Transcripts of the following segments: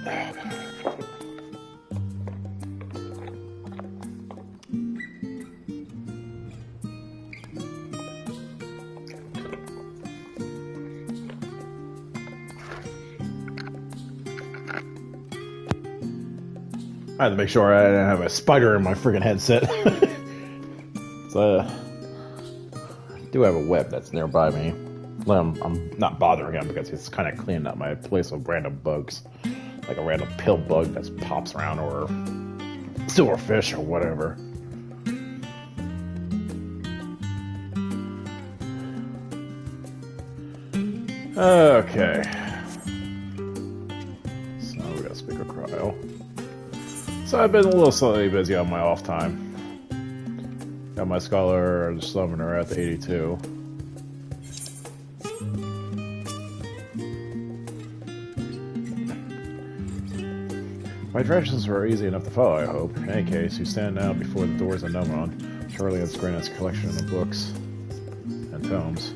I had to make sure I didn't have a spider in my freaking headset. So, I do have a web that's nearby me. I'm not bothering him because it's kind of cleaning up my place with random bugs. Like a random pill bug that pops around, or silverfish, or whatever. Okay. So we got speaker cryo. So I've been a little slightly busy on my off time. Got my scholar and summoner at the 82. My directions were easy enough to follow, I hope. In any case, you stand now before the doors of Nomron. Charlie has Granite's collection of books and tomes.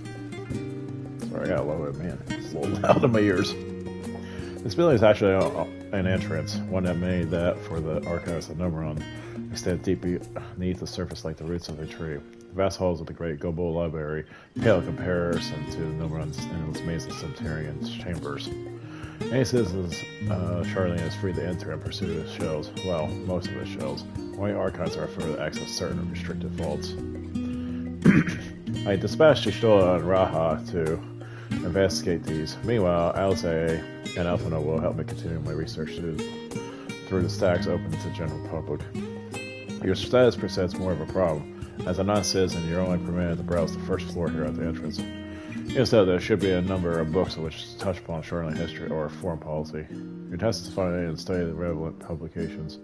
Sorry, I gotta lower it, man. It's a little loud in my ears. This building is actually an entrance, one that made that for the archives of Nomron extend deep beneath the surface like the roots of a tree. The vast halls of the great Gobo Library pale in comparison to Nomron's endless maze of subterranean chambers. Any citizens Charlene is free to enter and pursue his shells. Well, most of his shells. Only archives are for to access certain restricted vaults. I dispatched Ishtola and Raha to investigate these. Meanwhile, Alzay and Alphino will help me continue my research through the stacks open to the general public. Your status presents more of a problem. As a non-citizen, you're only permitted to browse the first floor here at the entrance. Instead, there should be a number of books which touch upon Charlene history or foreign policy. Your task is to find and study the relevant publications.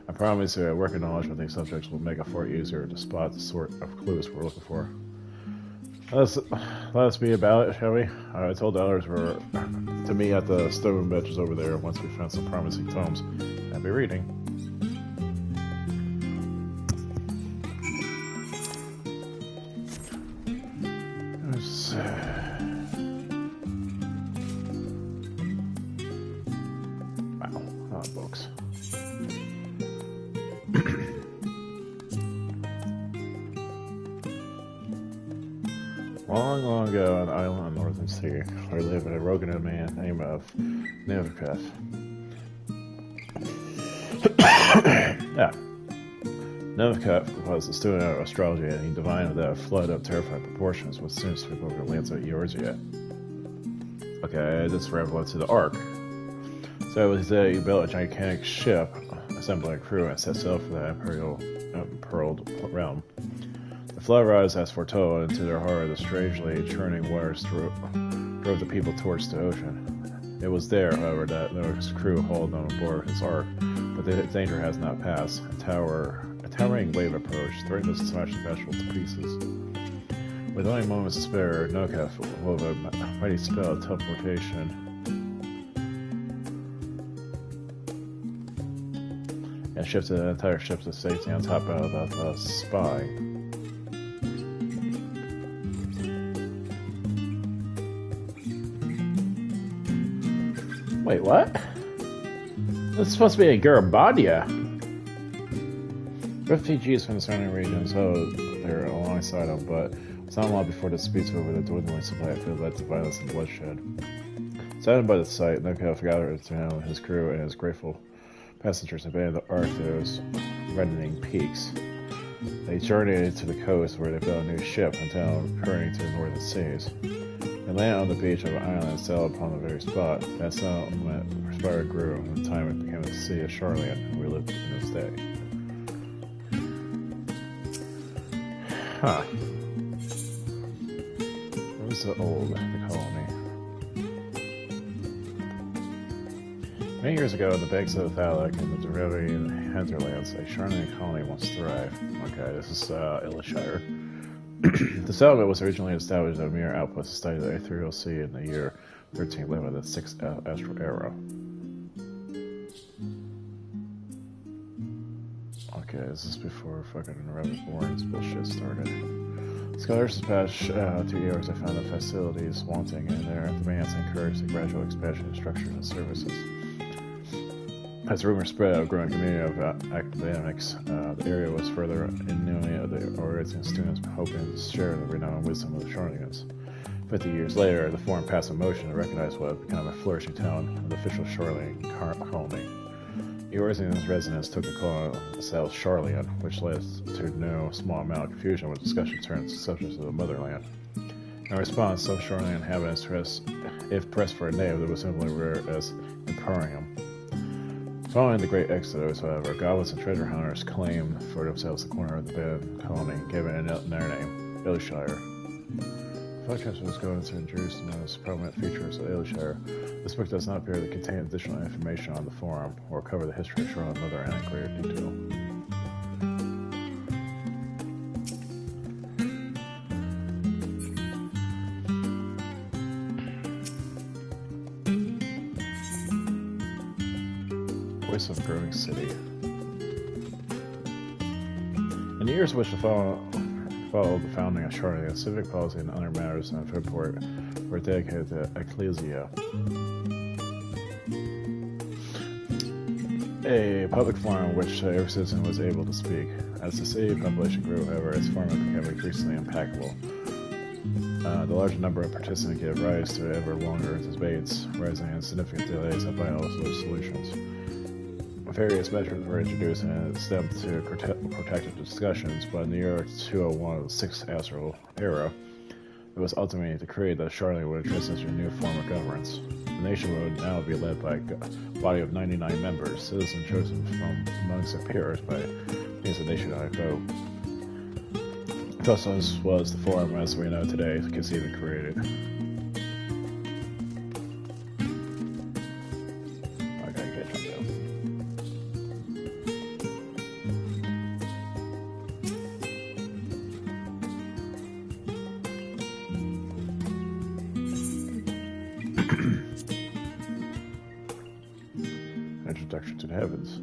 I promise you that working knowledge with these subjects will make it far easier to spot the sort of clues we're looking for. Let us be about it, shall we? I told the others to meet at the stone benches over there once we found some promising tomes. Happy reading. Wow, not books. Long, long ago on an island on the Northern Sea, there lived a Rogan man named Nevketh. Yeah. Nevketh was a student of astrology, and he divined that a flood of terrifying proportions would soon sweep over the lands of Eorzea. Okay, this reveled to the Ark. So it was that he built a gigantic ship, assembling a crew, and set sail for the Imperial Pearled Realm. The flood rose as foretold, and to their horror, the strangely churning waters drove the people towards the ocean. It was there, however, that the crew hauled on board his Ark, but the danger has not passed. A towering wave approached, threatening to smash the vessel to pieces. With only moments to spare, Nokef wove a mighty spell of teleportation and shifted the entire ship to safety on top of the spy. Wait, what? This is supposed to be in Garibaldia. Refugees from the surrounding regions held there alongside them, but it's not long before disputes over the dwindling supply of food led to violence and bloodshed. Saddened by the sight, Nokef gathered to him his crew and his grateful passengers abandoned the Ark to those reddening peaks. They journeyed to the coast where they built a new ship until returning to the northern seas. They landed on the beach of an island and sailed upon the very spot. That settlement perspired grew, and in time it became the city of Charlene, and we lived in this day. Huh. Where's the colony? Many years ago, in the banks of the Thalic and the Derevian hinterlands, a Charlene colony once thrived. Okay, this is Illishire. The settlement was originally established as a mere outpost to study the ethereal sea in the year 1311, the 6th astral era. Okay, this is before fucking Rabbit Born's bullshit started. Scholars dispatched to years they found the facilities wanting, and their demands encouraged the gradual expansion of structures and services. As rumors spread a growing community of academics, the area was further inundated of the Oregon students hoping to share the renowned wisdom of the Charlingans. 50 years later, the forum passed a motion to recognize what had become a flourishing town of the official Charling colony. The Oregon's residents took the call themselves Charlian, which led to no small amount of confusion when discussion turned to subjects of the motherland. In response, some Charlian inhabitants, if pressed for a name, that was simply referred as Imperium. Following the Great Exodus, however, goblins and treasure hunters claimed for themselves the corner of the Bend colony, giving it their name, Aylshire. The podcast was going to introduce the most prominent features of Aylshire. This book does not appear to contain additional information on the forum or cover the history of Charlotte Mother in greater detail. Voice of Growing City. In the years which followed the founding of Charlotte, civic policy and other matters of import were dedicated to ecclesia, a public forum in which every citizen was able to speak. As the city population grew, however, its format became increasingly impeccable. The larger number of participants gave rise to ever longer debates, rising in significant delays and final solutions. Various measures were introduced and stemmed to protracted discussions, but in the year 201 of the 6th Astral Era, it was ultimately decreed that Charlotte would transition to a new form of governance. The nation would now be led by a body of 99 members, citizens chosen from amongst their peers by means of nationwide vote. Thus was the forum as we know today conceived and created. Introduction to the Heavens.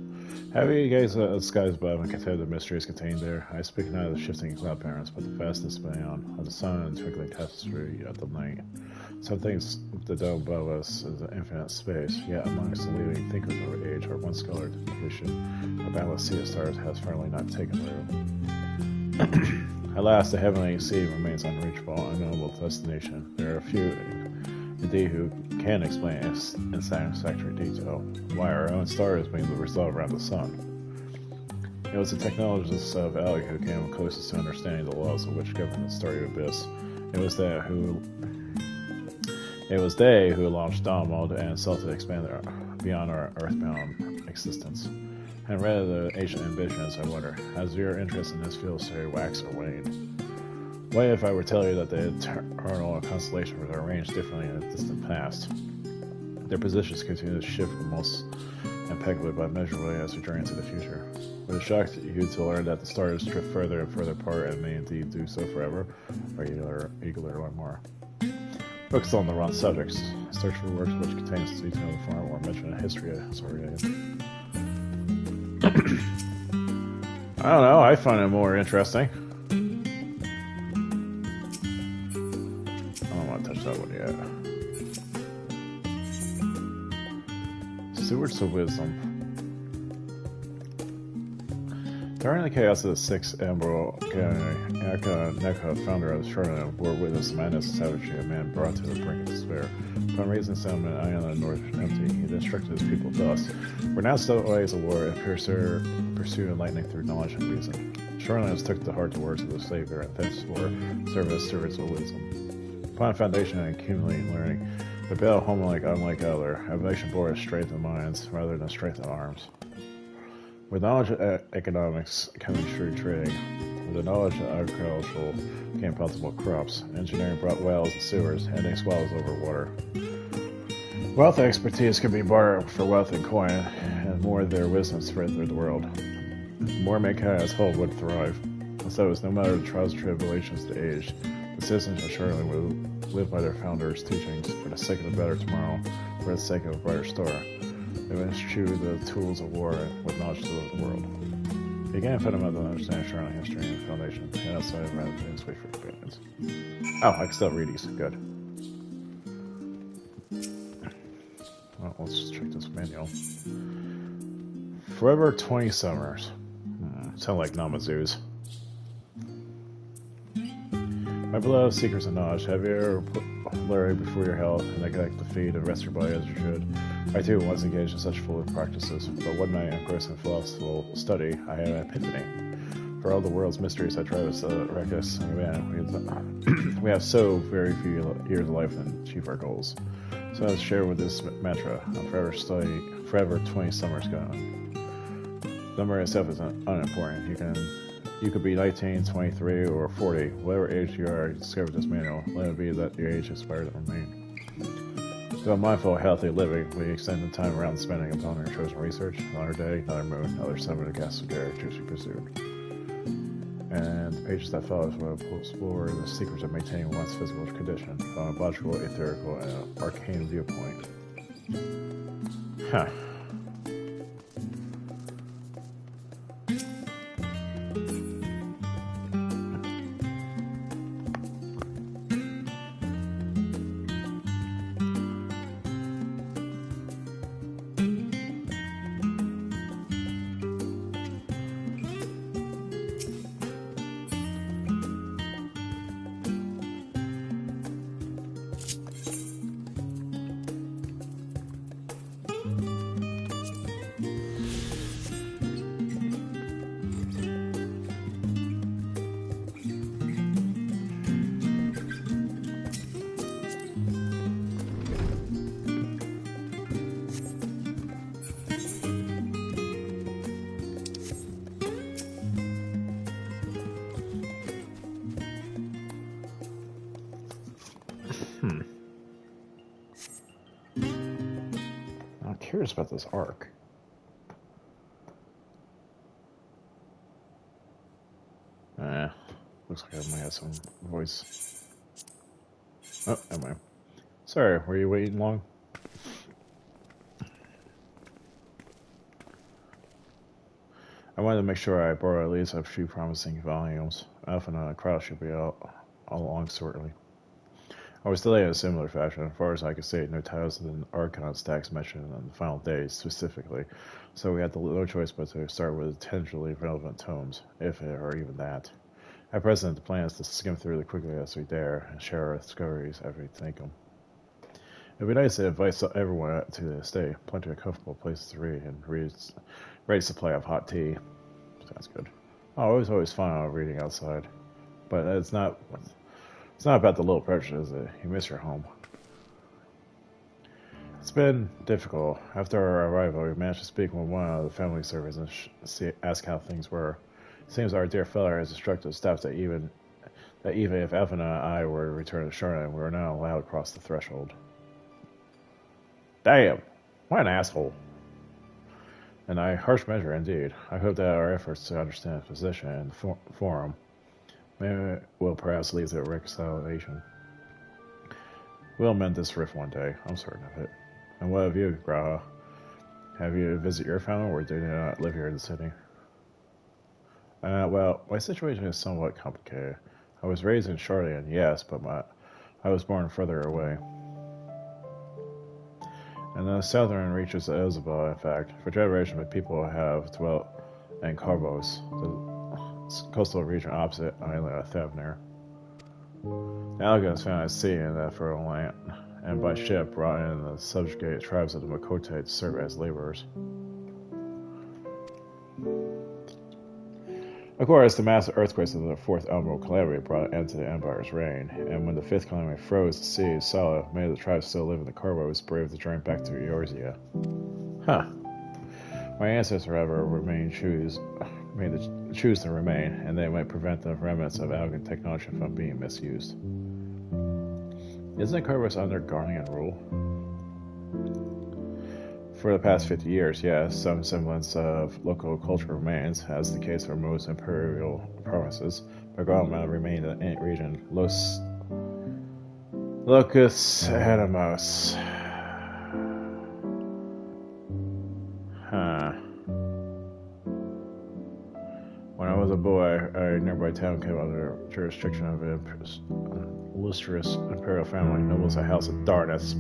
Have you gazed at the skies above and considered the mysteries contained there? I speak not of the shifting cloud patterns, but the vastness beyond, of the sun and twinkling tapestry of the night. Some things the dome above us is an infinite space, yet amongst the leading thinkers of our age, our once colored vision, a boundless sea of stars has firmly not taken root. Alas, the heavenly sea remains unreachable, unknowable destination. There are a few indeed who can explain in satisfactory detail why our own star is being resolved around the sun. It was the technologists of Alec who came closest to understanding the laws of which govern the starry abyss. It was they who launched Donald and sought to expand beyond our earthbound existence. And rather than ancient ambitions, I wonder, has your interest in this field started wax or wane? What if I were to tell you that the eternal constellations were arranged differently in the distant past? Their positions continue to shift most impeccably but measurably as we journey into the future. Would it shock you to learn that the stars drift further and further apart and may indeed do so forever? Or eager to learn more? Focus on the wrong subjects. Search for works which contains detail in the form or mention a history. I don't know, I find it more interesting. That one yet. Stewards of Wisdom. During the chaos of the 6th Endwalker, founder of Charlotte, bore witness to the madness and savagery of man brought to the brink of despair. Upon raising the settlement of Ion and North empty, he instructed his people thus: renounce the ways of war and pursue enlightening through knowledge and reason. Charlotte took to heart the words of the Savior and thenceforth served as servants of wisdom. Upon foundation and accumulating learning, the bell homelike unlike other, evolution bore its strength in minds rather than strength in arms. With knowledge of economics, chemistry, trading, with the knowledge of agricultural came plentiful crops. Engineering brought wells and sewers, ending swallows over water. Wealth and expertise could be borrowed for wealth and coin, and more of their wisdom spread through the world. More mankind as a whole would thrive. And so, no matter the trials and tribulations of the age, the citizens of Charlotte will live by their founders' teachings for the sake of a better tomorrow, for the sake of a brighter star. They will eschew the tools of war with knowledge to live the world. Began fundamental understanding Charlotte history and foundation, and outside of rather than wait for opinions. Oh, I can still read these. Good. Well, let's just check this manual. Forever 20 summers. Sound like Namazu's. My beloved seekers of knowledge, have you ever put Larry before your health and neglect to feed and rest your body as you should? I too once engaged in such foolish practices, but one night, engrossed in philosophical study, I had an epiphany. For all the world's mysteries I try to wreck us, man, we have so very few years of life to achieve our goals. So I was shared with this mantra: forever 20 summers gone. The number itself is unimportant. You could be 19, 23, or 40. Whatever age you are, you discover this manual. Let it be that your age aspires to remain. So mindful of healthy living, we extend the time around spending upon our chosen research. Another day, another moon, another summit of gas of care, choosing pursued. And the pages that follow will explore the secrets of maintaining one's physical condition from a logical, etherical, and arcane viewpoint. Huh. I'm curious about this arc. Looks like I might have some voice. Oh, am I? Sorry, were you waiting long? I wanted to make sure I borrow at least a few promising volumes. Often a crowd should be out along shortly. I was delayed in a similar fashion. As far as I could see, no titles of the Archon stacks mentioned on the final day specifically, so we had no choice but to start with potentially relevant tomes, if it or even that. At present, the plan is to skim through them quickly as we dare and share our discoveries as we take them. It would be nice to invite everyone to stay. Plenty of comfortable places to read and ready supply of hot tea. Sounds good. Oh, it was always fun reading outside, but it's not about the little purchases. You miss your home. It's been difficult. After our arrival, we managed to speak with one of the family servants and ask how things were. It seems our dear fellow has instructed staff that even if Evan and I were to return to Charlotte, we were not allowed to cross the threshold. Damn! What an asshole! And a harsh measure indeed. I hope that our efforts to understand his position and forum will perhaps lead to a reconciliation. We'll mend this rift one day. I'm certain of it. And what of you, Graha? Have you visited your family, or do you not live here in the city? Well, my situation is somewhat complicated. I was raised in Charlotte, yes, but I was born further away. In the southern reaches of Isabel, in fact, for generations, my people have dwelt in Carbos, the coastal region opposite island of Thavner. The Algons found at sea in that fertile land, and by ship brought in the subjugated tribes of the Makote to serve as laborers. Of course, the massive earthquakes of the Fourth Emerald Calamity brought an end to the Empire's reign, and when the Fifth Calamity froze the sea solid, many of the tribes still living in the Carbos brave the journey back to Eorzea. Huh. My ancestors, however, made the choose to remain, and they might prevent the remnants of Algan technology from being misused. Isn't Carbos under Guardian rule? For the past 50 years, yes, some semblance of local culture remains, as the case for most imperial provinces, but government remained in the region Locus Animos. Huh. When I was a boy, a nearby town came under jurisdiction of an illustrious imperial family known as the House of Darkness.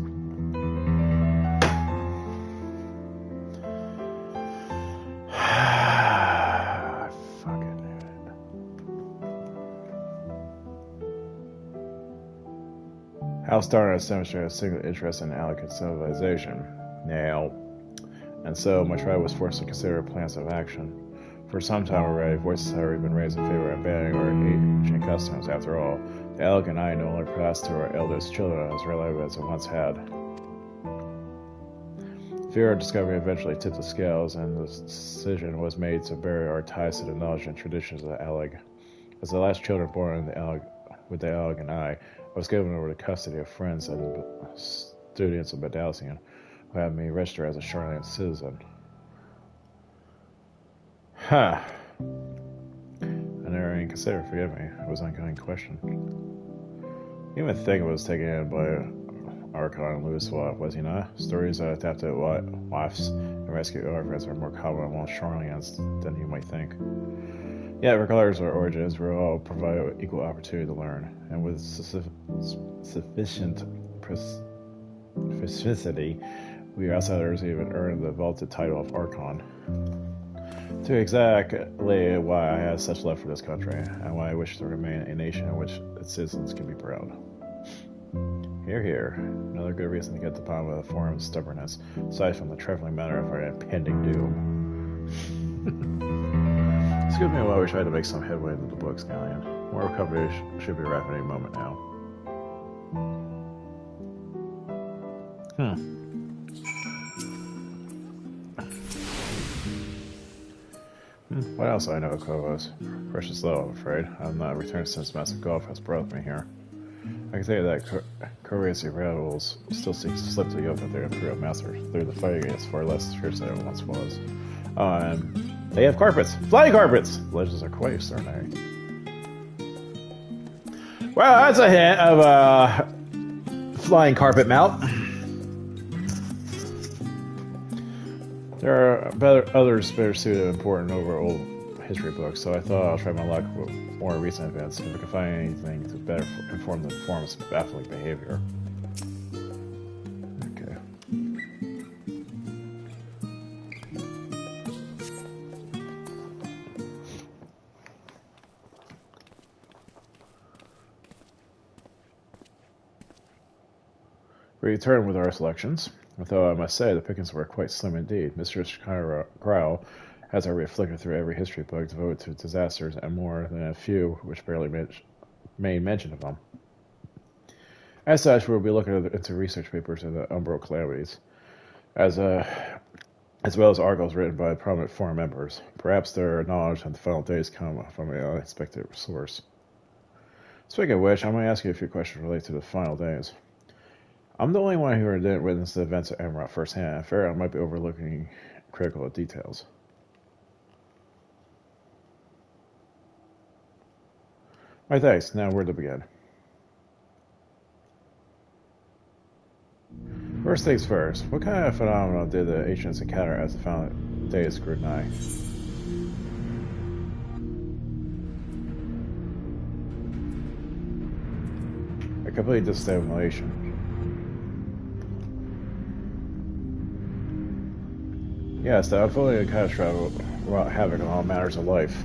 Alstar has demonstrated a single interest in Alec civilization. Now, and so my tribe was forced to consider plans of action. For some time already, voices have already been raised in favor of abandoning our ancient customs. After all, the Alec and I no longer pass to our eldest children as readily as it once had. Fear of discovery eventually tipped the scales, and the decision was made to bury our ties to the knowledge and traditions of the Alec. As the last children born in the Alec, with the Alec and I was given over to custody of friends and students of Badalcian, who had me registered as a Charlatan citizen. Ha! I never even considered, forgive me. It was an ongoing question. You even think it was taken in by Archon and Lewis, was he not? Stories that adapted wives and rescue orphans are more common among Charlans than you might think. Yet, regardless of our origins, we're all provided with equal opportunity to learn, and with sufficient proficiency, we outsiders even earned the vaulted title of Archon. To exactly why I have such love for this country, and why I wish to remain a nation in which its citizens can be proud. Hear, hear. Another good reason to get to the bottom of the forum's stubbornness, aside from the trifling matter of our impending doom. Excuse me while we try to make some headway into the books, Galleon. More recovery should be wrapping any moment now. What else do I know of Kovos? Precious little, I'm afraid. I've not returned since Master Golf has brought me here. I can tell you that courteous rebels still seek to slip the yoke of their Imperial Master through the fight against far less fierce than it once was. They have carpets! Flying carpets! The legends are quite extraordinary. Well, that's a hint of a flying carpet mount. There are others better suited and important over old history books, so I thought I'll try my luck with more recent events if I can find anything to better inform the forms of baffling behavior. Okay. We return with our selections. Although I must say the pickings were quite slim indeed. Mr. Grau has already flickered through every history book devoted to disasters and more than a few which barely made mention of them. As such, we'll be looking into research papers of the Umbral calamities, as well as articles written by prominent forum members. Perhaps their knowledge of the final days come from an unexpected source. Speaking of which, I'm going to ask you a few questions related to the final days. I'm the only one who didn't witness the events of Emerald firsthand. I fear I might be overlooking critical details. My thanks. Now where to begin? First things first. What kind of phenomenon did the ancients encounter as the final days grew nigh? A complete destabilization. Yes, the unfolding catastrophe wrought havoc on all matters of life.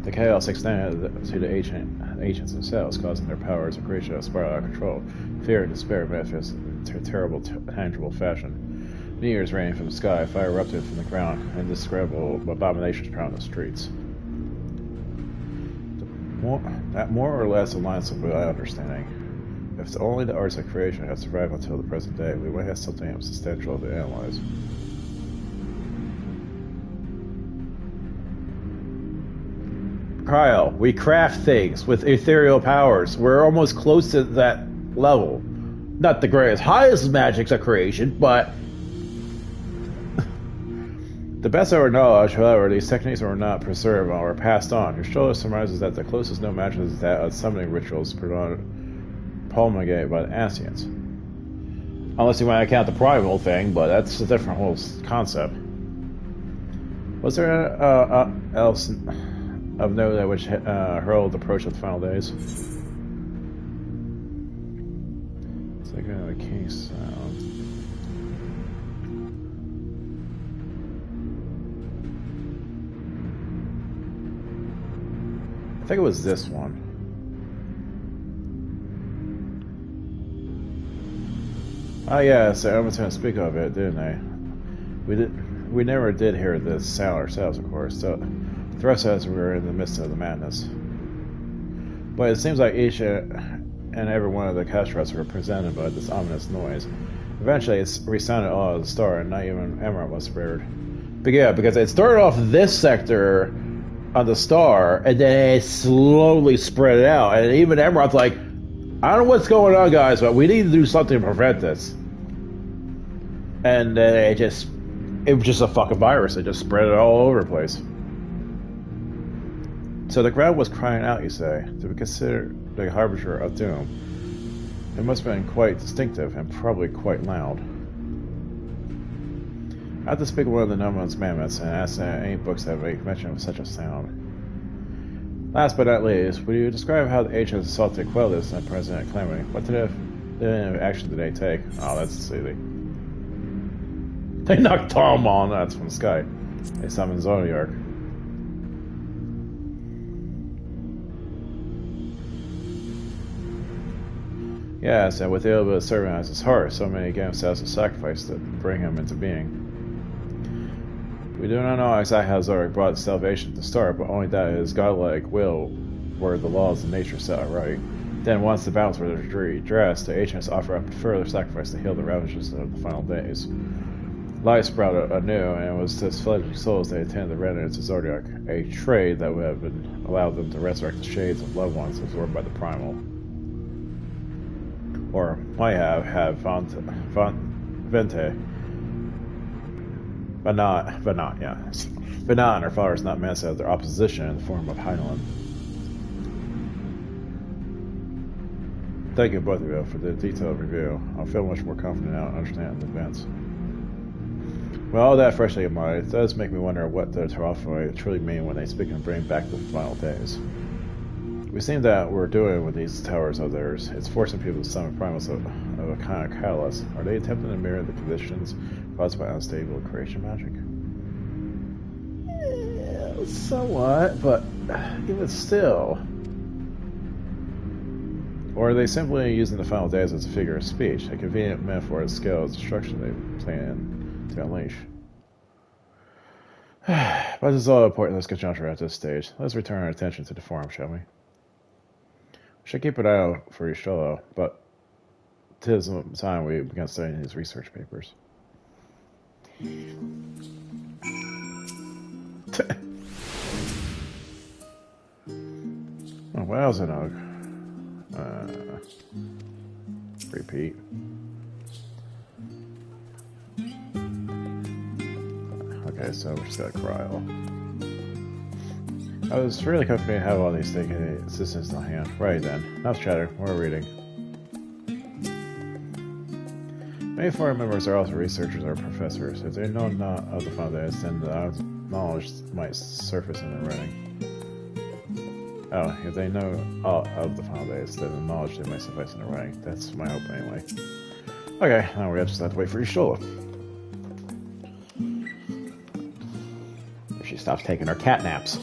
The chaos extended to the ancients themselves, causing their powers of creation to spiral out of control. Fear and despair manifested in terrible, tangible fashion. Meteors rained from the sky, fire erupted from the ground, and indescribable abominations prowled the streets. That more or less aligns with my understanding. If only the arts of creation had survived until the present day, we might have something substantial to analyze. Kyle, we craft things with ethereal powers. We're almost close to that level. Not the greatest, highest magics of creation, but the best of our knowledge, however, these techniques were not preserved or passed on. Your shoulder surmises that the closest known magic is that of summoning rituals promulgated by the Ascians. Unless you want to count the primal thing, but that's a different whole concept. Was there else of note that which herald the approach of the final days? It's like a king sound. I think it was this one. Oh yeah, so Edmonton speak of it, didn't they? We never did hear this sound ourselves, of course. So the rest of us were in the midst of the madness. But it seems like each and every one of the castrates were presented by this ominous noise. Eventually, it resounded all of the star, and not even Emerald was spared. But yeah, because it started off this sector on the star, and then it slowly spread out. And even Emerald's like, I don't know what's going on, guys, but we need to do something to prevent this. And then it was just a fucking virus. It just spread it all over the place. So the crowd was crying out, you say, to be considered the harbinger of doom. It must have been quite distinctive and probably quite loud. I had to speak to one of the Nomon's mammoths and ask if any books have a mention of such a sound. Last but not least, would you describe how the ancients sought to quell this unprecedented calamity? What action did they take? Oh, that's silly. They knocked Tom on, that's from the sky. They summoned Zodiac. Yes, and with the ability of serving as his heart, so many gave themselves a sacrifice to bring him into being. We do not know exactly how Zodiac brought salvation to start, but only that his godlike will were the laws of nature set right. Then, once the battles were addressed, the ancients offer up further sacrifice to heal the ravages of the final days. Life sprouted anew, and it was to his fledgling souls they attended the remnants of Zodiac, a trade that would have been allowed them to resurrect the shades of loved ones absorbed by the primal. Or might have had Vente. But not, yeah. Vena and her followers not mastered their opposition in the form of Heinlein. Thank you both of you for the detailed review. I'll feel much more confident now and understand the events. With all that freshly in mind, it does make me wonder what the Terraformers truly mean when they speak and bring back the final days. We seem that we're doing with these towers of theirs. It's forcing people to summon primals of a kind of catalyst. Are they attempting to mirror the conditions caused by unstable creation magic? Yeah, somewhat, but even still. Or are they simply using the final days as a figure of speech, a convenient metaphor of the scale of destruction they plan to unleash? But this is all important in this conjuncture at this stage. Let's return our attention to the forum, shall we? Should keep an eye out for Yasholo, but 'tis the time we began studying his research papers. Oh, wowza, repeat. Okay, so we just got Cryle. I was really confident to have all these things in assistance on hand. Right then, enough chatter, more reading. Many foreign members are also researchers or professors. If they know not of the foundations, then the knowledge might surface in the writing. Oh, if they know all of the foundations, then the knowledge they might suffice in the writing. That's my hope anyway. Okay, now we just have to wait for Ishola. She stops taking her cat naps.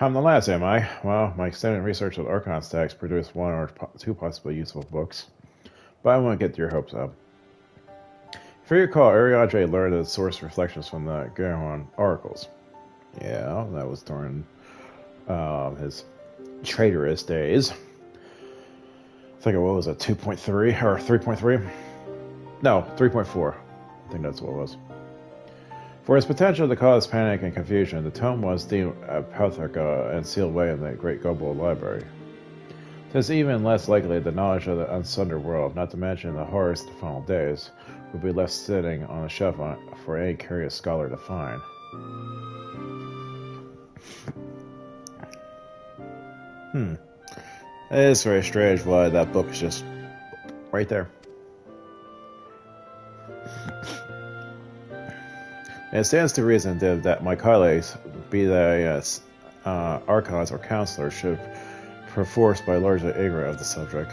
I'm the last, am I? Well, my extended research with Archon stacks produced one or two possibly useful books. But I won't get your hopes up. If you recall, Ariadne learned the source reflections from the Garon oracles. Yeah, that was during his traitorous days. I think it was a 2.3 or 3.3? No, 3.4. I think that's what it was. For its potential to cause panic and confusion, the tome was deemed apotheka and sealed away in the Great Gobold Library. It is even less likely the knowledge of the unsundered world, not to mention the horrors of the final days, would be left sitting on a shelf for any curious scholar to find. It is very strange why that book is just right there. It stands to reason that my colleagues, be they archons or counselors, should perforce by largely ignorant of the subject.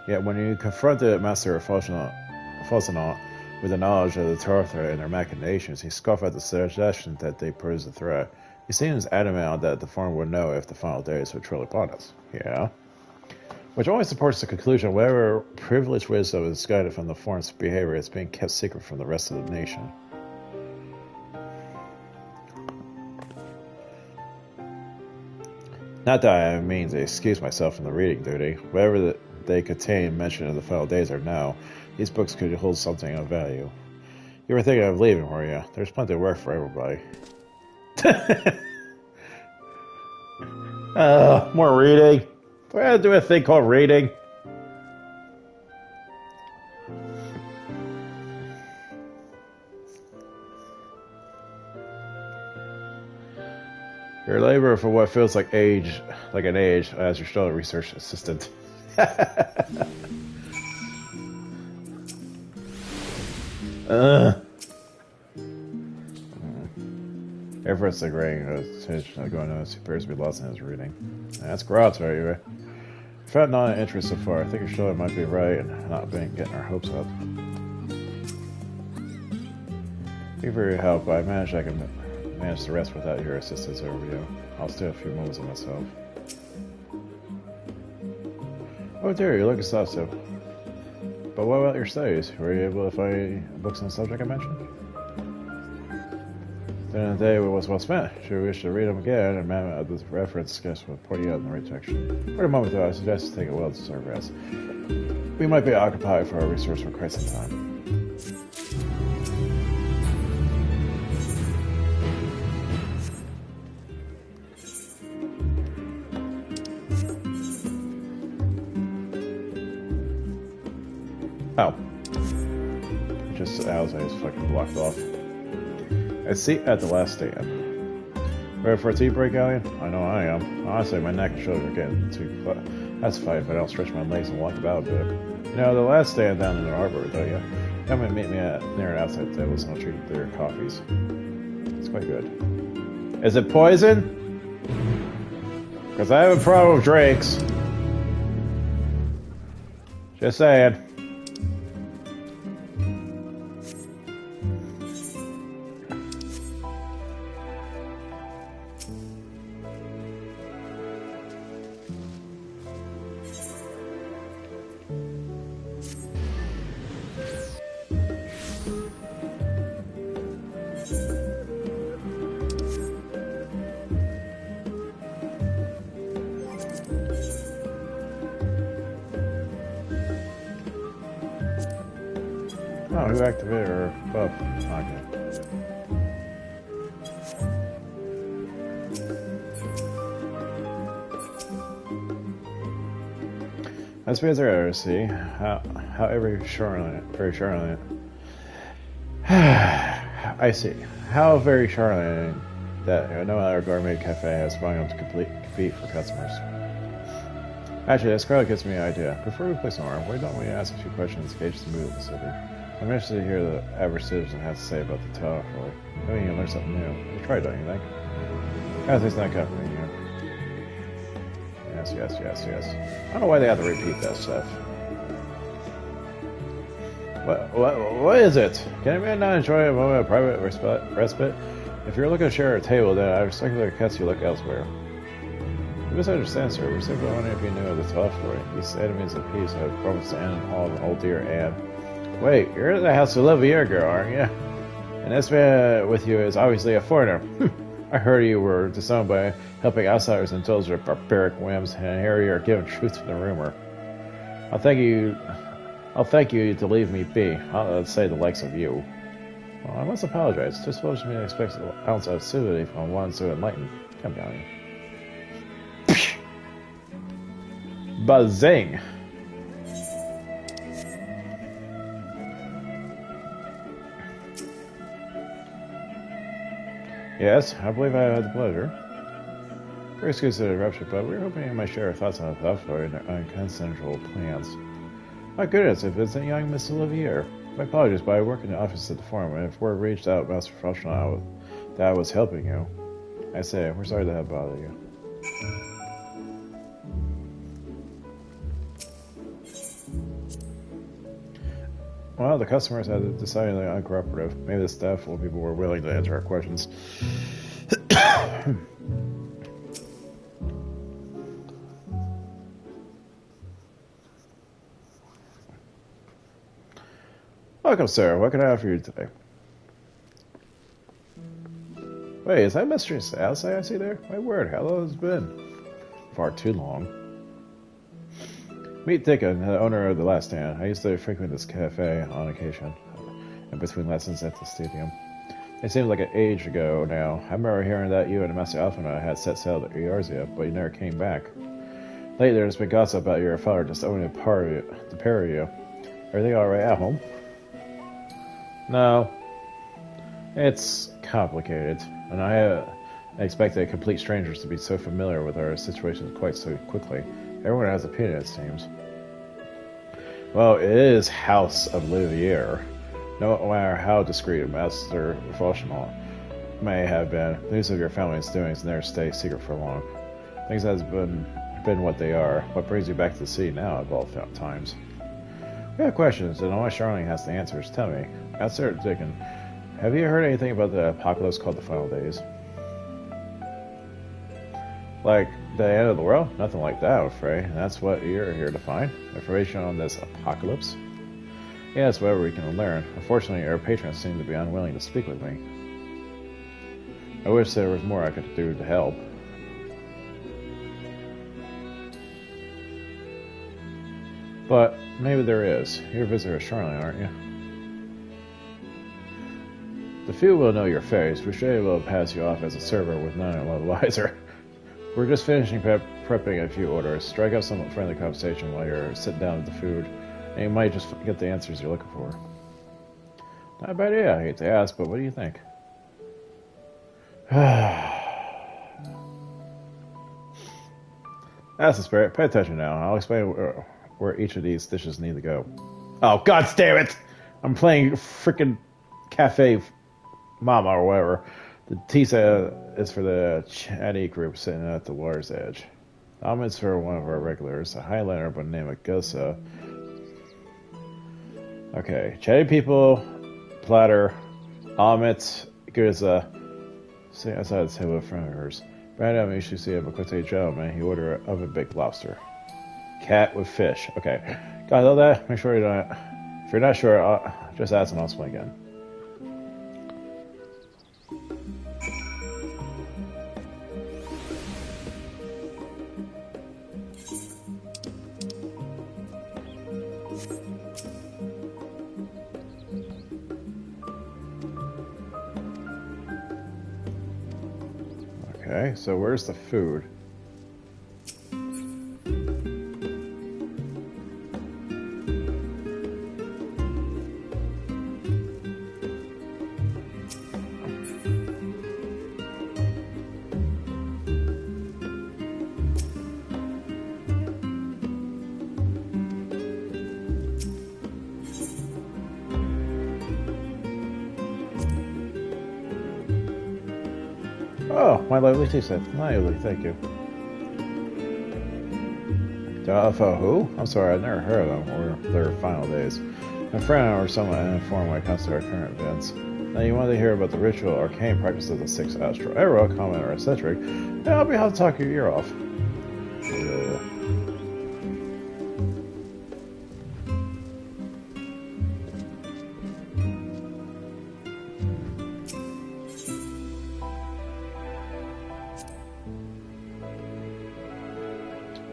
Yet when you confronted Master Fosanaut With the knowledge of the Torthra and their machinations, he scoffed at the suggestion that they pose a threat. He seems adamant that the farm would know if the final days would truly upon us. Yeah. Which only supports the conclusion whatever privileged wisdom is guided from the form's behavior is being kept secret from the rest of the nation. Not that I mean to excuse myself from the reading duty. Whatever they contain mention of the final days or no, these books could hold something of value. You were thinking of leaving, were you? There's plenty of work for everybody. More reading. Do I have to do a thing called reading? Your labor for what feels like an age, as you're still a research assistant. Efforts like writing attention going on appears to be lost in his reading. That's gross, right? Found not an interest so far. I think your shoulder might be right and not getting our hopes up. Thank you for your help. I can manage the rest without your assistance over you. I'll steal a few moments of myself. Oh dear, you look exhausted. But what about your studies? Were you able to find books on the subject I mentioned? Then the day was well spent. Should we wish to read them again, and amendment of the reference sketch will point you out in the right direction. For a moment, though, I suggest to take a well-deserved rest. We might be occupied for our research for quite some time. Oh. Just as I was fucking blocked off. A seat at the last stand. Ready for a tea break, Alien? I know I am. Honestly, my neck and shoulders are getting too... That's fine if I don't stretch my legs and walk about a bit. You know, the last stand down in the harbor, don't you? Come and meet me near an outside table and I'll treat you to your coffees. It's quite good. Is it poison? Because I have a problem with drinks. Just saying. Oh, who activated her buff? Okay. As far as I see, how very Charlotte. I see. How very Charlotte that no other gourmet cafe has sprung up to compete for customers. Actually, that Scarlet gives me an idea. Before we place an order, why don't we ask a few questions to gauge the mood of the city? I'm interested to hear the average citizen has to say about the tower. Maybe you can learn something new. You try, don't you think? As it's not company here. Yes. I don't know why they have to repeat that stuff. What is it? Can a man not enjoy a moment of private respite? If you're looking to share a table, then I respectfully request you look elsewhere. You misunderstand, sir. We're simply wondering if you knew of the tough story. These enemies of peace have promised to end all of an old dear Anne. Wait, you're in the house of Olivier, girl, aren't you? And this man with you is obviously a foreigner. I heard you were disowned by helping outsiders indulge their barbaric whims, and here you are giving truth to the rumor. I'll thank you to leave me be. I'll say the likes of you. Well, I must apologize. Just supposed to be an expected ounce of civility from one so enlightened. Come down. Buzzing. Yes, I believe I had the pleasure. Excuse the interruption, but we were hoping you might share our thoughts on the theft story and their unconsensual plans. My goodness, if it's a young Miss Olivier. My apologies, but I work in the office at the farm, and if word reached out about professional that I was helping you, I say, we're sorry to have bothered you. Well, the customers had decidedly uncooperative. Maybe the staff will be more willing to answer our questions. Welcome, sir. What can I offer you today? Wait, is that Mr. Salsay I see there? My word, how long has it been? Far too long. Meet Dickon, the owner of the Last Stand. I used to frequent this cafe on occasion, in between lessons at the stadium. It seems like an age ago now. I remember hearing that you and Master Alphina had set sail to Eorzea, but you never came back. Lately, there's been gossip about your father just owning the pair of you. Everything alright at home? No. It's complicated, and I expected complete strangers to be so familiar with our situations quite so quickly. Everyone has opinion, it seems. Well, it is House of Livier. No matter how discreet Master Fauchenal may have been, news of your family's doings never stay secret for long. Things have been what they are. What brings you back to the sea now at all times? We have questions, and only Charlene has the answers. Tell me, Master Dickon, have you heard anything about the apocalypse called the Final Days? Like the end of the world? Nothing like that, I'm afraid. And that's what you're here to find? Information on this apocalypse? Yes, whatever we can learn. Unfortunately, our patrons seem to be unwilling to speak with me. I wish there was more I could do to help. But maybe there is. You're a visitor of Charlene, aren't you? The few will know your face. We should be able to pass you off as a server with none of the wiser. We're just finishing prepping a few orders. Strike up some friendly conversation while you're sitting down with the food, and you might just get the answers you're looking for. Not a bad idea, I hate to ask, but what do you think? That's the spirit. Pay attention now. I'll explain where each of these dishes need to go. Oh, god damn it! I'm playing frickin' Cafe Mama or whatever. The Tisa is for the chatty group sitting at the water's edge. The omelet's for one of our regulars, a Highlander by the name of Gusa. Okay, chatty people, platter, omelet, Gusa. Sitting outside the table in front of hers. Brandon, you should see him a quick gentleman. He ordered oven baked lobster. Cat with fish. Okay. Got all that? Make sure you don't. If you're not sure, just ask and I'll explain again. Okay, so where's the food? Oh, my lovely tea set. Lovely, thank you. Who? I'm sorry, I've never heard of them or their final days. My friend or someone informed when it comes to our current events. Now, you want to hear about the ritual arcane practice of the sixth astral arrow, common or eccentric, and I'll be able to talk your ear off.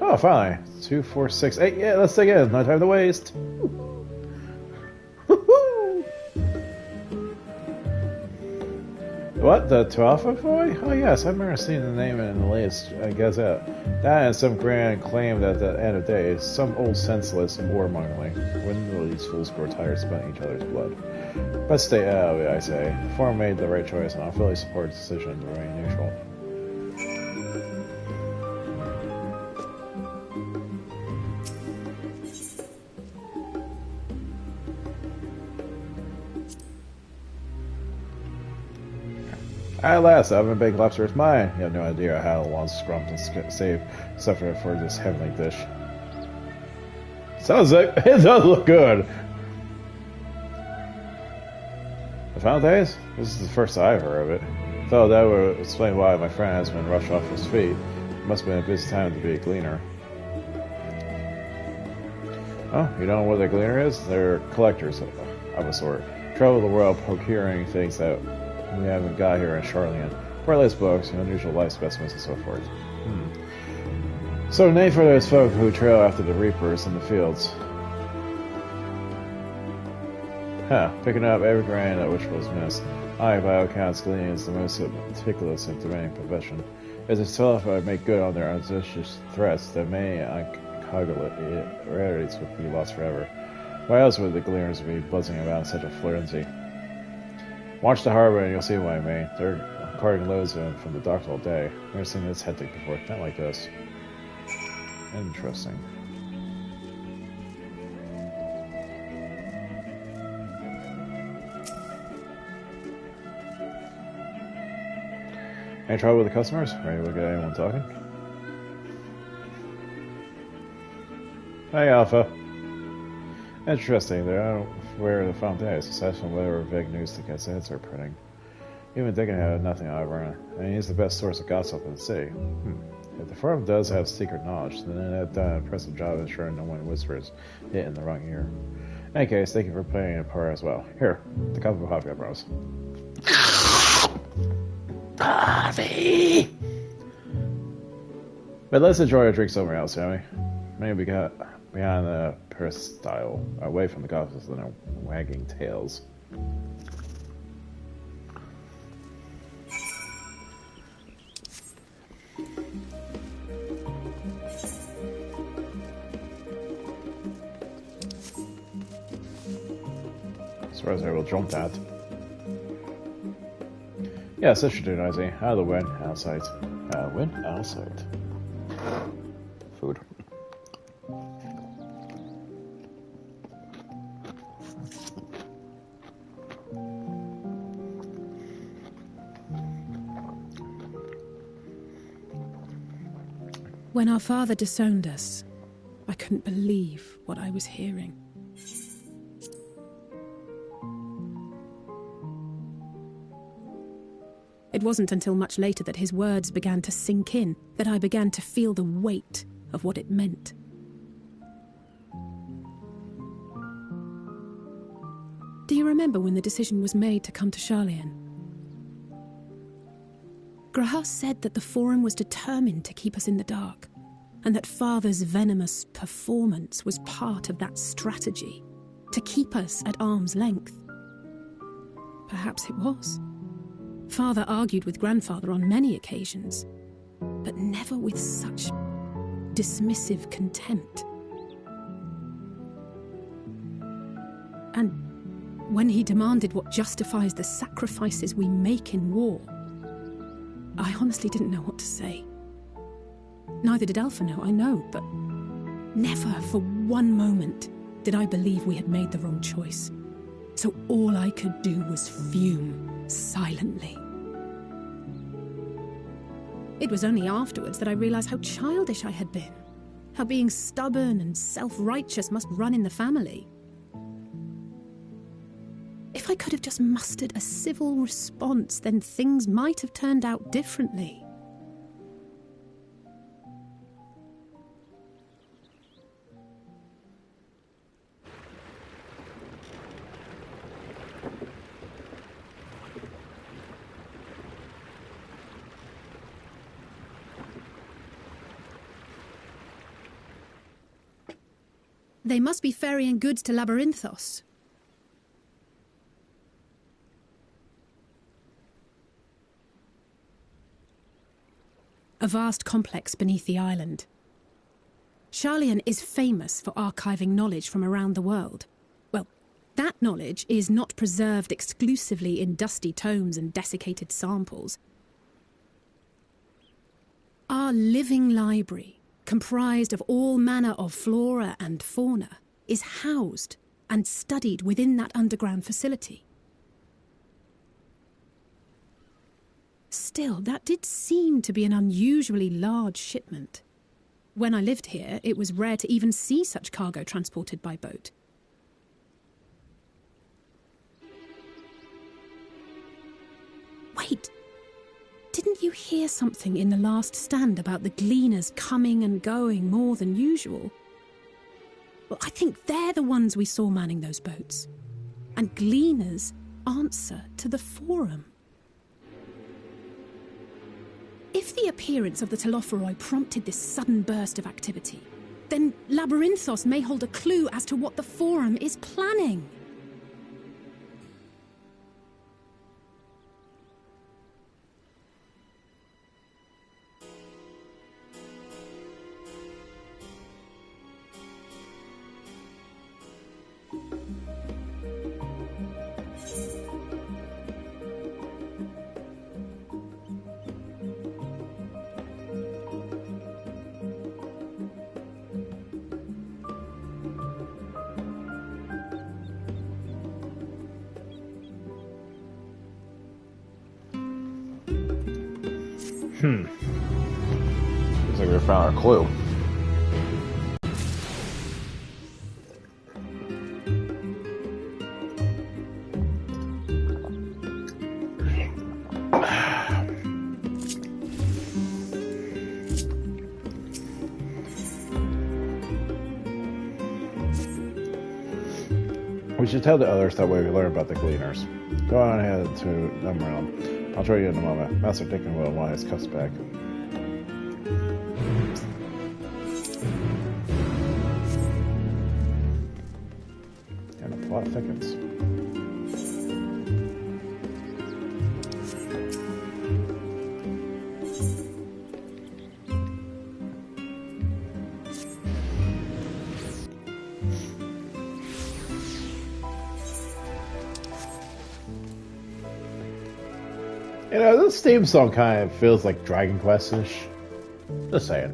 Oh, finally. 2, 4, 6, 8. Yeah, let's dig in. No time to waste. What? The Tuatha boy? Oh, yes. I remember seeing the name in the latest Gazette. That and some grand claim that at the end of days, some old senseless warmongering. When will these fools grow tired spilling each other's blood? But stay out of it, I say. The forum made the right choice, and I'll fully support the decision to remain neutral. At last, the oven baked lobster is mine. You have no idea how long scrum to save suffer for this heavenly dish. Sounds like it does look good. The Final Days? This is the first I've heard of it. Though that would explain why my friend has been rushed off his feet. It must have been a busy time to be a gleaner. Oh, you don't know what a gleaner is? They're collectors of a sort. Travel the world procuring things that we haven't got here in Charlian. Worthless books, unusual life specimens, and so forth. So, name for those folk who trail after the reapers in the fields. Picking up every grain which was missed. I, by all accounts, gleaning is the most meticulous and demanding profession. As if to make good on their audacious threats, that many uncalculable rarities would be lost forever. Why else would the gleaners be buzzing about in such a frenzy? Watch the harbor and you'll see what I mean. They're carting loads of them from the docks all day. Never seen this hectic before. Not like this. Interesting. Any trouble with the customers? Ready to get anyone talking? Hey, Alpha. Interesting. They don't where the Final Days, aside from whatever vague news the gazettes are printing. Even Dickon had nothing however, and he's the best source of gossip in the city. If the firm does have secret knowledge, then they've done an impressive job of ensuring no one whispers it in the wrong ear. In any case, thank you for playing a part as well. Here, the cup of coffee, I promise. Coffee! But let's enjoy our drink somewhere else, shall we? Maybe behind the peristyle, away from the gossips and their wagging tails. Surprised I will jump that. Yes, that should do nicely. Out of the wind, outside. Wind, outside. Food. When our father disowned us, I couldn't believe what I was hearing. It wasn't until much later that his words began to sink in, that I began to feel the weight of what it meant. Do you remember when the decision was made to come to Charlian? Graham said that the Forum was determined to keep us in the dark, and that Father's venomous performance was part of that strategy, to keep us at arm's length. Perhaps it was. Father argued with Grandfather on many occasions, but never with such dismissive contempt. And when he demanded what justifies the sacrifices we make in war, I honestly didn't know what to say. Neither did Alpha know, I know, but never for one moment did I believe we had made the wrong choice. So all I could do was fume silently. It was only afterwards that I realized how childish I had been, how being stubborn and self-righteous must run in the family. If I could have just mustered a civil response, then things might have turned out differently. They must be ferrying goods to Labyrinthos. A vast complex beneath the island. Charlian is famous for archiving knowledge from around the world. Well, that knowledge is not preserved exclusively in dusty tomes and desiccated samples. Our living library, comprised of all manner of flora and fauna, is housed and studied within that underground facility. Still, that did seem to be an unusually large shipment. When I lived here, it was rare to even see such cargo transported by boat. Wait. Didn't you hear something in the last stand about the gleaners coming and going more than usual? Well, I think they're the ones we saw manning those boats. And gleaners answer to the Forum. If the appearance of the Telophoroi prompted this sudden burst of activity, then Labyrinthos may hold a clue as to what the Forum is planning. Looks like we found our clue. We should tell the others that way we learn about the gleaners. Go on ahead to Numrealm. I'll show you in a moment. Master Dickon will want his cuffs back. And the plot thickens. You know, this theme song kind of feels like Dragon Quest-ish. Just saying.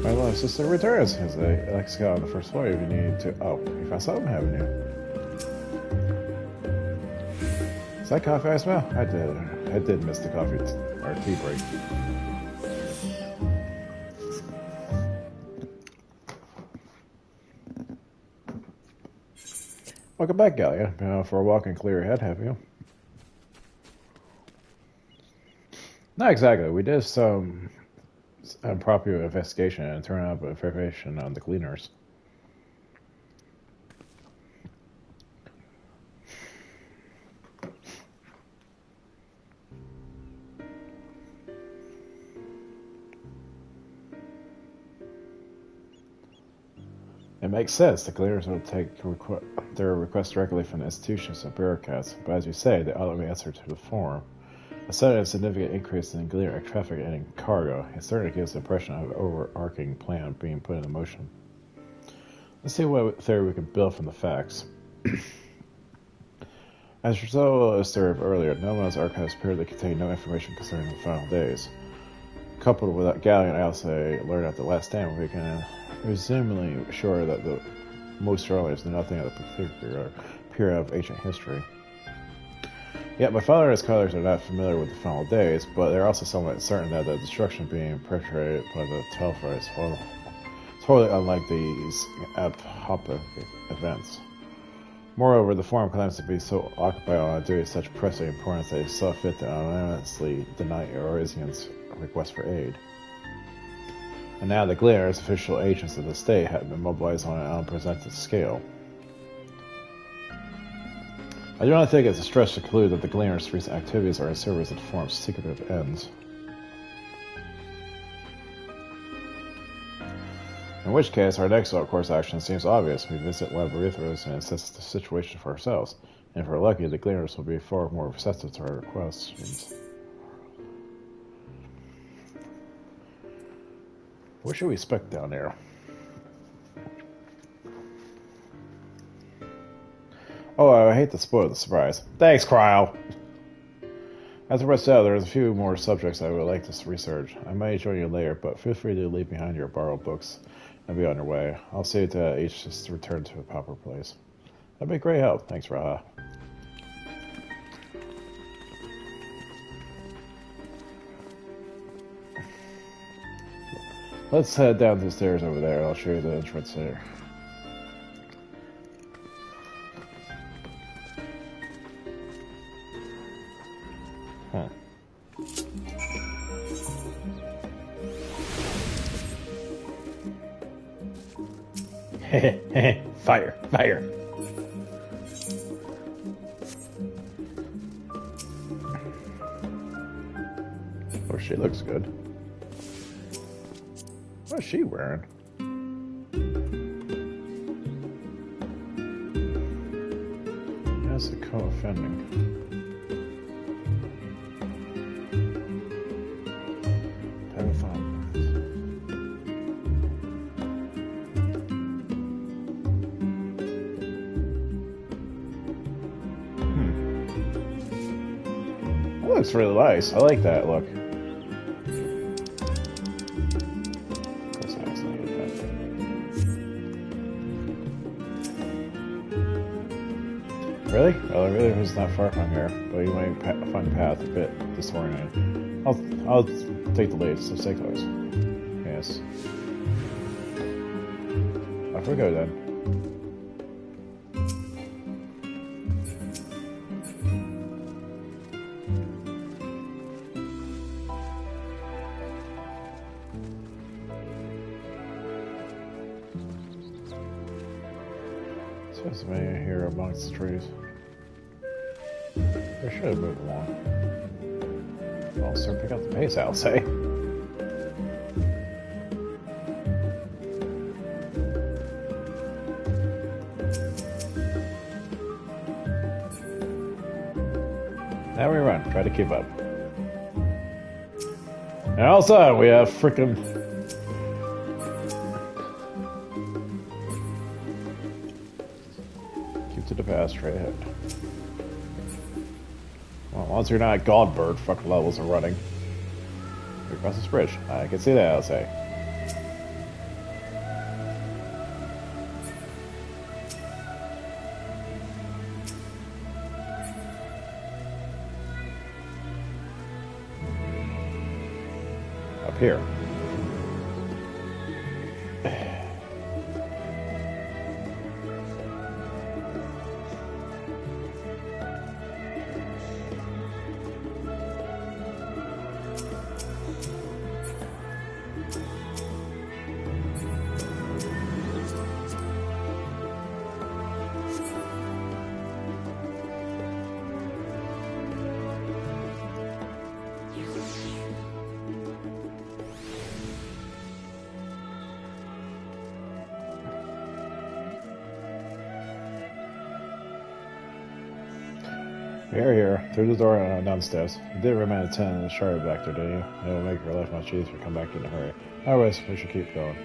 My little sister returns as I like to go on the first floor if you need to. Oh, you found something, haven't you? Is that coffee I smell? I did miss the coffee or tea break. Welcome back, Gallia. Been out for a walk and clear your head, have you? Not exactly. We did some improper investigation and turned up information on the gleaners. It makes sense. The gleaners will take their requests directly from the institutions and bureaucrats, but as you say, they ought to answer to the Forum. A sudden and significant increase in gleaner traffic and in cargo, it certainly gives the impression of an overarching plan being put into motion. Let's see what theory we can build from the facts. As Rizzo observed earlier, Noma's archives appear to contain no information concerning the final days. Coupled with that Gallia and I also learned at the last stand, we can presumably sure that the most earliest knew nothing of the particular period of ancient history. Yet my father and his colleagues are not familiar with the final days, but they're also somewhat certain that the destruction being perpetrated by the Telfer is totally unlike these epoch events. Moreover, the Forum claims to be so occupied on a duty of such pressing importance that they saw fit to anonymously deny Eorzean's request for aid. And now the Gleaners, official agents of the state, have been mobilized on an unprecedented scale. I do not think it's a stretch to conclude that the Gleaners' recent activities are in service of the Forum's secretive ends. In which case, our next course of action seems obvious. We visit Labyrinthos and assess the situation for ourselves. And if we're lucky, the Gleaners will be far more receptive to our requests. What should we expect down there? Oh, I hate to spoil the surprise. Thanks, Cryo! As the rest out, there's a few more subjects I would like to research. I may join you later, but feel free to leave behind your borrowed books and be on your way. I'll see to each just to return to a proper place. That'd be great help. Thanks, Raha. Let's head down the stairs over there. I'll show you the entrance there. Huh. Fire, fire. Oh, she looks good. What is she wearing? That's a co-offending. Pedophile. That looks really nice. I like that look. Really? Well, it really was not far from here, but you might find the path a bit disorienting. I'll take the lead, so stay close. Yes. Off we go then. There's many here amongst the trees. They should have moved along. Well, sir, pick up the pace, I'll say. Now we run, try to keep up. And also, we have frickin' to the path straight ahead. Well, once you're not Godbird, fuck levels are running. We're across this bridge. I can see that, I'll say. Up here. You're here, through the door and downstairs. You did remain a 10 in the shard back there, didn't you? It will make your life much easier to come back in a hurry. Otherwise, we should keep going.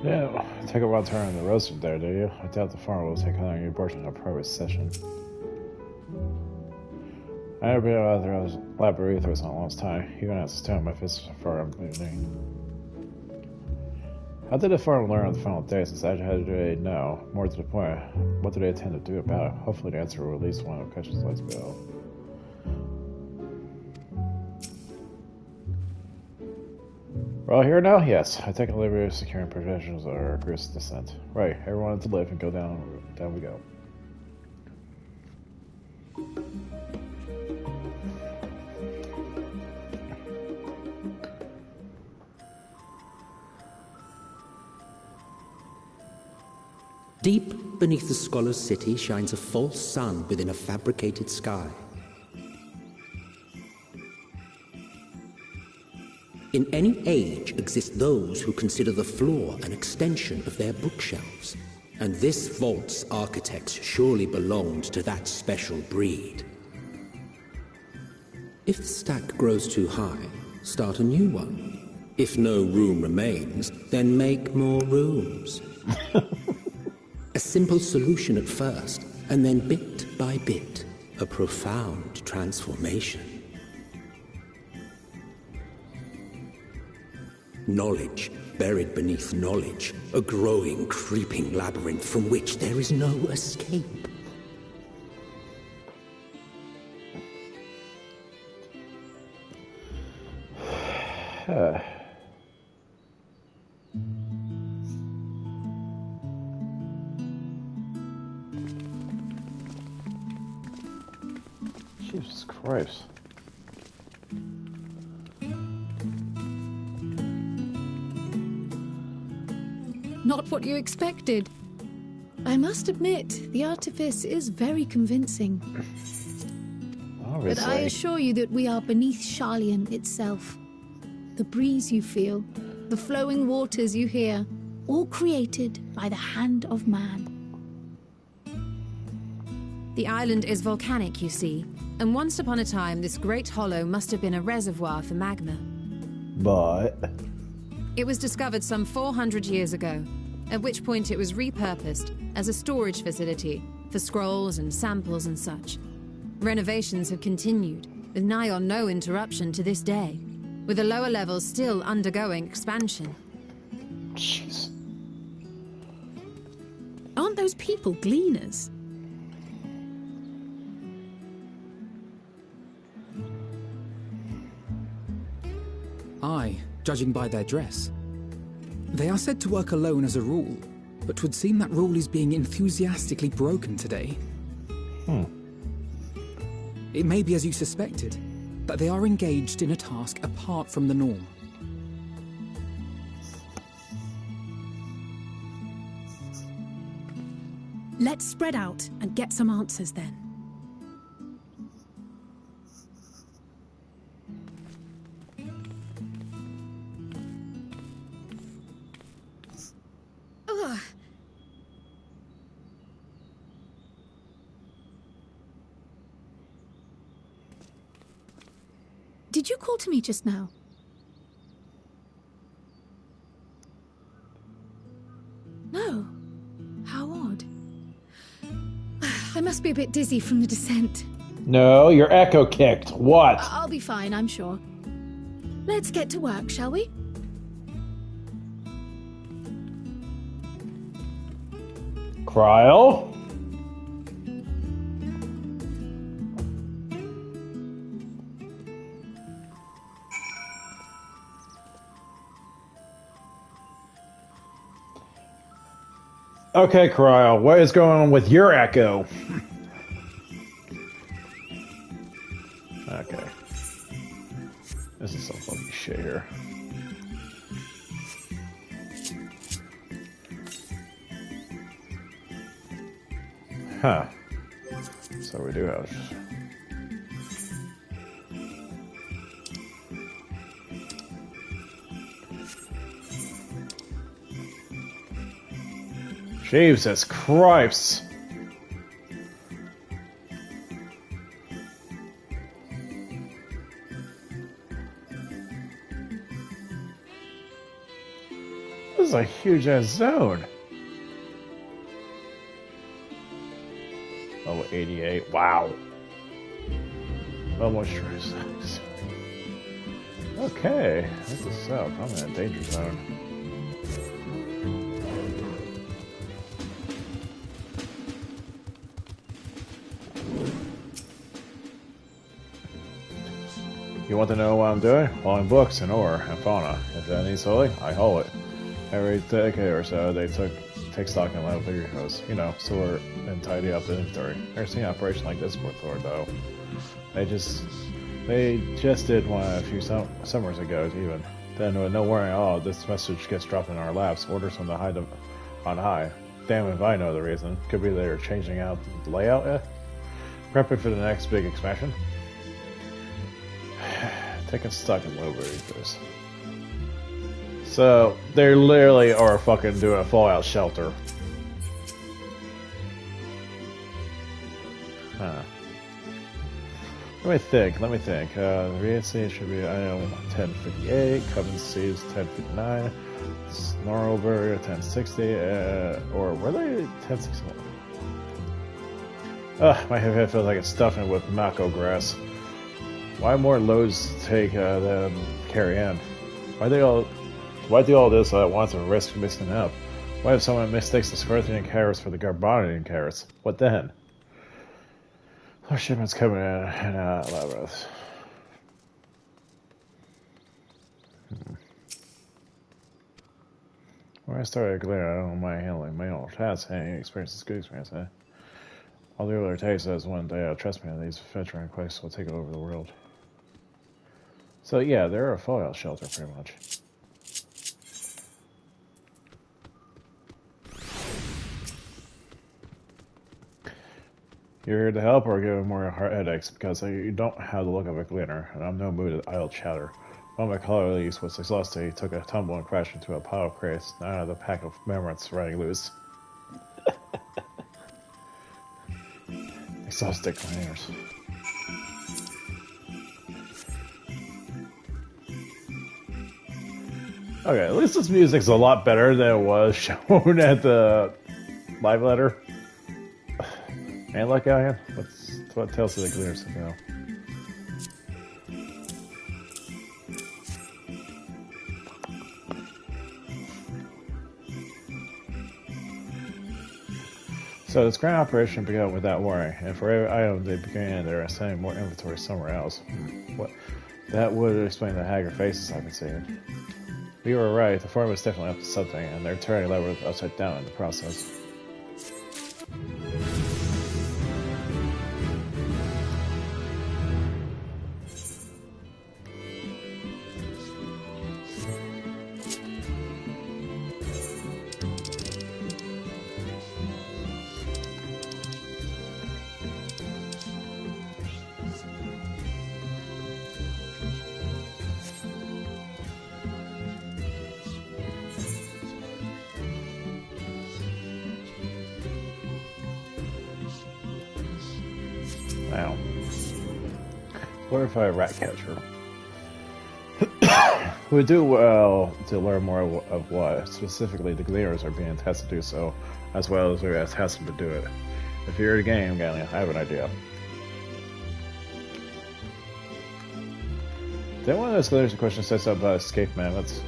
Yeah, take a wild turn on the road there, do you? I doubt the farm will take on your portion of a private session. I never been out there as labyrinthos in a long time. Even as a stone, my fists are far bleeding. How did the farm learn on the final day, since I had to know? More to the point, what do they intend to do about it? Hopefully the answer will at least one of the questions let's go. We're all here now? Yes. I take a liberty of securing possessions of our group's descent. Right, everyone wanted to live and go down we go. Deep beneath the scholar's city shines a false sun within a fabricated sky. In any age exist those who consider the floor an extension of their bookshelves, and this vault's architects surely belonged to that special breed. If the stack grows too high, start a new one. If no room remains, then make more rooms. A simple solution at first, and then bit by bit, a profound transformation. Knowledge buried beneath knowledge, a growing, creeping labyrinth from which there is no escape. Jesus Christ. Not what you expected. I must admit, the artifice is very convincing. Obviously. But I assure you that we are beneath Sharlayan itself. The breeze you feel, the flowing waters you hear, all created by the hand of man. The island is volcanic, you see, and once upon a time this great hollow must have been a reservoir for magma. But It was discovered some 400 years ago, at which point it was repurposed as a storage facility for scrolls and samples and such. Renovations have continued, with nigh or no interruption to this day, with the lower levels still undergoing expansion. jeez. Aren't those people gleaners? Aye, judging by their dress. They are said to work alone as a rule, but 'twould seem that rule is being enthusiastically broken today. It may be as you suspected, that they are engaged in a task apart from the norm. Let's spread out and get some answers then. Ugh. Did you call to me just now? No. How odd. I must be a bit dizzy from the descent. No, your echo kicked. What? I'll be fine, I'm sure. Let's get to work, shall we? Cryo? Okay, Cryo, what is going on with your echo? Okay. This is some fucking shit here. Huh. So we do have... Jesus Christ! This is a huge ass zone. Oh, 88. Wow. Almost true. Okay, that's the south. I'm in a danger zone. You want to know what I'm doing? Hauling books and ore and fauna. If that needs hauling, I haul it. Every decade or so, they take stock in level vehicles. You know, sort and tidy up the inventory. Never seen an operation like this before, though. They just did one a few summers ago, even. Then, with no warning at all, this message gets dropped in our laps. Orders on high. Damn if I know the reason. Could be they're changing out the layout, prepping for the next big expansion. Taking stock in low vehicles. So, they literally are fucking doing a Fallout shelter. Huh. Let me think. The VNC should be, 1058, Coven Seas 1059, Snarlberg 1060, or were they 1061? Ugh, my head feels like it's stuffing with Mako grass. Why more loads take than carry in? Why they all Why do all this at once and risk mixing up? What if someone mistakes the Scorpion carrots for the Garbonian carrots? What then? Our shipment's coming in and out, Labyrinth. When I started Glare, I don't mind handling my own tasks. Any experience is good experience, eh? I'll do what it takes as one day. Trust me, these veteran quests will take over the world. So yeah, they're a fallout shelter, pretty much. You're here to help or give more heart headaches because you don't have the look of a gleaner, and I'm no mood to idle chatter. One of my colleagues was exhausted. He took a tumble and crashed into a pile of crates. Now I have the pack of memories running loose. Exhausted cleaners. Okay, at least this music's a lot better than it was shown at the live letter. And like I am. What tells the cleaners to know? So this grand operation began without warning, and for every item they began, they're assigning more inventory somewhere else. What? That would explain the haggard faces I've been seeing. We were right, the farm is definitely up to something, and they're turning Labyrinth upside down in the process. Now, glorified rat catcher. We do well to learn more of what specifically the Gleaners are being tested to do so, as well as we are tested to do it. If you're the game, Galleon, I have an idea. Did one of those Gleaners in question says something about escape mammoths?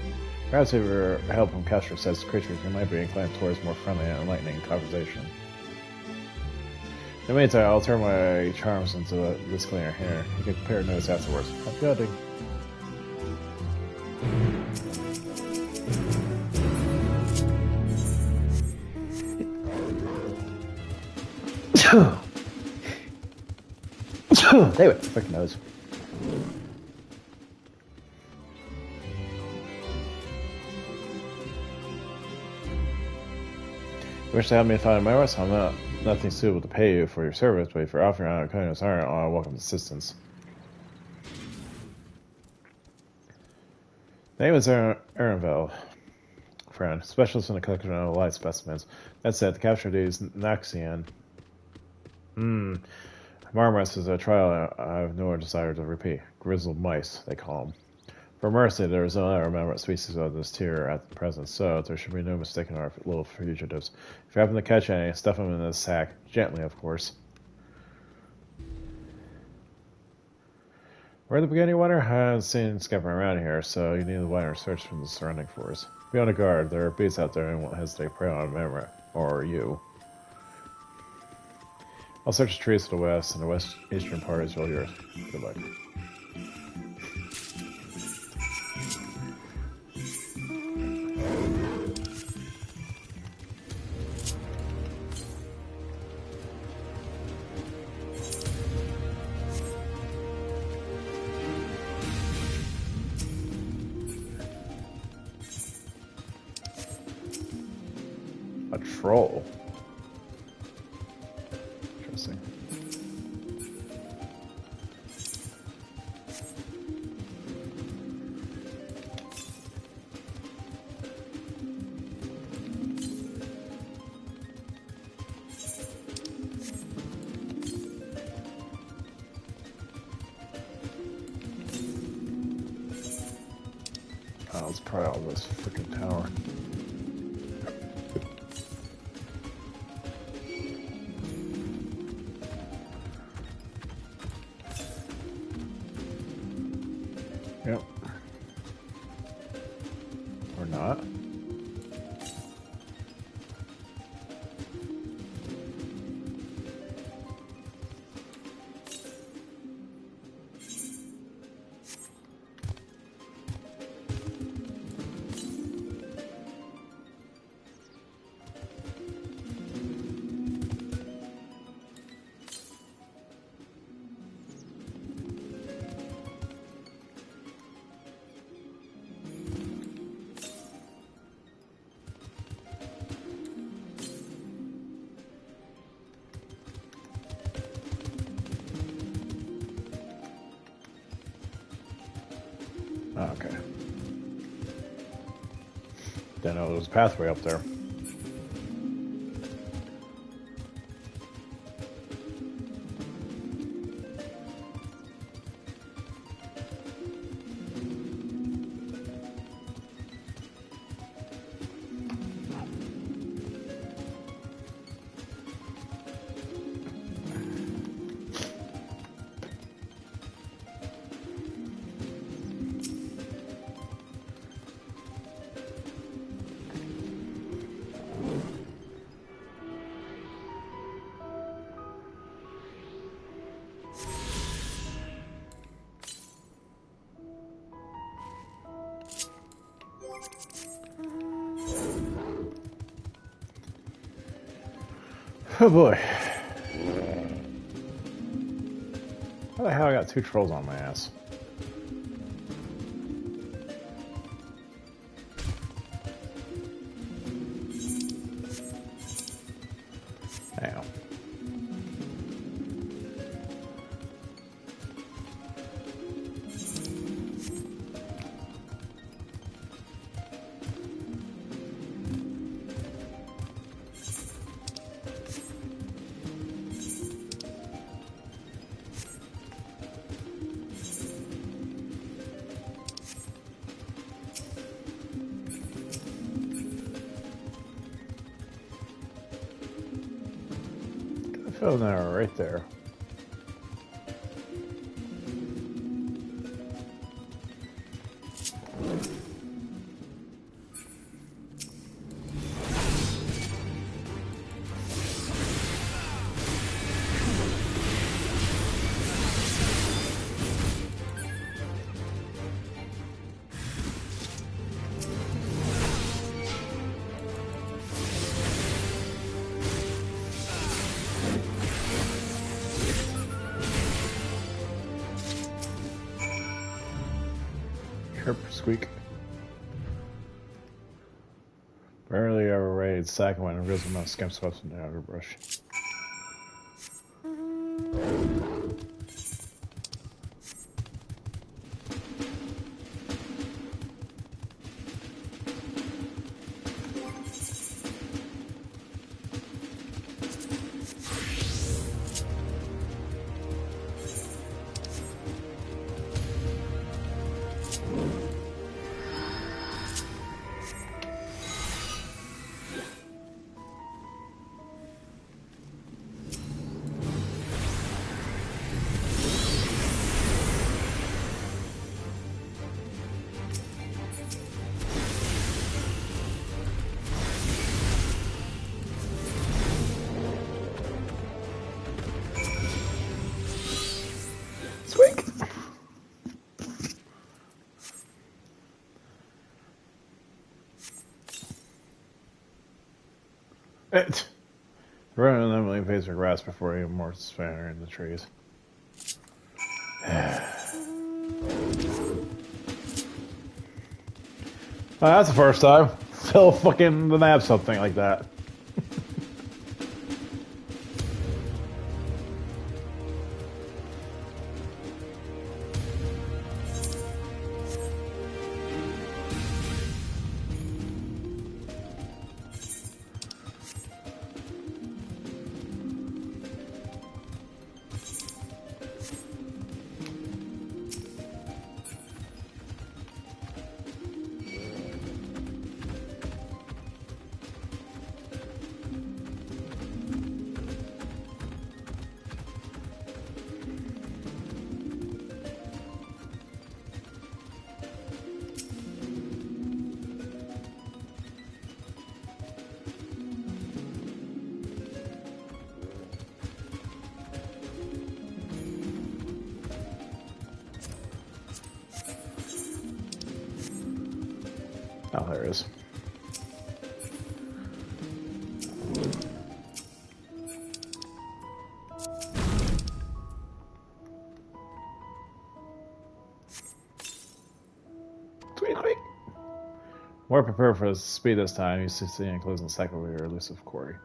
Perhaps if we help him capture such creatures, we might be inclined towards more friendly and enlightening conversation. In the meantime, I'll turn my charms into this cleaner here. You can compare notes afterwards. Happy hunting. Anyway, freaking nose. You wish to help me find my rest? I'm nothing suitable to pay you for your service, but if you're offering out a kindness, I welcome assistance. The name is Ehrenfeld, friend, specialist in the collection of live specimens. That said, to capture these Naxian marmots is a trial I have no desire to repeat. Grizzled mice, they call them. For mercy, there is no other mammoth species of this tier at the present, so there should be no mistake in our little fugitives. If you happen to catch any, stuff them in this sack. Gently, of course. Where the beginning water? I haven't seen scampering around here, so you need a wider search from the surrounding forest. Be on the guard. There are beasts out there and won't hesitate to prey on a mammoth. Or you. I'll search the trees to the west, and the west eastern part is all yours. Good luck. A troll. Interesting. Oh, let's pry out this freaking tower. Yep. Or not. Oh, okay. Didn't know there was a pathway up there. Oh boy. How the hell I got 2 trolls on my ass? Hang on. Oh, no, right there. Chirp, squeak. Barely ever raid second one and reveals the most skimp swept in the underbrush. Squeak! Running them leave phase of grass before even more spanner in the trees. That's the first time. Fill fucking the map something like that. Oh, there it is. Tweet, tweet. More prepared for speed this time. You see and closing the cycle with your elusive quarry.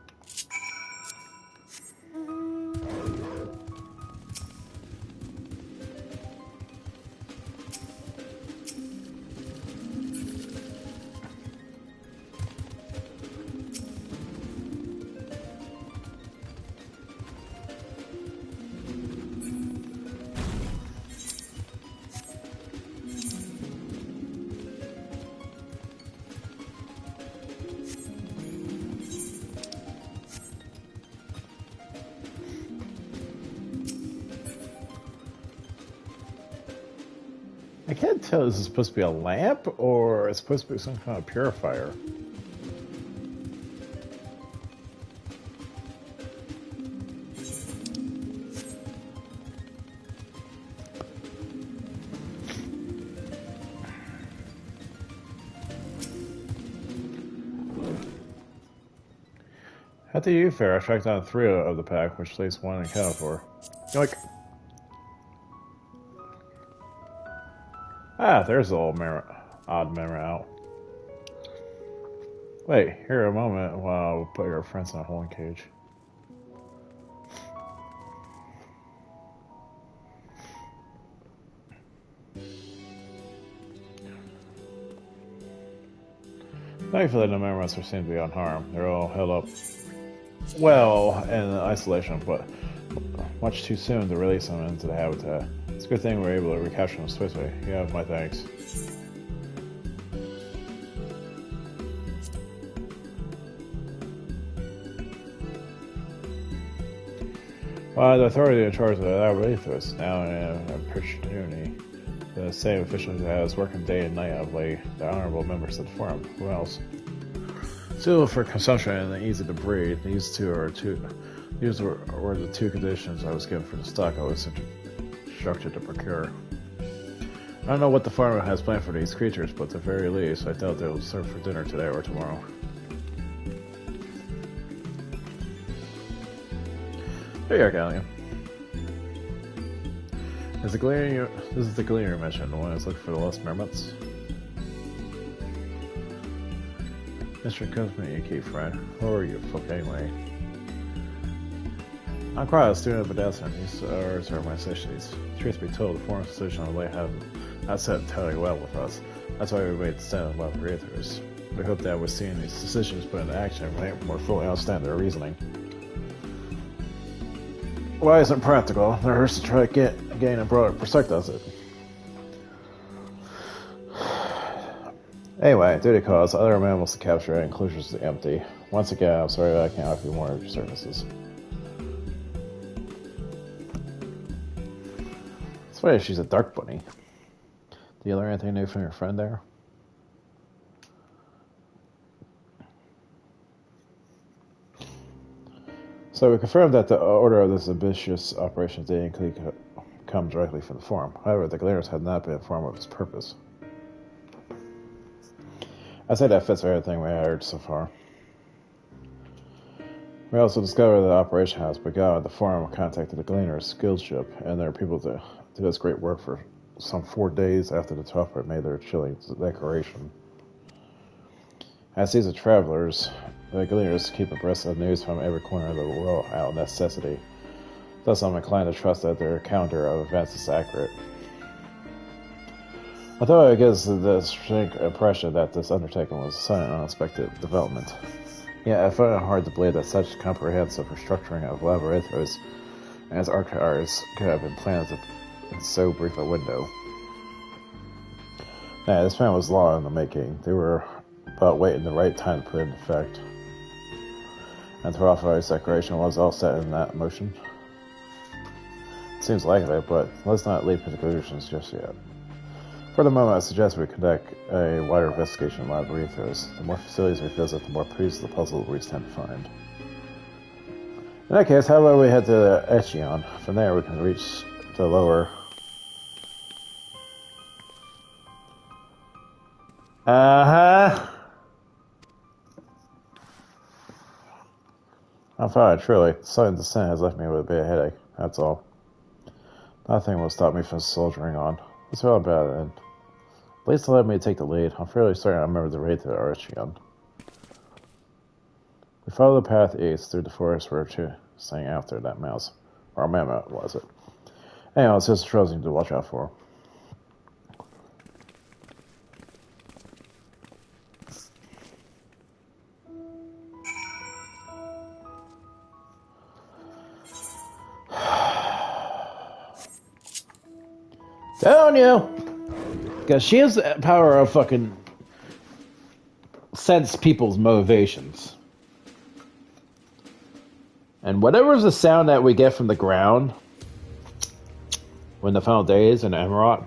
can't tell if this is supposed to be a lamp or it's supposed to be some kind of purifier. How do you fare? I tracked down 3 of the pack, which leaves 1 accounted for. Yoink! Ah, there's the old odd memory out. Wait, here a moment while we put your friends in a holding cage. Thankfully, the memories seem to be unharmed. They're all held up well in isolation, but much too soon to release them into the habitat. It's a good thing we were able to recapture them swiftly. You have my thanks. Well, the authority in charge of that relief is now in an opportunity. The same official who has working day and night of late, the honorable members of the forum. Who else? Suitable for consumption and easy to breed. These were the 2 conditions I was given for the stock I was instructed to procure. I don't know what the farmer has planned for these creatures, but at the very least, I doubt they will serve for dinner today or tomorrow. Here you are, Galleon. This is the gleaner you mentioned, the one who's looking for the lost mermaids. Mr. Kuzma, you keep friend. Who are you, fuck, anyway? I'm quite a student of Odessa, and these are my necessities. Truth be told, the foreign position on the lake have not set entirely well with us. That's why we made the stand of love breathers. We hope that with seeing these decisions put into action, we might more fully understand their reasoning. Why isn't practical? It hurts to try to gain a broader perspective of it. Anyway, duty calls, other mammals to capture and enclosures to empty. Once again, I'm sorry that I can't offer you more of your services. It's funny she's a dark bunny. Do you learn anything new from your friend there? So we confirmed that the order of this ambitious operation didn't come directly from the forum. However, the Gleaners had not been informed of its purpose. I say that fits everything we heard so far. We also discovered that the operation has begun. The forum contacted the Gleaners' skill ship and their people to do this great work for some 4 days after the Topper made their chilling declaration. As these are travelers, the Gleaners keep abreast of news from every corner of the world out of necessity. Thus, I'm inclined to trust that their counter of events is accurate. Although it gives the distinct impression that this undertaking was a sudden and unexpected development. Yet I find it hard to believe that such comprehensive restructuring of laboratories as archives could have been planned in so brief a window. Nah, this plan was long in the making. They were about waiting the right time to put it in effect. And to authorize declaration was all set in that motion. Seems likely, but let's not leap into conclusions just yet. For the moment, I suggest we conduct a wider investigation of laboratories. The more facilities we visit, the more pieces of the puzzle we tend to find. In that case, how about we head to Echion? From there, we can reach the lower... I'm fine, truly. The sudden descent has left me with a bit of headache, that's all. Nothing will stop me from soldiering on. What's all about it, then? At least let me take the lead. I'm fairly certain I remember the road to Archion. We follow the path east through the forest we're chasing after that mouse. Or mammoth, was it? Anyhow, it's just a trusting to watch out for. Telling you! Because she has the power of fucking sense people's motivations. And whatever's the sound that we get from the ground when the final day is in Emerald,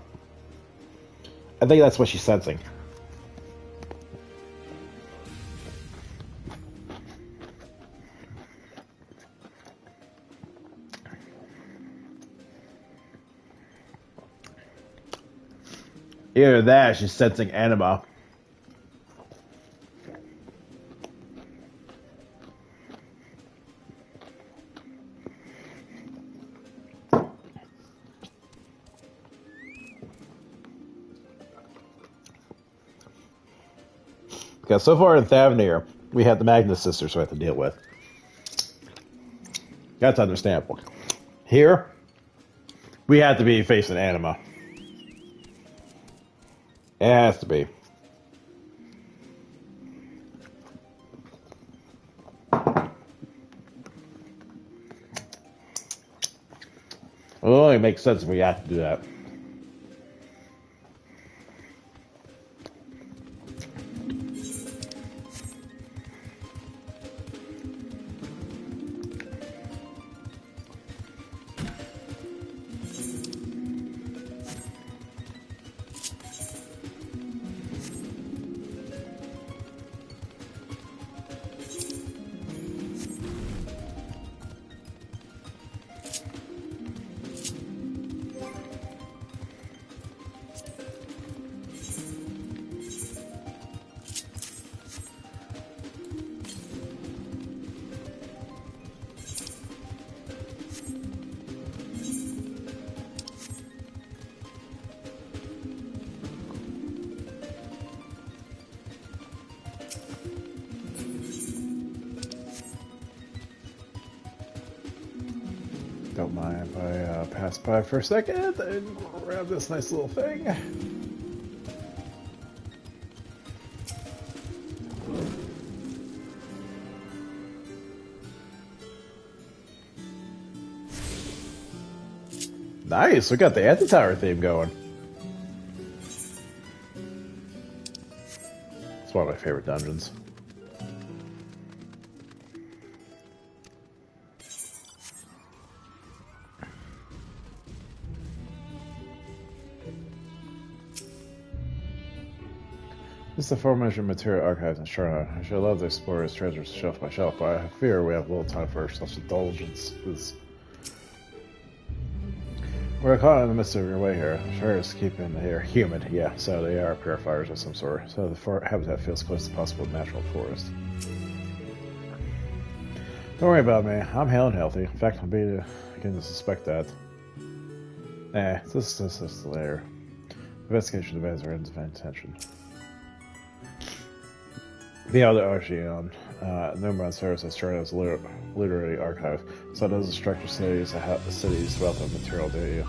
I think that's what she's sensing. Either that, she's sensing anima. Because so far in Thavnir, we have the Magnus sisters we have to deal with. That's understandable. Here, we have to be facing anima. It has to be. It only makes sense if we have to do that. Don't mind if I pass by for a second and grab this nice little thing. Nice, we got the Antitower theme going. It's one of my favorite dungeons. This is the aforementioned material archives in Charlotte. I should love to explore his treasures shelf by shelf, but I fear we have little time for such indulgences. We're caught in the midst of your way here. The shards keep in the air humid, yeah, so they are purifiers of some sort. So the habitat feels close to possible natural forest. Don't worry about me. I'm hale and healthy. In fact, I'm beginning to suspect that. This is later. Investigation demands our attention. The other Archeon, Nomad serves as Charlotte's literary archive, so does the structure cities wealth of material data.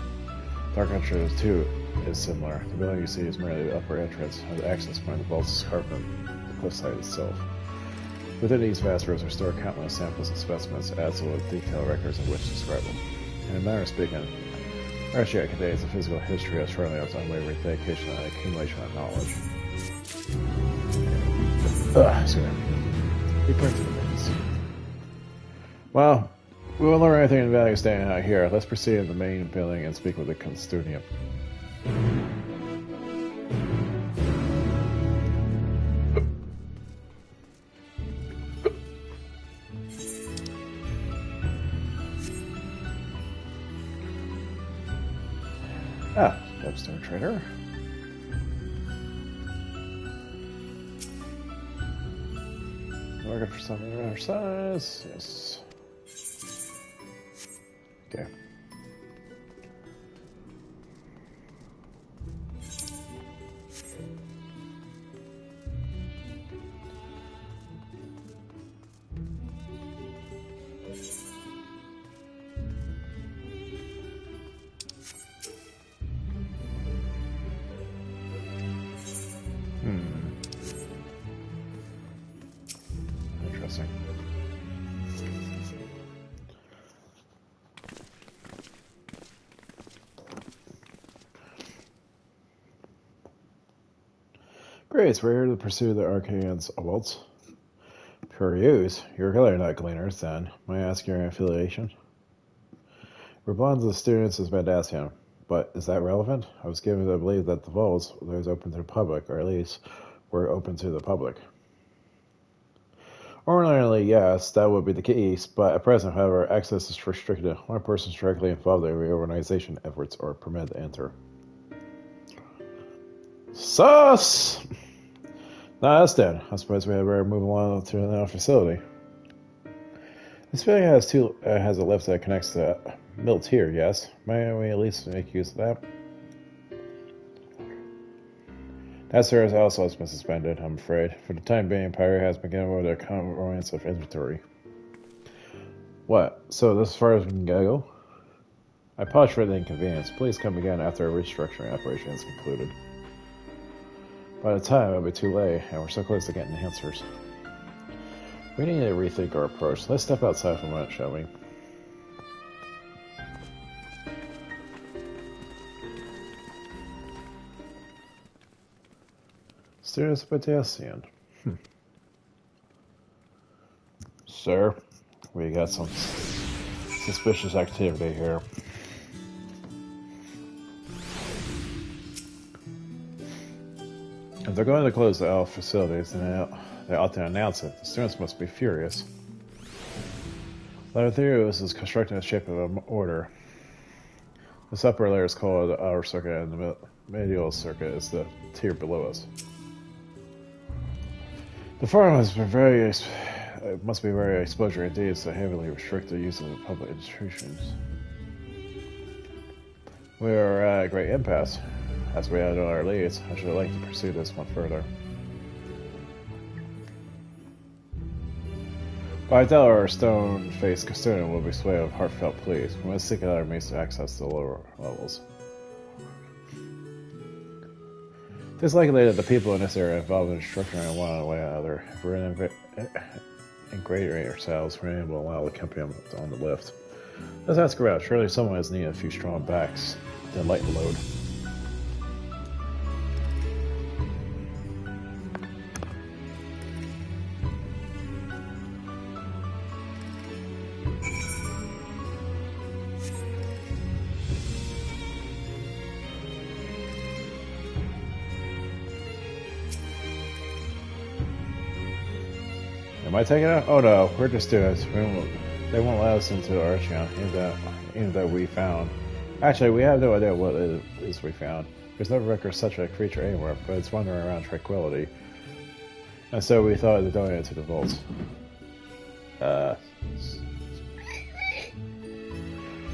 Dark Entrance 2 is similar. The building you see is merely the upper entrance, and the access point of the vaults is carved in the cliffside itself. Within these vast rooms are stored countless samples and specimens, as with detailed records of which describe them. In a manner of speaking, Archeon contains the physical history of Charlotte's unwavering dedication and accumulation of knowledge. Excuse me. He points to the maze. Well, we won't learn anything in value staying out here. Let's proceed to the main building and speak with the custodian. Webster Trader. Looking for something of our size. Yes. Okay. Interesting. Great, so we're here to pursue the Archaeans vaults. Pure use. You're clearly not gleaners, then. May I ask your affiliation? We're bonds of the students as Mendacian. But is that relevant? I was given to believe that the vaults was open to the public, or at least were open to the public. Ordinarily, yes, that would be the case, but at present, however, access is restricted to one person directly involved in reorganization efforts or permitted to enter. Sus! Nah, that's dead. I suppose we had better move along to another facility. This building has a lift that connects to Milt here, yes? Might we at least make use of that? That service also has been suspended, I'm afraid. For the time being, Pirate has begun with a comprehensive inventory. What? So this is as far as we can go? I apologize for the inconvenience. Please come again after a restructuring operation is concluded. By the time, it'll be too late, and we're so close to getting answers. We need to rethink our approach. Let's step outside for a moment, shall we? Students Potassium. Sir, we got some suspicious activity here. If they're going to close the ELF facilities, then they ought to announce it. The students must be furious. Labotherius is constructed in the shape of an order. This upper layer is called the outer circuit, and the medial circuit is the tier below us. The farm must be very exposure indeed, so heavily restrict the use of the public institutions. We are at a great impasse. As we add our leads, I should like to pursue this one further. But I doubt our stone-faced custodian will be swayed of heartfelt pleas. We must seek other means to access the lower levels. It is likely that the people in this area are involved in structuring in one way or another. If we're integrating ourselves, we're able to allow the company on the lift. Let's ask around. Surely someone has needed a few strong backs to lighten the load. Am I taking it? Oh no, we're just students. They won't let us into our channel, even though we found. Actually, we have no idea what it is we found. There's no record of such a creature anywhere, but it's wandering around tranquility. And so we thought to donate it to the vaults. Oh,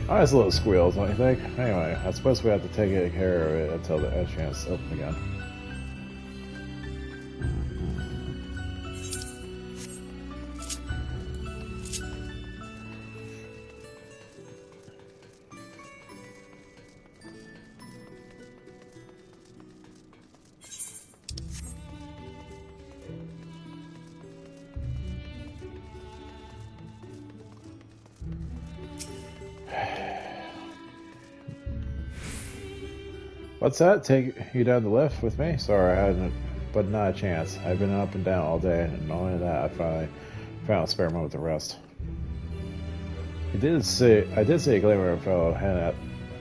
it's a little squeals, don't you think? Anyway, I suppose we have to take care of it until the chance is open again. What's that? Take you down the lift with me? Sorry, I hadn't, but not a chance. I've been up and down all day, and not only that, I finally found a spare moment to rest. I did see a glimmer of a fellow head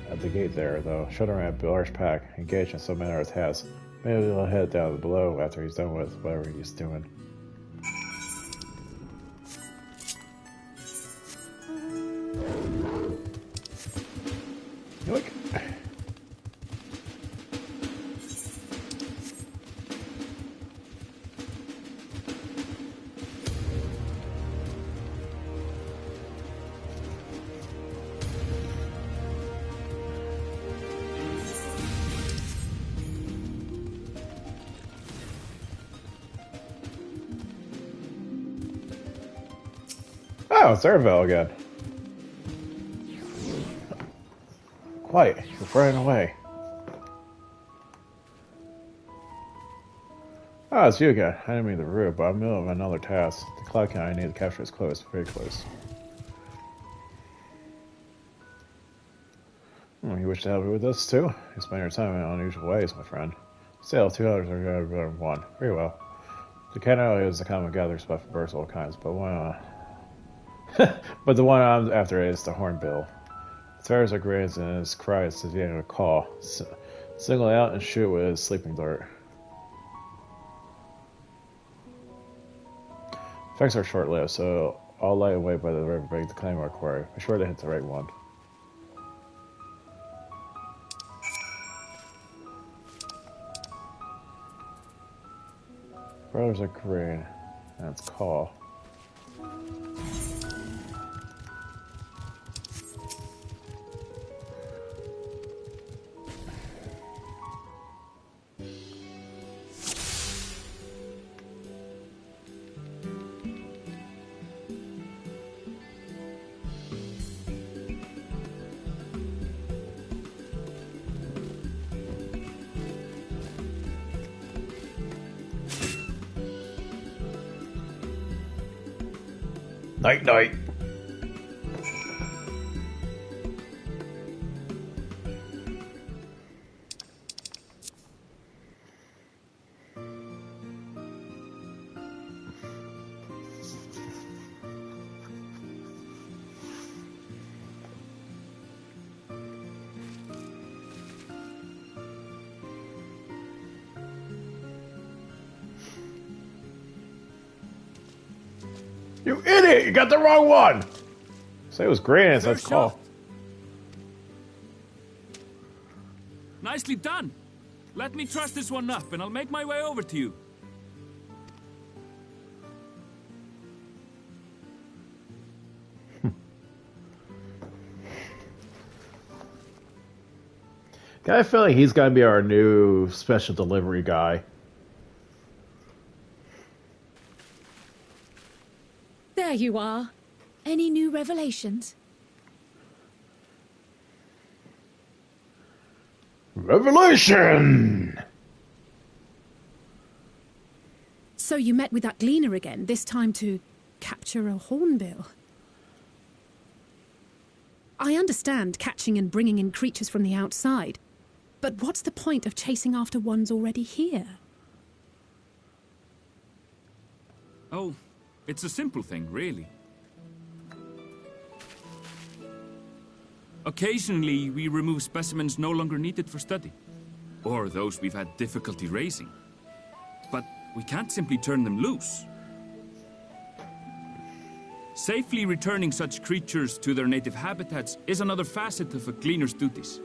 at the gate there, though. Shuddering at a large pack, engaged in some manner of task. Maybe he'll head down below after he's done with whatever he's doing. Look. Oh, it's Ervil again. Quiet, you're running away. Oh, it's you again. I didn't mean to be rude, but I'm in the middle of another task. The cloud count I need to capture is close, very close. You wish to help me with this too? You spend your time in unusual ways, my friend. Still, 2 others are better than 1. Very well. The cat alley is the common gathering spot for birds of all kinds, but the one I'm after is the hornbill. Tires are grins and his cry is to the end of a call. Single out and shoot with his sleeping dart. Effects are short-lived, so all light away by the riverbank to claim our quarry. Be sure to hit the right one. Brothers are green. That's call. Night, night. You idiot! You got the wrong one! Say it was Grant, that's call. Nicely done. Let me truss this one up and I'll make my way over to you. I feel like he's gonna be our new special delivery guy. There you are. Any new revelations? Revelation! So you met with that gleaner again, this time to capture a hornbill. I understand catching and bringing in creatures from the outside, but what's the point of chasing after ones already here? Oh, it's a simple thing, really. Occasionally, we remove specimens no longer needed for study, or those we've had difficulty raising. But we can't simply turn them loose. Safely returning such creatures to their native habitats is another facet of a cleaner's duties.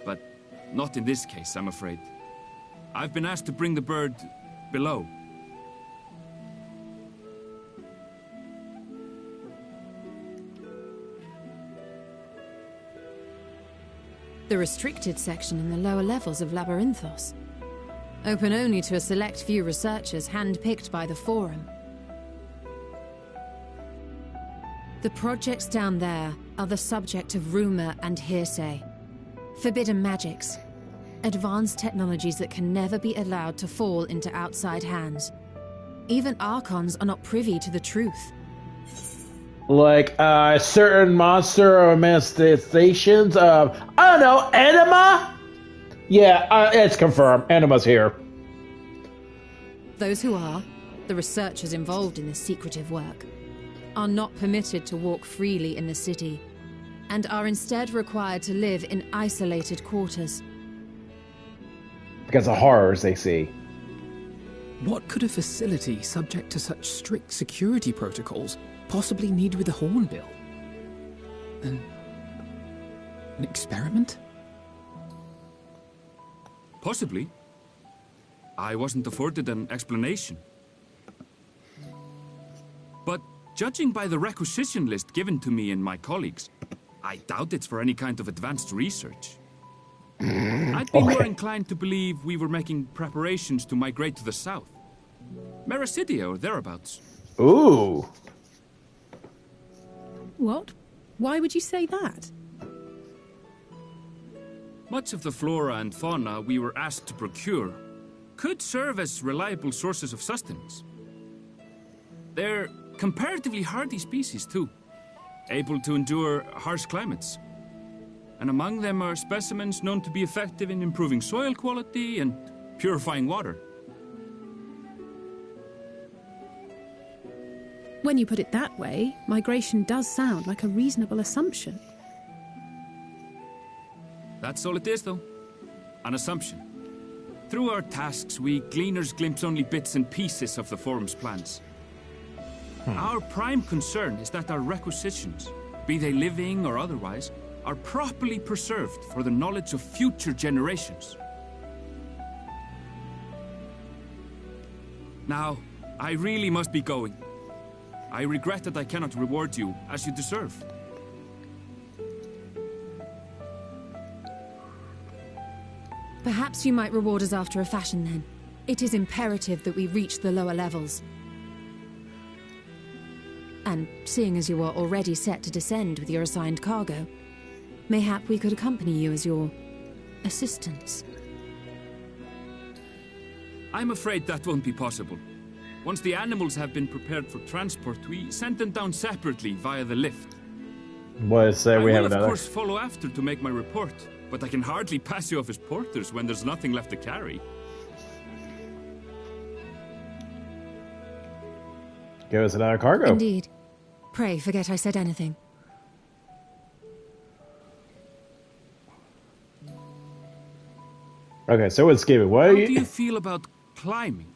But not in this case, I'm afraid. I've been asked to bring the bird below. The restricted section in the lower levels of Labyrinthos. Open only to a select few researchers hand-picked by the Forum. The projects down there are the subject of rumor and hearsay. Forbidden magics. Advanced technologies that can never be allowed to fall into outside hands. Even Archons are not privy to the truth. Like a certain monster or manifestations of, I don't know, Anima? Yeah, it's confirmed. Anima's here. Those who are, the researchers involved in this secretive work, are not permitted to walk freely in the city, and are instead required to live in isolated quarters. Because of horrors they see. What could a facility subject to such strict security protocols possibly need with a hornbill? An experiment? Possibly. I wasn't afforded an explanation. But judging by the requisition list given to me and my colleagues, I doubt it's for any kind of advanced research. I'd be more inclined to believe we were making preparations to migrate to the south. Mericidia or thereabouts. Ooh. What? Why would you say that? Much of the flora and fauna we were asked to procure could serve as reliable sources of sustenance. They're comparatively hardy species, too, able to endure harsh climates. And among them are specimens known to be effective in improving soil quality and purifying water. When you put it that way, migration does sound like a reasonable assumption. That's all it is, though. An assumption. Through our tasks, we gleaners glimpse only bits and pieces of the Forum's plans. Our prime concern is that our requisitions, be they living or otherwise, are properly preserved for the knowledge of future generations. Now, I really must be going. I regret that I cannot reward you as you deserve. Perhaps you might reward us after a fashion then. It is imperative that we reach the lower levels. And seeing as you are already set to descend with your assigned cargo, mayhap we could accompany you as your assistants. I'm afraid that won't be possible. Once the animals have been prepared for transport, we send them down separately via the lift. What say we I have will, of another? course, follow after to make my report, but I can hardly pass you off as porters when there's nothing left to carry. Give us another cargo. Indeed. Pray forget I said anything. Okay, so it's Gabe. What How are do you? you feel about climbing?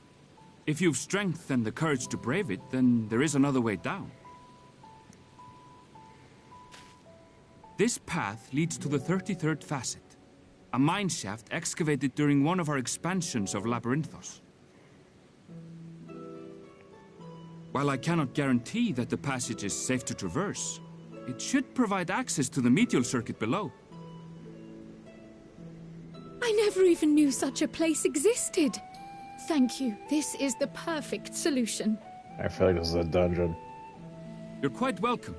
If you've strength and the courage to brave it, then there is another way down. This path leads to the 33rd facet, a mine shaft excavated during one of our expansions of Labyrinthos. While I cannot guarantee that the passage is safe to traverse, it should provide access to the medial circuit below. I never even knew such a place existed. Thank you. This is the perfect solution. I feel like this is a dungeon. You're quite welcome,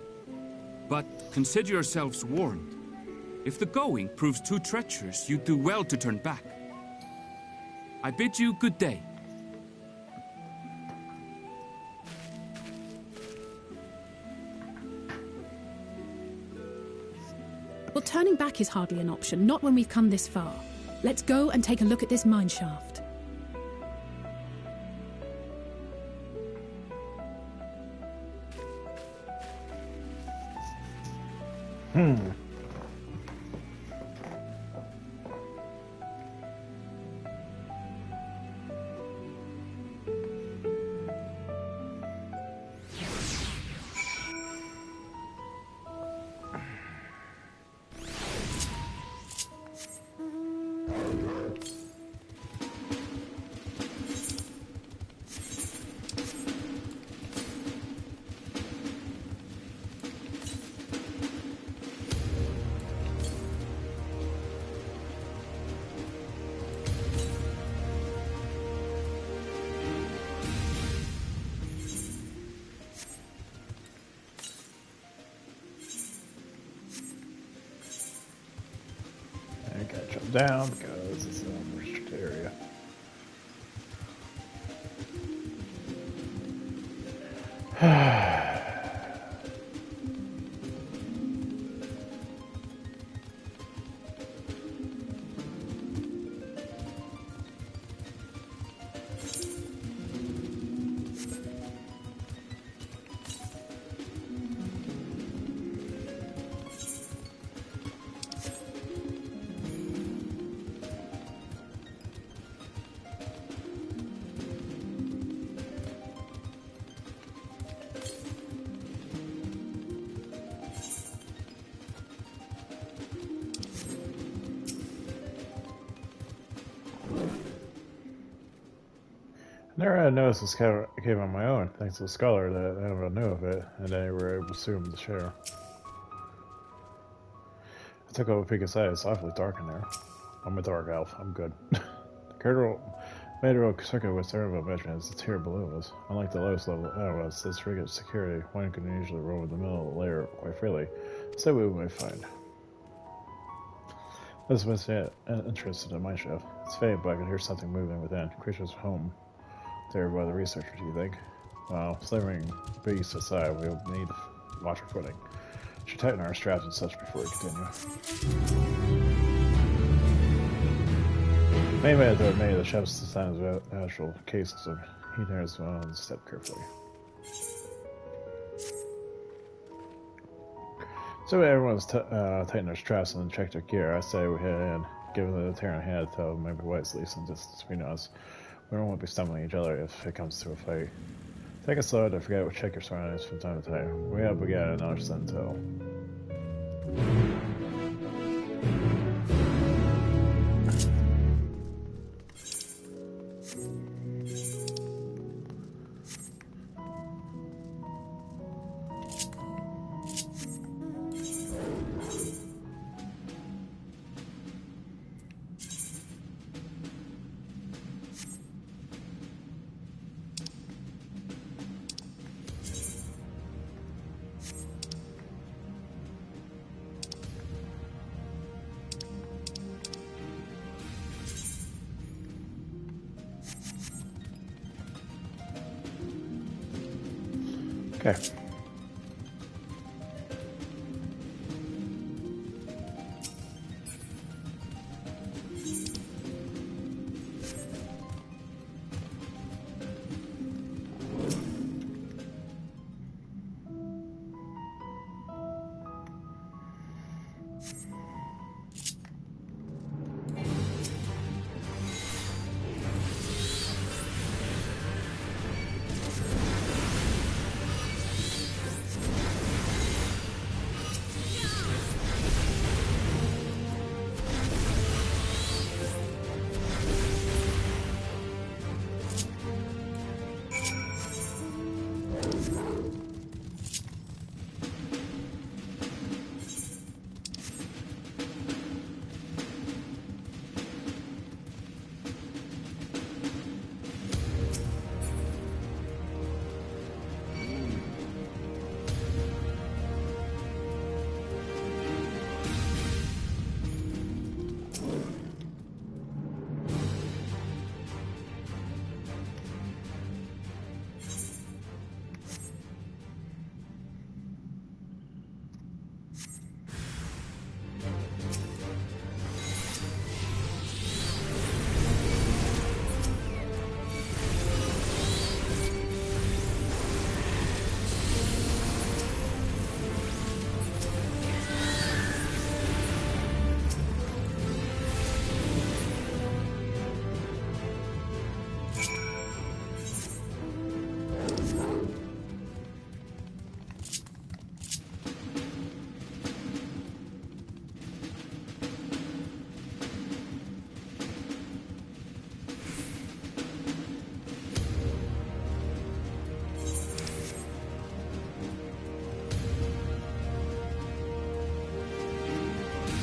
but consider yourselves warned. If the going proves too treacherous, you'd do well to turn back. I bid you good day. Well, turning back is hardly an option, not when we've come this far. Let's go and take a look at this mine shaft. I gotta jump down because it's a restricted area. Never had noticed this cave on my own, thanks to the scholar that I never knew of it, and they were able to assume to share. I took a peek inside, it's awfully dark in there. I'm a dark elf, I'm good. The corridor made a circuit with several measurements, it's here below us. Unlike the lowest level of us, this rig of security, one can usually roll in the middle of the layer quite freely. So we might find. This was interested in my shaft. It's faint, but I can hear something moving within. Creatures home. There by the researcher, do you think? Well, slithering beasts aside, we'll need to watch our footing. Should tighten our straps and such before we continue. Many of the chef's designs of actual cases of heat as well, and step carefully. So everyone's tighten their straps and check their gear. I say we head in, give the Terran a hand, though maybe wisely some distance between us. We don't want to be stumbling each other if it comes to a fight. Take it slow, don't forget to check your surroundings from time to time. We have begun an honest intel. Okay.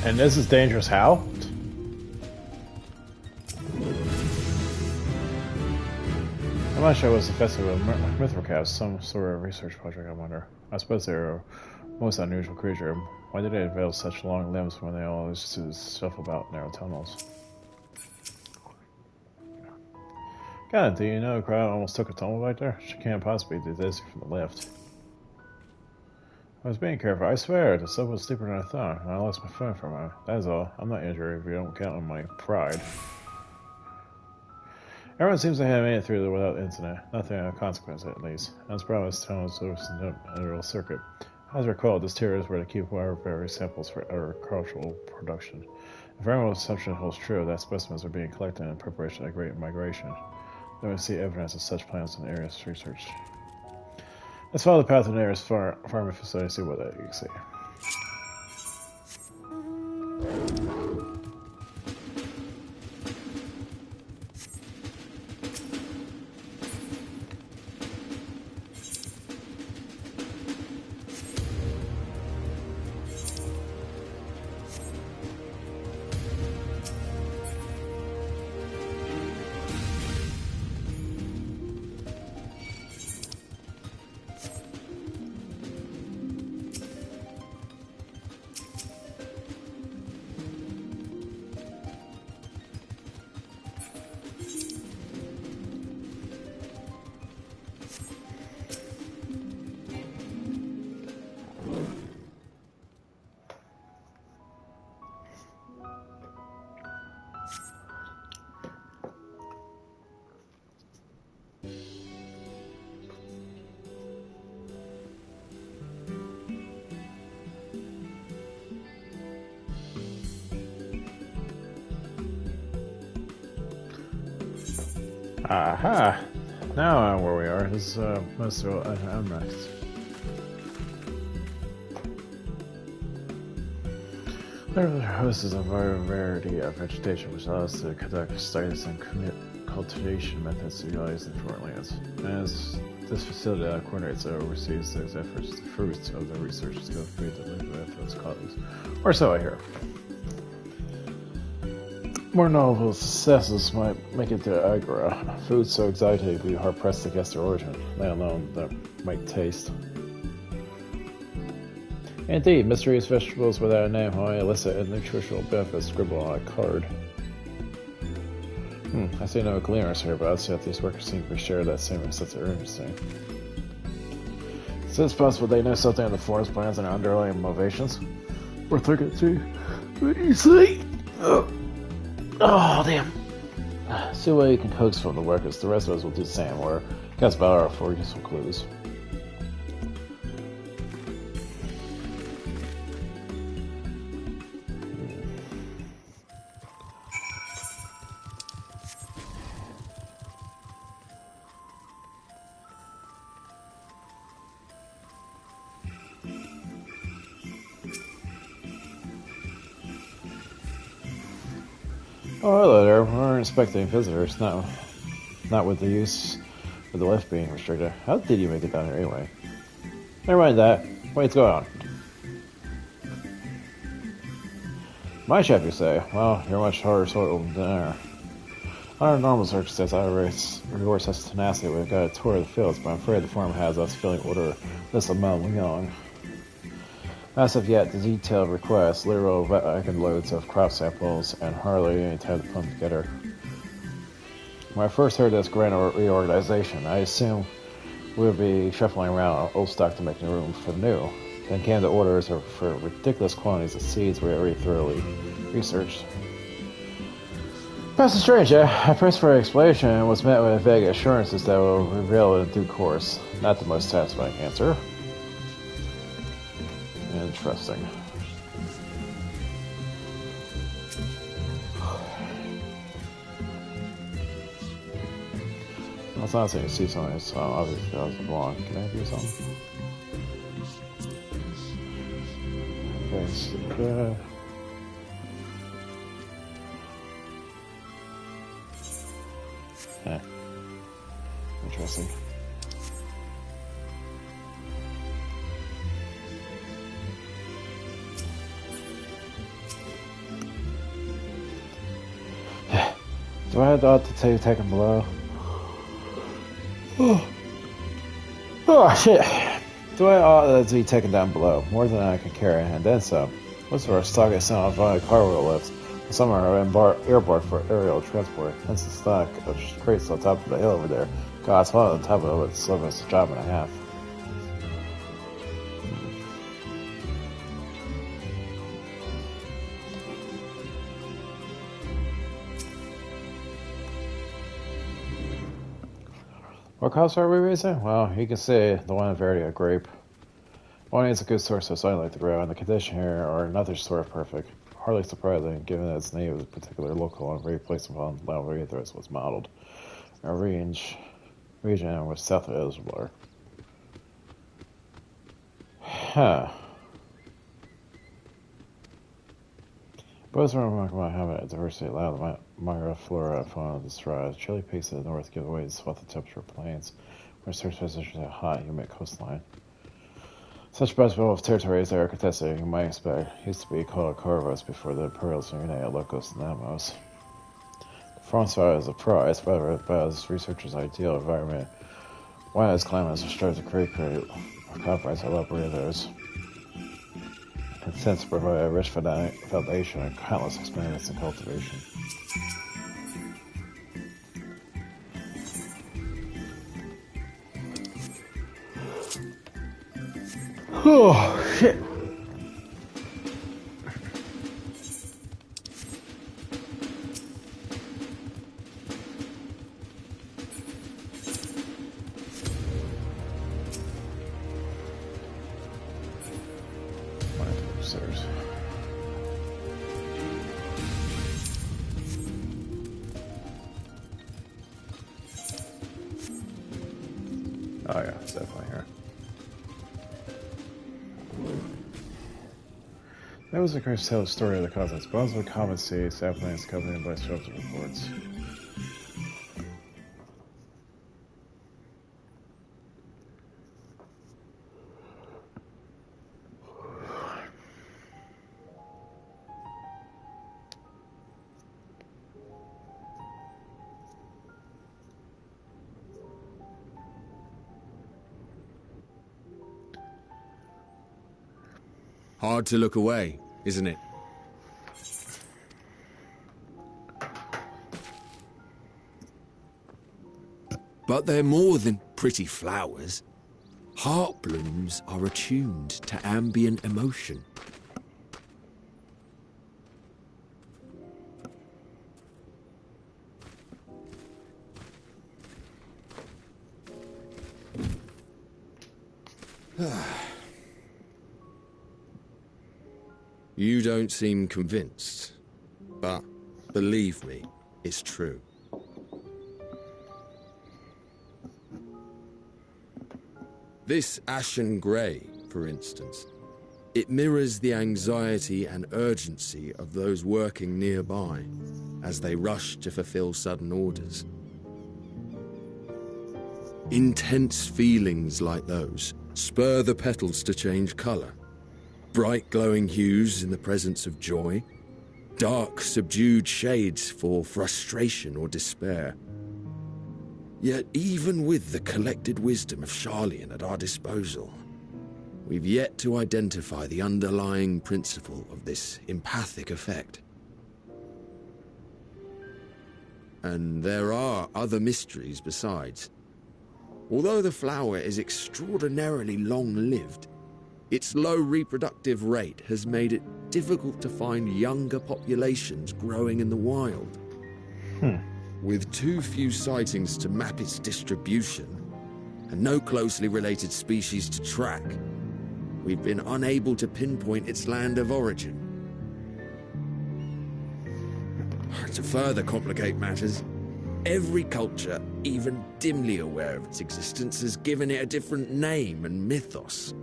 And this is dangerous how? I'm not sure what's affected with Mithrocast, some sort of research project, I wonder. I suppose they're a most unusual creature. Why did they develop such long limbs when they always stuff about narrow tunnels? God, do you know the crowd almost took a tumble back there? She can't possibly do this from the lift. I was being careful. I swear, the stuff was steeper than I thought, and I lost my phone for a moment. That is all. I'm not injured if you don't count on my pride. Everyone seems to have made it through there without incident. Nothing of consequence, at least. As promised, tunnels was an integral circuit. As I recall, this tier is where they keep various samples for agricultural production. If everyone's assumption holds true, that specimens are being collected in preparation of a great migration, then we see evidence of such plans in the area's research. Let's follow the path to the nearest farming facility and see what you can see. Aha! Now I know where we are. This is most of I'm next. There hosts a variety of vegetation which allows us to conduct studies and commit cultivation methods to utilize in foreign lands. As this facility coordinates and oversees those efforts, the fruits of the researchers go free to live with those colleagues. Or so I hear. More novel successes might make it to Agora. Food so exotic you'd be hard-pressed to guess their origin, let alone that might taste. Indeed, mysterious vegetables without a name only elicit nutritional benefits scribbled on a card. I see no gleaners here, but I'd say that these workers seem to share that same sense of urgency. So it's possible they know something of the forest plans and underlying motivations. We're thinking too. What do you say? Oh, damn. See what you can coax from the workers. The rest of us will do the same, or guess better for useful clues. Oh, hello there. We weren't expecting visitors. Not with the use of the lift being restricted. How did you make it down here anyway? Never mind that. What's going on? My chef, you say? Well, you're much harder soil than there. Under normal circumstances, I reward such tenacity. We've got a tour of the fields, but I'm afraid the farm has us feeling order this amount young. As of yet, the detailed requests, literal wagon loads of crop samples, and hardly any time to put them together. When I first heard this grand reorganization, I assumed we would be shuffling around old stock to make room for the new. Then came the orders for ridiculous quantities of seeds we already thoroughly researched. Passing strange, I pressed for an explanation and was met with vague assurances that will reveal it in due course. Not the most satisfying answer. Interesting. Well, it's not saying you see something, so obviously that was blonde. Can I do something? Okay, so interesting. Do I have to take him below? Oh shit! Do I ought to be taken down below? More than I can carry, and then some. What's for a stock of sound of cargo lifts? Some are airborne for aerial transport. Hence the stock of crates on top of the hill over there. God, it's one on top of it would slow us a job and a half. What crops are we raising? Well, you can say the one variety of grape. One is a good source of sunlight to grow, and the condition here are nothing short of perfect. Hardly surprising, given that its name is particularly local and very placed upon Lauriathos was modeled. Our region was south of Endwalker. Huh. Both are remarkable habitat diversity allow the Myra flora and fauna to thrive. Chilly peaks to the north give way to sweltering temperature plains, where surface positions are hot, humid coastline. Such vegetable territories that are contested, you might expect, used to be called Corvus before the Imperials united Locos and Lamos. The farm soil is a prize, whether it was researchers' ideal environment. One of its climates was strive to create conference of operators. And since provide a rich foundation and countless experience in cultivation. Oh, shit. Upstairs. Oh yeah, it's definitely here. That was the correct tell the story of the cousins. Bones of a common sea, saplings accompanied by shelter reports. Hard to look away, isn't it? But they're more than pretty flowers. Heart blooms are attuned to ambient emotion. You don't seem convinced, but believe me, it's true. This ashen grey, for instance, it mirrors the anxiety and urgency of those working nearby as they rush to fulfill sudden orders. Intense feelings like those spur the petals to change colour. Bright glowing hues in the presence of joy, dark subdued shades for frustration or despair. Yet even with the collected wisdom of Charlian at our disposal, we've yet to identify the underlying principle of this empathic effect. And there are other mysteries besides. Although the flower is extraordinarily long-lived, its low reproductive rate has made it difficult to find younger populations growing in the wild. With too few sightings to map its distribution, and no closely related species to track, we've been unable to pinpoint its land of origin. To further complicate matters, every culture, even dimly aware of its existence, has given it a different name and mythos.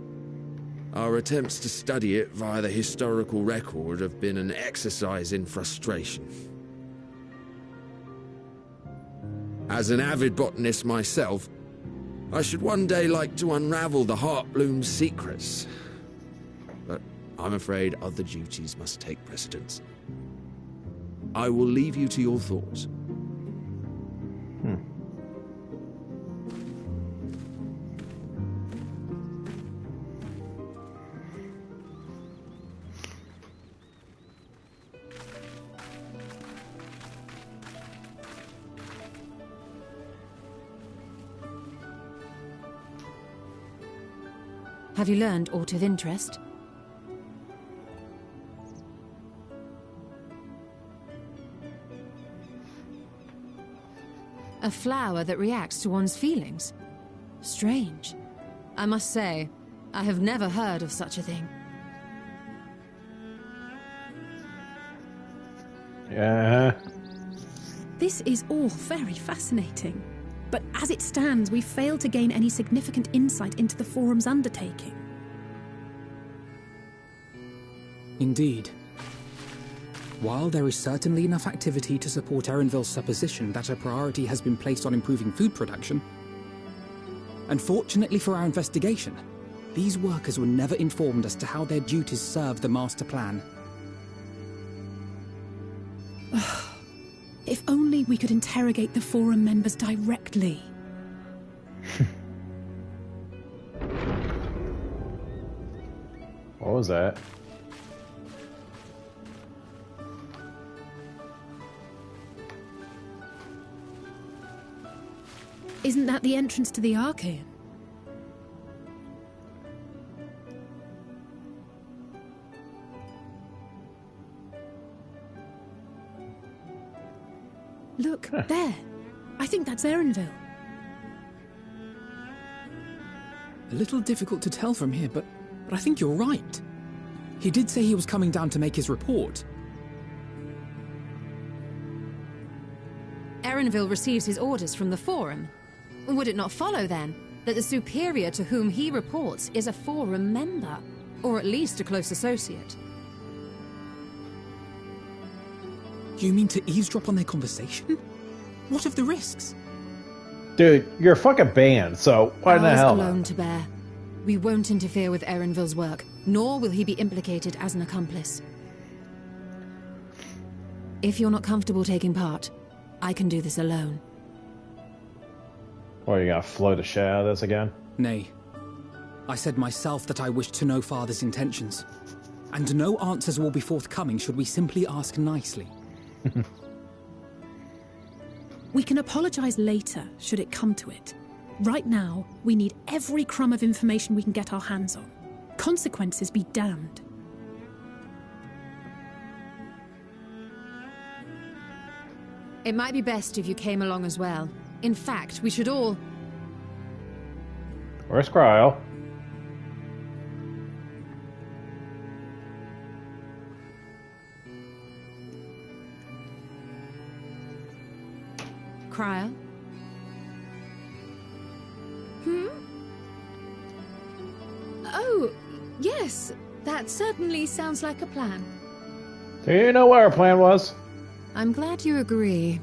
Our attempts to study it via the historical record have been an exercise in frustration. As an avid botanist myself, I should one day like to unravel the Heartbloom's secrets. But I'm afraid other duties must take precedence. I will leave you to your thoughts. Have you learned aught of interest? A flower that reacts to one's feelings? Strange. I must say, I have never heard of such a thing. Yeah. This is all very fascinating. But as it stands, we've failed to gain any significant insight into the Forum's undertaking. Indeed. While there is certainly enough activity to support Erenville's supposition that a priority has been placed on improving food production, unfortunately for our investigation, these workers were never informed as to how their duties serve the master plan. If only we could interrogate the Forum members directly. What was that? Isn't that the entrance to the Archaean? Look, there. I think that's Erenville. A little difficult to tell from here, but I think you're right. He did say he was coming down to make his report. Erenville receives his orders from the Forum. Would it not follow, then, that the superior to whom he reports is a Forum member, or at least a close associate. You mean to eavesdrop on their conversation? What of the risks? Dude, you're fucking banned, so why the Ours hell alone not? to bear. We won't interfere with Erenville's work, nor will he be implicated as an accomplice. If you're not comfortable taking part, I can do this alone. What, you gonna float the shit out of this again? Nay. I said myself that I wished to know Father's intentions. And no answers will be forthcoming should we simply ask nicely. We can apologize later, should it come to it. Right now, we need every crumb of information we can get our hands on. Consequences be damned. It might be best if you came along as well. In fact, we should all... Where's Cryo? Cryo? Oh, yes. That certainly sounds like a plan. Do you know what our plan was? I'm glad you agree.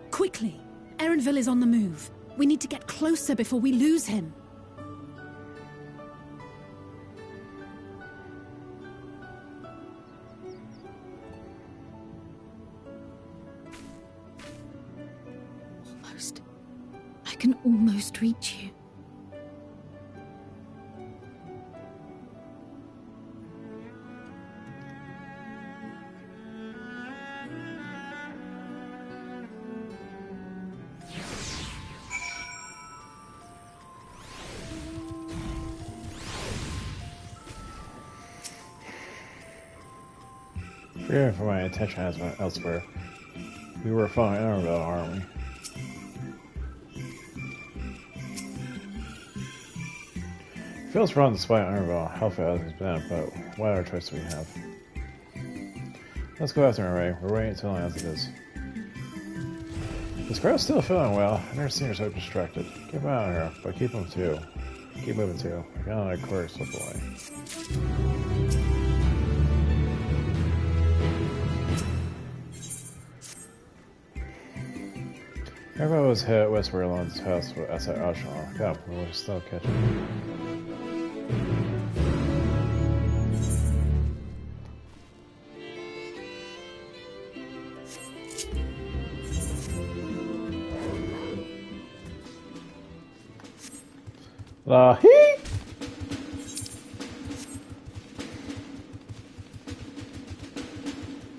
Quickly! Erenville is on the move. We need to get closer before we lose him. Almost. I can almost reach you. Forgive me for my attention has been elsewhere. We were following Erenville, aren't we? Feels wrong despite Erenville, how fast he's been, but what other choice do we have? Let's go after him, Ray. We're waiting until he answers this. This girl's still feeling well. I've never seen her so distracted. Get him out of here, but keep him too. Keep moving too. I got another quarter slip away. Everybody was hit westward along this house outside Ashland. God, we're still catching. La hee!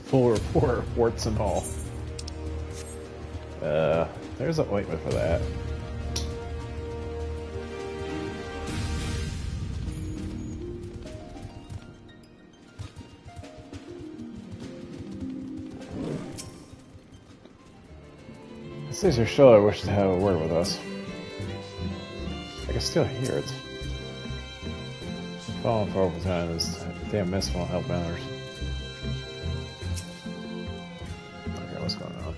Full report, warts and all. There's an ointment for that. Caesar Schiller wished to have a word with us. I can still hear it. Falling for overtime, this damn mess won't help matters. Okay, what's going on?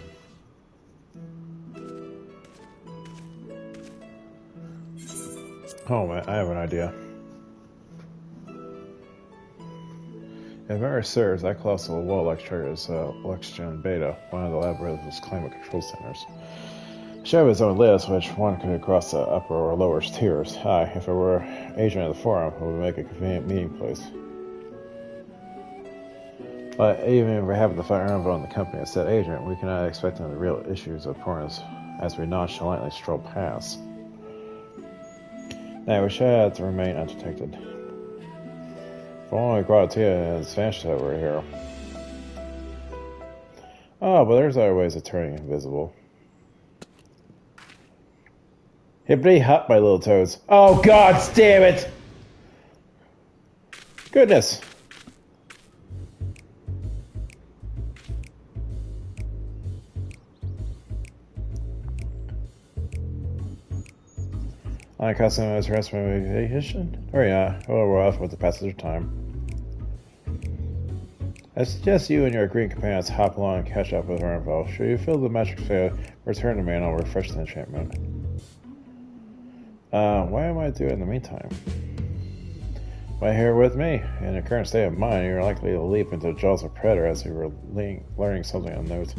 Oh man, I have an idea. If memory serves, that colossal wall lecture is Lexgen Beta, one of the laboratory's climate control centers. She had his own list, which one could cross the upper or lower tiers. If it were agent of the forum, it would make a convenient meeting place. But even if we happen to find Erenville in the company as said agent, we cannot expect them to real issues of importance as we nonchalantly stroll past. Now, we should have to remain undetected. For only Guadatia has vanished over here. Oh, but there's other ways of turning invisible. Hippity hop, my little toads. Oh, God damn it! Goodness. Uncustomized rest vacation? Oh yeah, well, we're off with the passage of time. I suggest you and your green companions hop along and catch up with our info. Should you feel the magic fail, return to me and I'll refresh the enchantment. What am I doing in the meantime? Why here with me? In your current state of mind, you're likely to leap into the jaws of predator as you were learning something on note.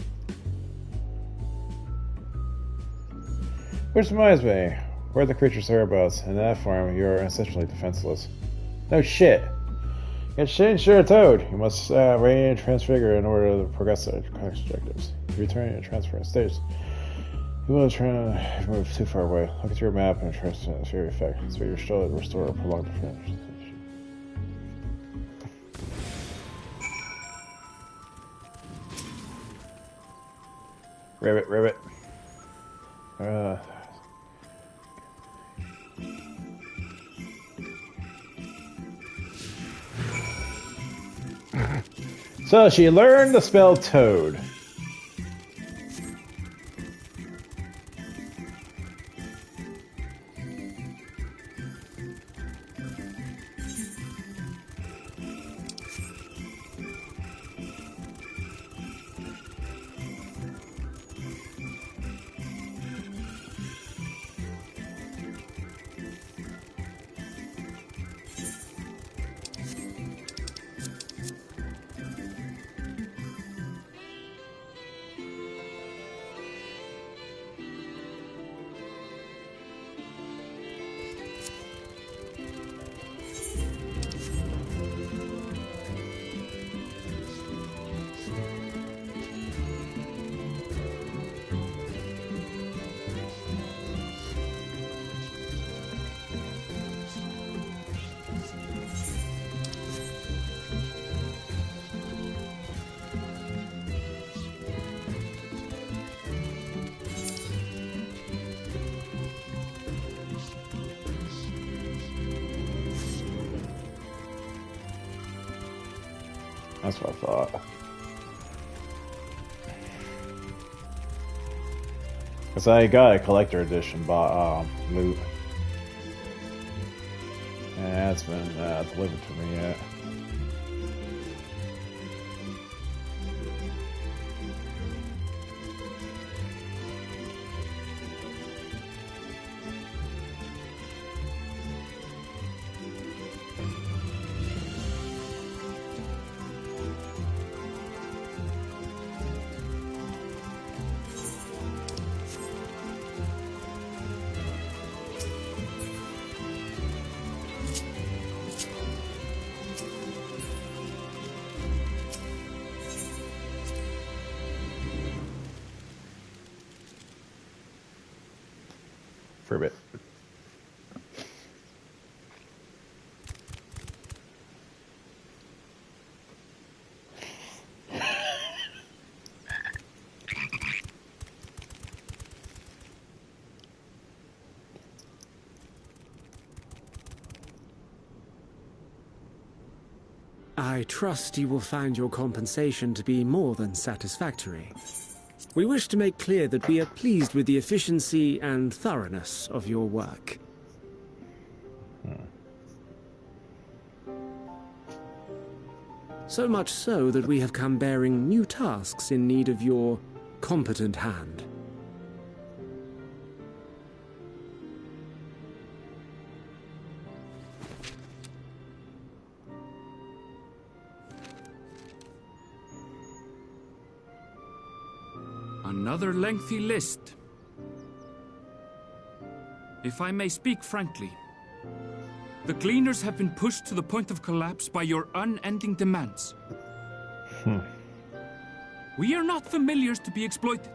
Which reminds me, where are the creature's whereabouts? In that form, you're essentially defenseless. No shit! Get changed to a toad! You must radiate and transfigure in order to progress the objectives. Returning to transfer stage. You will try to move too far away. Look at your map and transfer effect. So you're still to restore or prolong the finish. Ribbit. So she learned the spell Toad. That's what I thought. Because I got a collector edition loot. And it's been delivered to me yet. For a bit. I trust you will find your compensation to be more than satisfactory. We wish to make clear that we are pleased with the efficiency and thoroughness of your work. So much so that we have come bearing new tasks in need of your competent hand. Another lengthy list. If I may speak frankly, the Gleaners have been pushed to the point of collapse by your unending demands. We are not familiars to be exploited.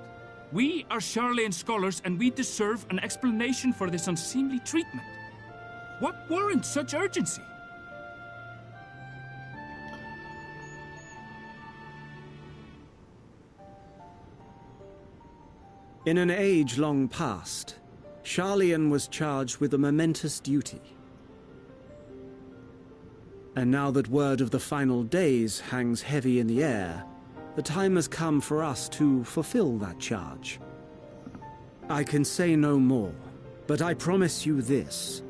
We are Charlayan scholars and we deserve an explanation for this unseemly treatment. What warrants such urgency? In an age long past, Charlayan was charged with a momentous duty. And now that word of the final days hangs heavy in the air, the time has come for us to fulfill that charge. I can say no more, but I promise you this.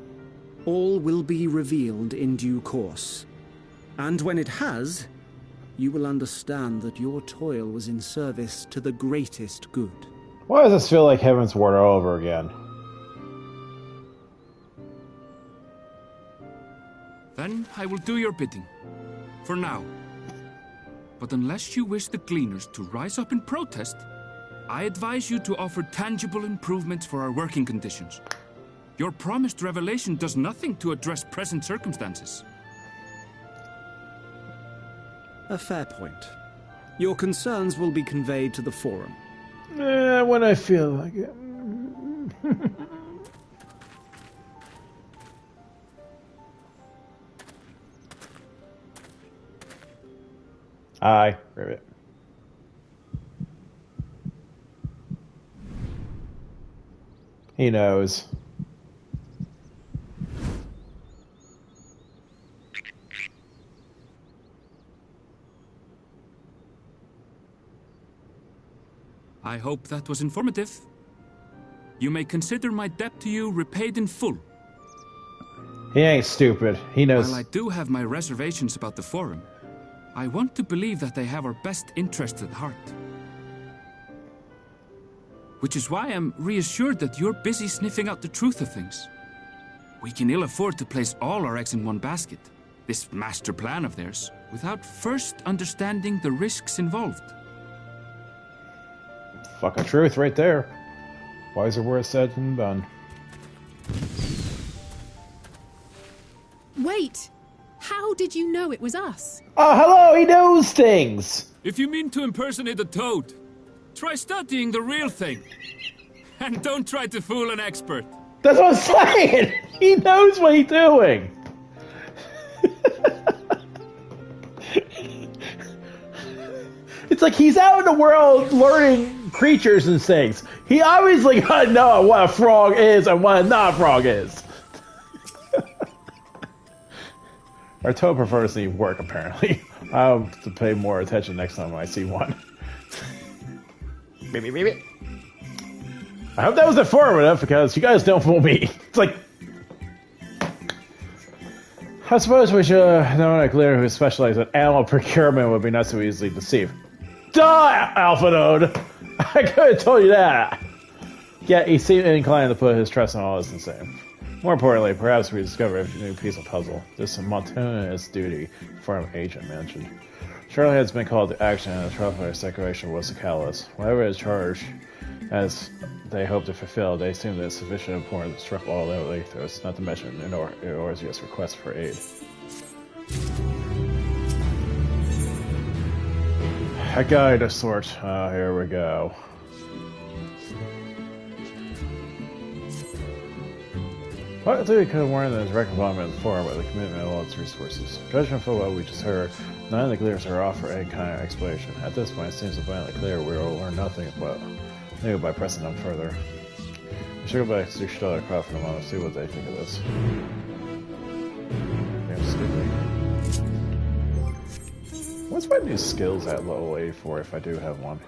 All will be revealed in due course. And when it has, you will understand that your toil was in service to the greatest good. Why does this feel like Heaven's Ward all over again? Then I will do your bidding. For now. But unless you wish the Gleaners to rise up in protest, I advise you to offer tangible improvements for our working conditions. Your promised revelation does nothing to address present circumstances. A fair point. Your concerns will be conveyed to the Forum. When I feel like it. Aye, Ribbit. He knows. I hope that was informative. You may consider my debt to you repaid in full. He ain't stupid. He knows. While I do have my reservations about the Forum, I want to believe that they have our best interests at heart. Which is why I'm reassured that you're busy sniffing out the truth of things. We can ill afford to place all our eggs in one basket, this master plan of theirs, without first understanding the risks involved. Fucking truth right there. Wiser words said than done. Wait! How did you know it was us? Oh, hello! He knows things! If you mean to impersonate a toad, try studying the real thing. And don't try to fool an expert. That's what I'm saying! He knows what he's doing! It's like he's out in the world learning creatures and things. He obviously gotta know what a frog is and what a not-frog is. Our toad prefers to work, apparently. I'll have to pay more attention next time I see one. Maybe. I hope that was informative, because you guys don't fool me. It's like... I suppose we should know a clear who specializes in animal procurement would be not so easily deceived. Duh, Alpha Node! I could have told you that! Yet he seemed inclined to put his trust in all this the same. More importantly, perhaps we discover a new piece of puzzle. This monotonous duty Forum agent mentioned. Surely has been called to action, and the Trophonic Declaration was the catalyst. Whatever is charged, as they hope to fulfill, they assume that it's sufficient importance to struck all their ethos, not to mention Eorzea's request for aid. A guide of sorts. Here we go. What do we could warn that his involvement in the Forum by the commitment of all its resources? Judging from what we just heard, none of the Gleaners are offered any kind of explanation. At this point, it seems abundantly clear we will learn nothing but new by pressing them further. We should go back to Stallercraft for a moment and see what they think of this. Damn stupid. What's my new skills at level 84 if I do have one?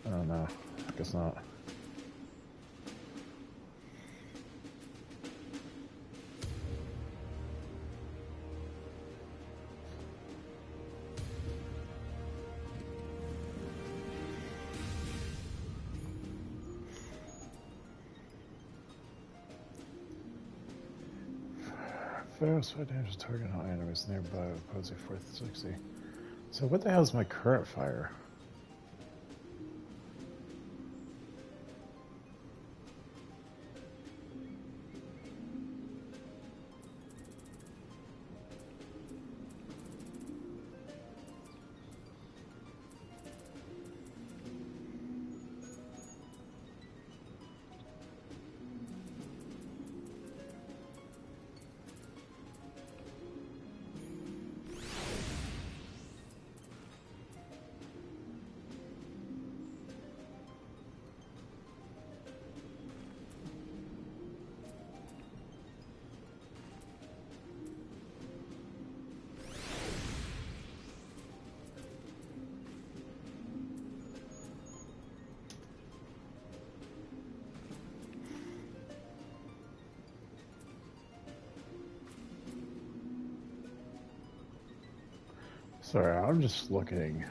I don't know. I guess not. Fast by dangerous target on enemies nearby, opposing 460. So what the hell is my current fire? Sorry, I'm just looking.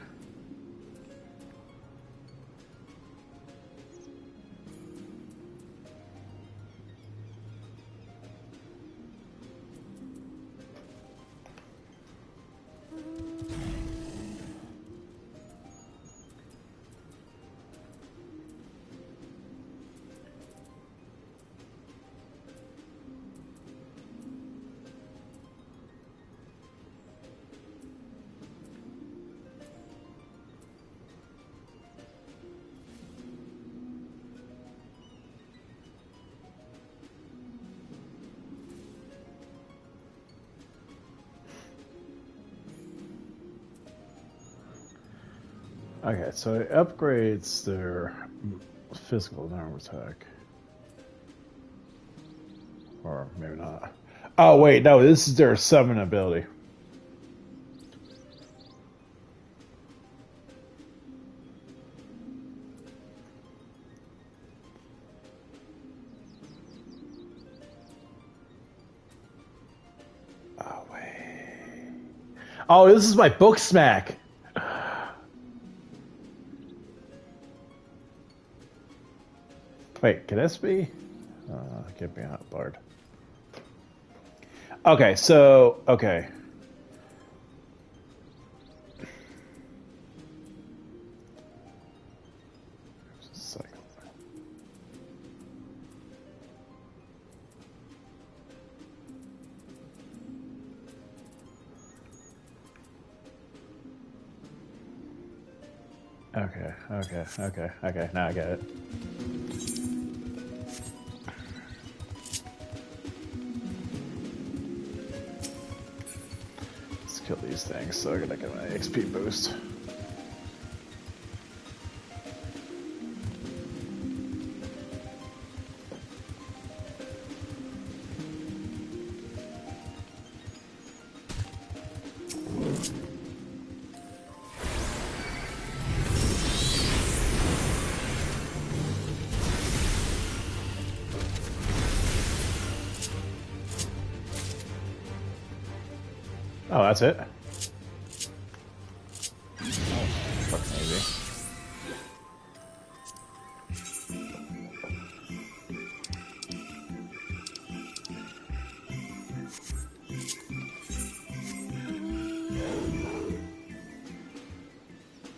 Okay, so it upgrades their physical armor attack. Or maybe not. Oh, wait, no, this is their summon ability. Oh, wait. Oh, this is my book smack. Wait, can this be? Get me out, Bard. Okay, so, okay. Okay, now I get it. Let's kill these things so I gotta get my XP boost. Oh, that's it? Oh, fucking easy.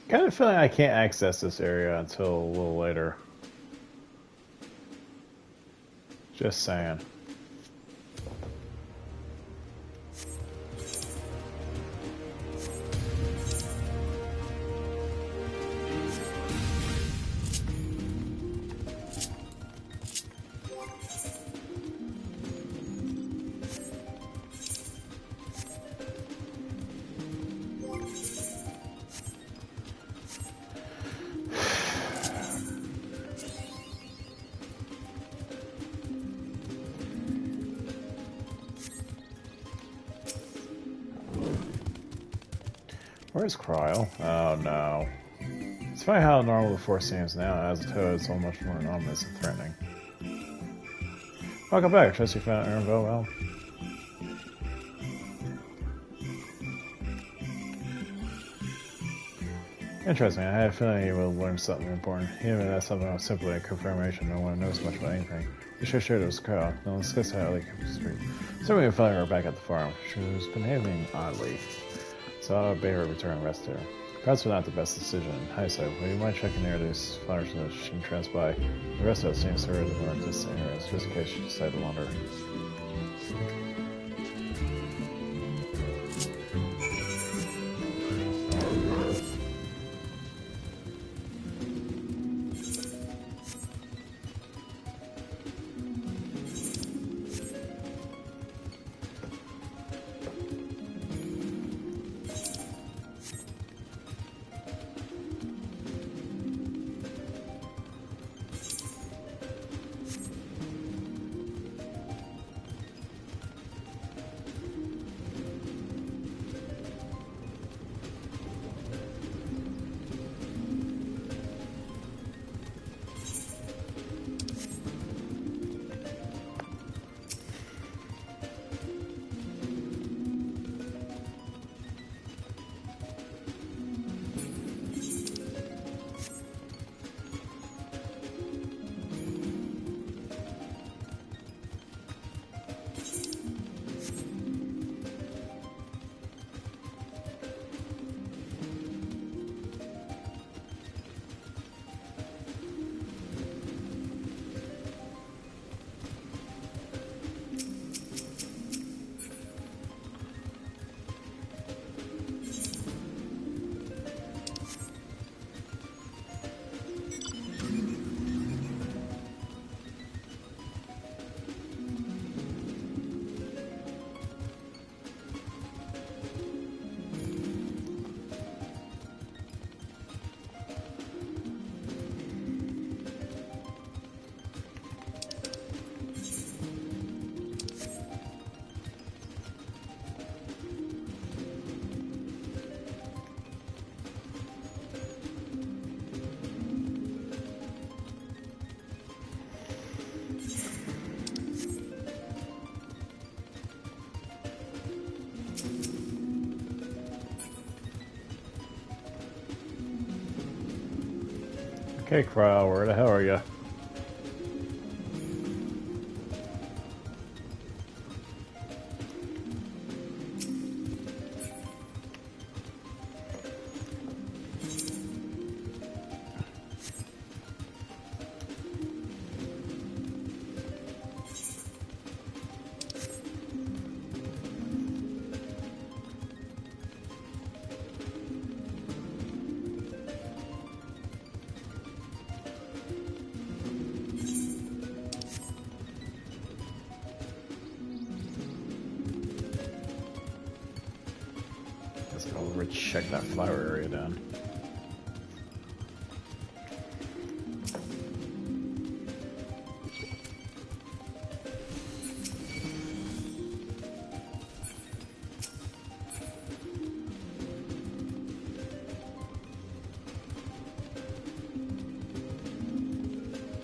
Kind of feeling I can't access this area until a little later. Just saying. Where's Cryle? Oh no. It's funny how normal the force seems now. As a toad, it's so much more ominous and threatening. Welcome back. Trust you found Aaronville well. Interesting. I had a feeling you will learn something important. Even if that's something was simply a confirmation, no one knows much about anything. You should share this Cryle. Now let's discuss how they kept the street. So we found her back at the farm. She was behaving oddly. So I'll obey her return and rest there. Perhaps not the best decision in hindsight, but you might check in near these flowers so that she can transpire. The rest of us seems to her the more distant areas, just in case she decided to wander. Hey, Crowell, where the hell are you? Check that flower area down.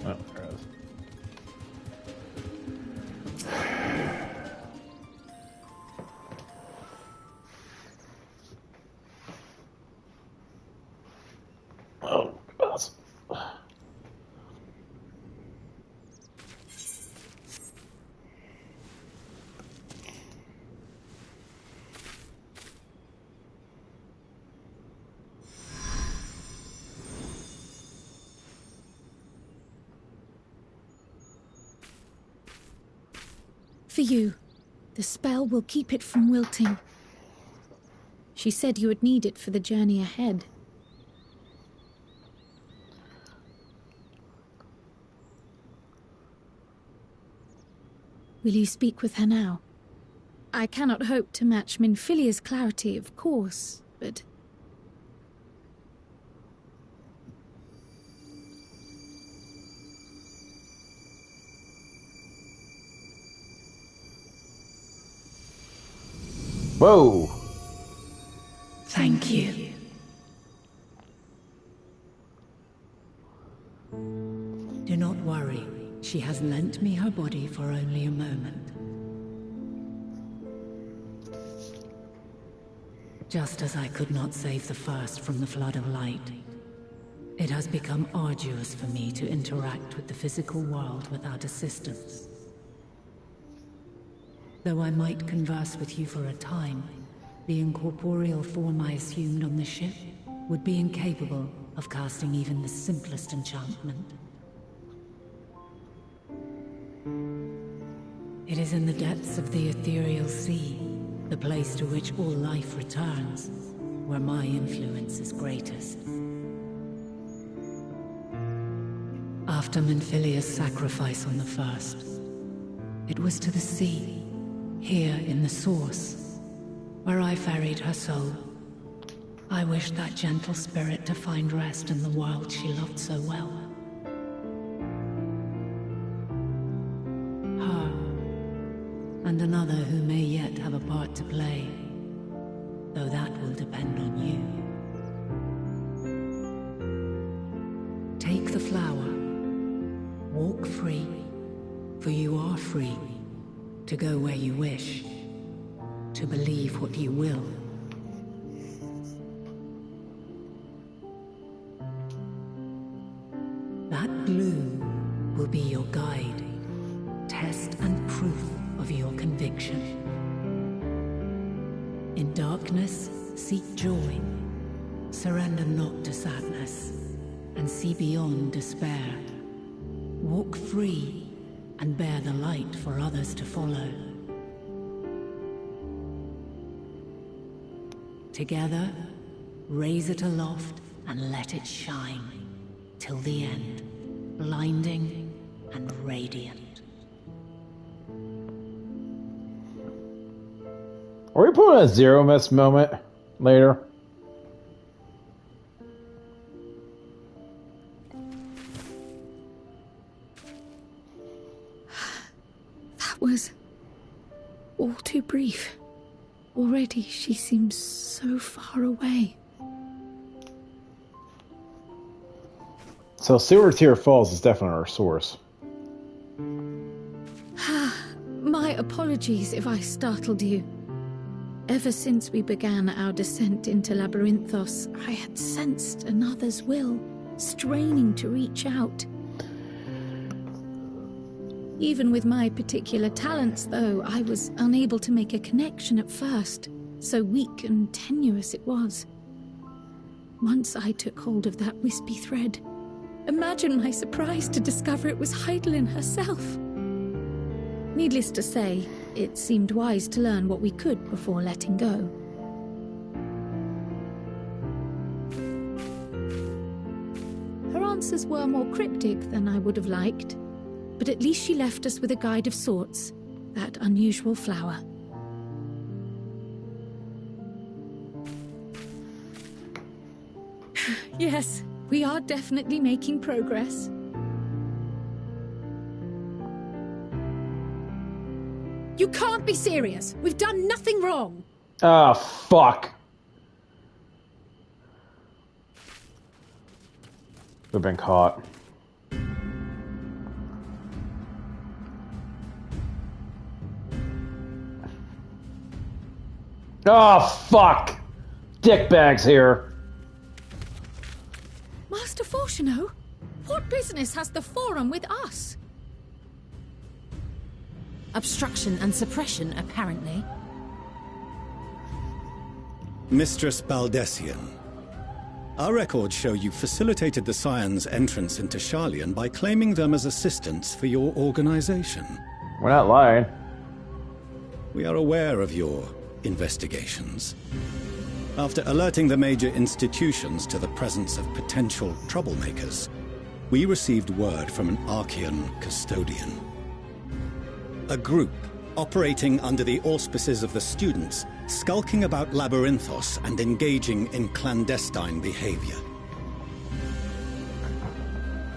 Oh, there it is. Oh, gosh. For you. The spell will keep it from wilting. She said you would need it for the journey ahead. Will you speak with her now? I cannot hope to match Minfilia's clarity, of course, but... Whoa! Thank you. Do not worry. She has lent me her body for only a moment. Just as I could not save the first from the flood of light, it has become arduous for me to interact with the physical world without assistance. Though I might converse with you for a time, the incorporeal form I assumed on the ship would be incapable of casting even the simplest enchantment. It is in the depths of the ethereal sea, the place to which all life returns, where my influence is greatest. After Minfilia's sacrifice on the first, it was to the sea, here in the source, where I ferried her soul. I wished that gentle spirit to find rest in the world she loved so well. Her, and another who may yet have a part to play, though that will depend on you. Take the flower, walk free, for you are free, to go where you wish, to believe what you will. That gloom will be your guide, test and proof of your conviction. In darkness, seek joy, surrender not to sadness, and see beyond despair. Walk free and bear the light for others to follow. Together, raise it aloft and let it shine till the end, blinding and radiant. Are we putting a zero miss moment later? That was all too brief. Already she seems so far away. So Silver Tear Falls is definitely our source. My apologies if I startled you. Ever since we began our descent into Labyrinthos, I had sensed another's will, straining to reach out. Even with my particular talents, though, I was unable to make a connection at first, so weak and tenuous it was. Once I took hold of that wispy thread, imagine my surprise to discover it was Heidelin herself. Needless to say, it seemed wise to learn what we could before letting go. Her answers were more cryptic than I would have liked, but at least she left us with a guide of sorts, that unusual flower. Yes, we are definitely making progress. You can't be serious. We've done nothing wrong. Ah, fuck. We've been caught. Oh, fuck! Dickbags here. Master Fortuno, what business has the Forum with us? Obstruction and suppression, apparently. Mistress Baldessian, our records show you facilitated the Scions' entrance into Sharlayan by claiming them as assistants for your organization. We're not lying. We are aware of your investigations. After alerting the major institutions to the presence of potential troublemakers, we received word from an Archean custodian. A group operating under the auspices of the students, skulking about Labyrinthos and engaging in clandestine behavior.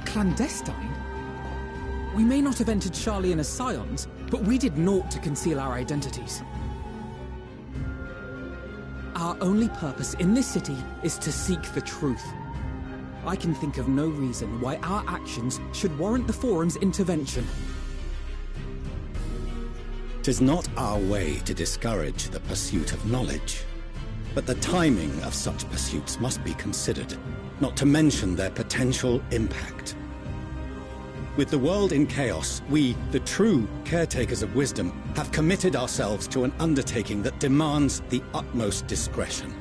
Clandestine? We may not have entered Sharlayan as Scions, but we did naught to conceal our identities. Our only purpose in this city is to seek the truth. I can think of no reason why our actions should warrant the Forum's intervention. 'Tis not our way to discourage the pursuit of knowledge, but the timing of such pursuits must be considered, not to mention their potential impact. With the world in chaos, we, the true caretakers of wisdom, have committed ourselves to an undertaking that demands the utmost discretion.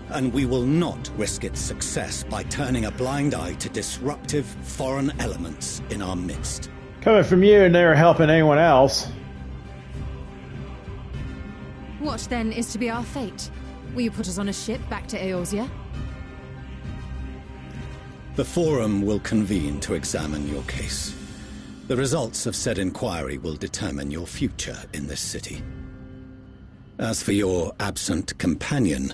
And we will not risk its success by turning a blind eye to disruptive foreign elements in our midst. Coming from you and never helping anyone else. What, then, is to be our fate? Will you put us on a ship back to Eorzea? The Forum will convene to examine your case. The results of said inquiry will determine your future in this city. As for your absent companion,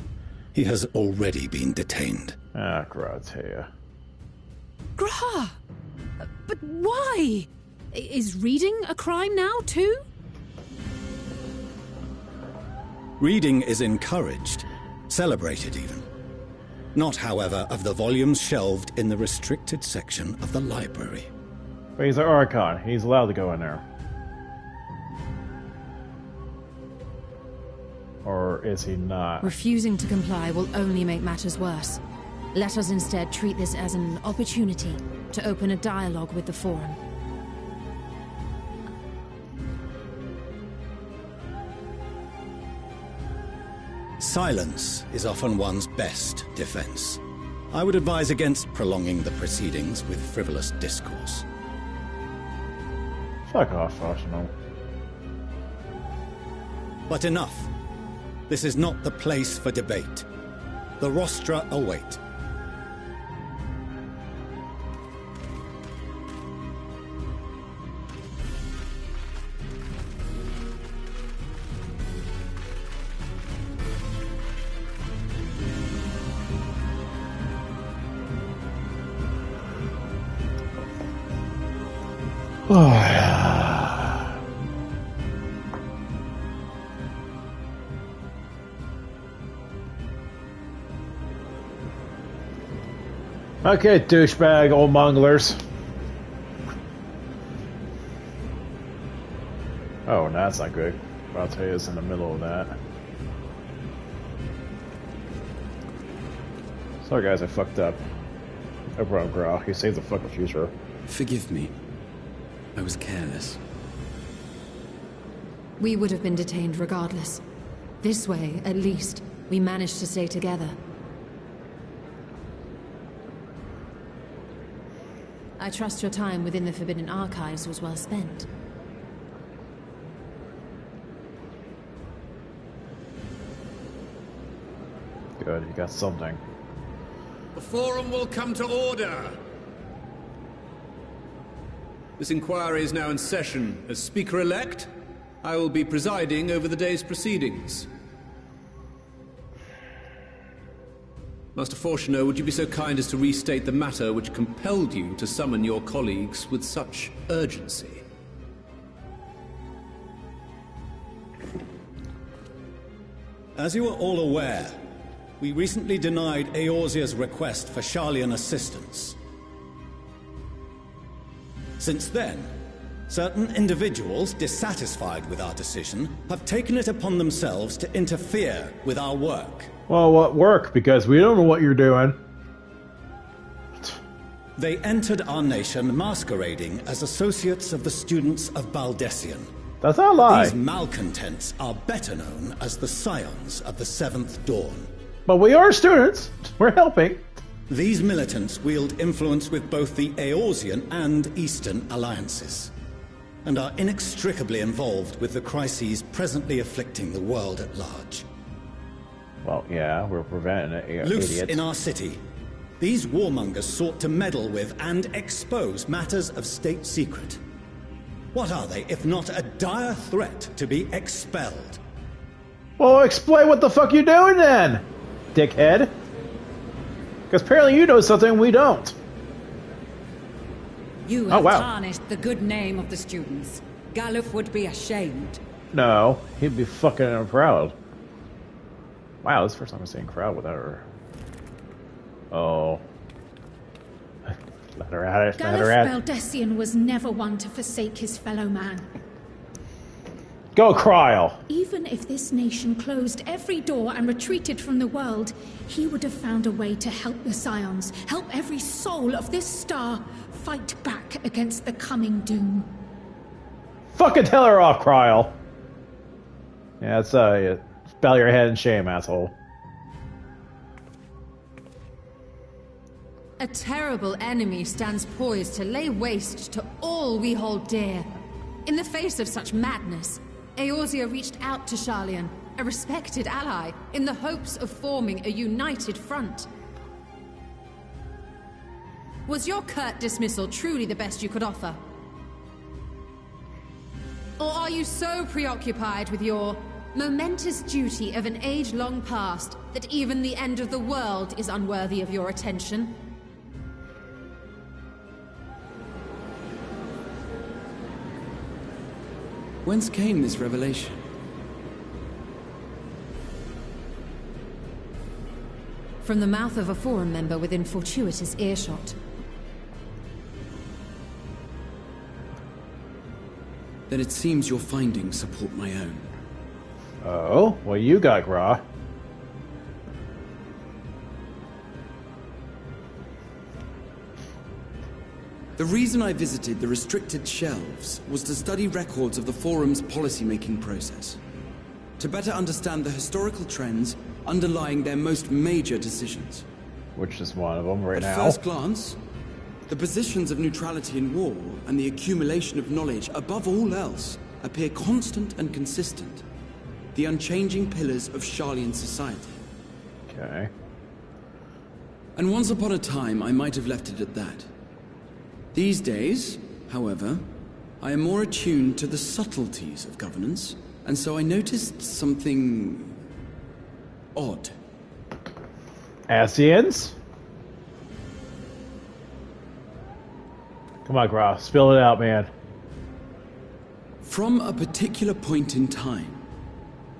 he has already been detained. Ah, Gratia. Grah! But why? Is reading a crime now, too? Reading is encouraged, celebrated even. Not, however, of the volumes shelved in the restricted section of the library. But he's an Archon. He's allowed to go in there. Or is he not? Refusing to comply will only make matters worse. Let us instead treat this as an opportunity to open a dialogue with the Forum. Silence is often one's best defense. I would advise against prolonging the proceedings with frivolous discourse. Fuck off, Arsenal. But enough. This is not the place for debate. The rostra await. Okay, douchebag, old monglers. Oh, that's not good. I'll tell you, it's in the middle of that. Sorry guys, I fucked up. I brought Grau. He saves the fucking future. Forgive me. I was careless. We would have been detained regardless. This way, at least, we managed to stay together. I trust your time within the Forbidden Archives was well spent. Good, you got something. The Forum will come to order! This inquiry is now in session. As Speaker-elect, I will be presiding over the day's proceedings. Master Fortuner, would you be so kind as to restate the matter which compelled you to summon your colleagues with such urgency? As you are all aware, we recently denied Eorzea's request for Sharlayan assistance. Since then, certain individuals dissatisfied with our decision have taken it upon themselves to interfere with our work. Well, what work? Because we don't know what you're doing. They entered our nation masquerading as associates of the students of Baldessian. That's not a lie. These malcontents are better known as the Scions of the Seventh Dawn. But we are students. We're helping. These militants wield influence with both the Eorzean and Eastern alliances, and are inextricably involved with the crises presently afflicting the world at large. Well, yeah, we're preventing it. Loose idiots. in our city, these warmongers sought to meddle with and expose matters of state secret. What are they, if not a dire threat to be expelled? Well, explain what the fuck you're doing then, dickhead. Because apparently you know something we don't. You have tarnished the good name of the students. Galuf would be ashamed. No, he'd be fucking proud. Wow, this is the first time I'm seeing crowd without her. Oh. Let her at it, let her at it. Galuf Baldessian was never one to forsake his fellow man. Go, Kryl! Even if this nation closed every door and retreated from the world, he would have found a way to help the Scions, help every soul of this star fight back against the coming doom. Fucking tell her off, Kryl! Yeah, it's, bow your head in shame, asshole. A terrible enemy stands poised to lay waste to all we hold dear. In the face of such madness, Eorzea reached out to Sharlayan, a respected ally, in the hopes of forming a united front. Was your curt dismissal truly the best you could offer? Or are you so preoccupied with your momentous duty of an age long past that even the end of the world is unworthy of your attention? Whence came this revelation? From the mouth of a Forum member within fortuitous earshot. Then it seems your findings support my own. Oh? What you got, Gra? The reason I visited the restricted shelves was to study records of the Forum's policy-making process, to better understand the historical trends underlying their most major decisions. Which is one of them right now. At first glance, the positions of neutrality in war and the accumulation of knowledge above all else appear constant and consistent, the unchanging pillars of Sharlayan society. Okay. And once upon a time, I might have left it at that. These days, however, I am more attuned to the subtleties of governance, and so I noticed something odd. Asians? Come on, Gra, spill it out, man. From a particular point in time,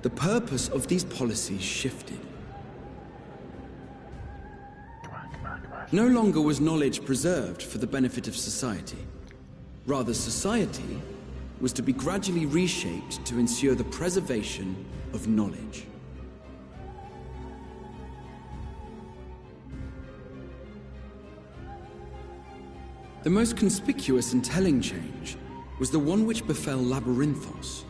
the purpose of these policies shifted. No longer was knowledge preserved for the benefit of society. Rather, society was to be gradually reshaped to ensure the preservation of knowledge. The most conspicuous and telling change was the one which befell Labyrinthos.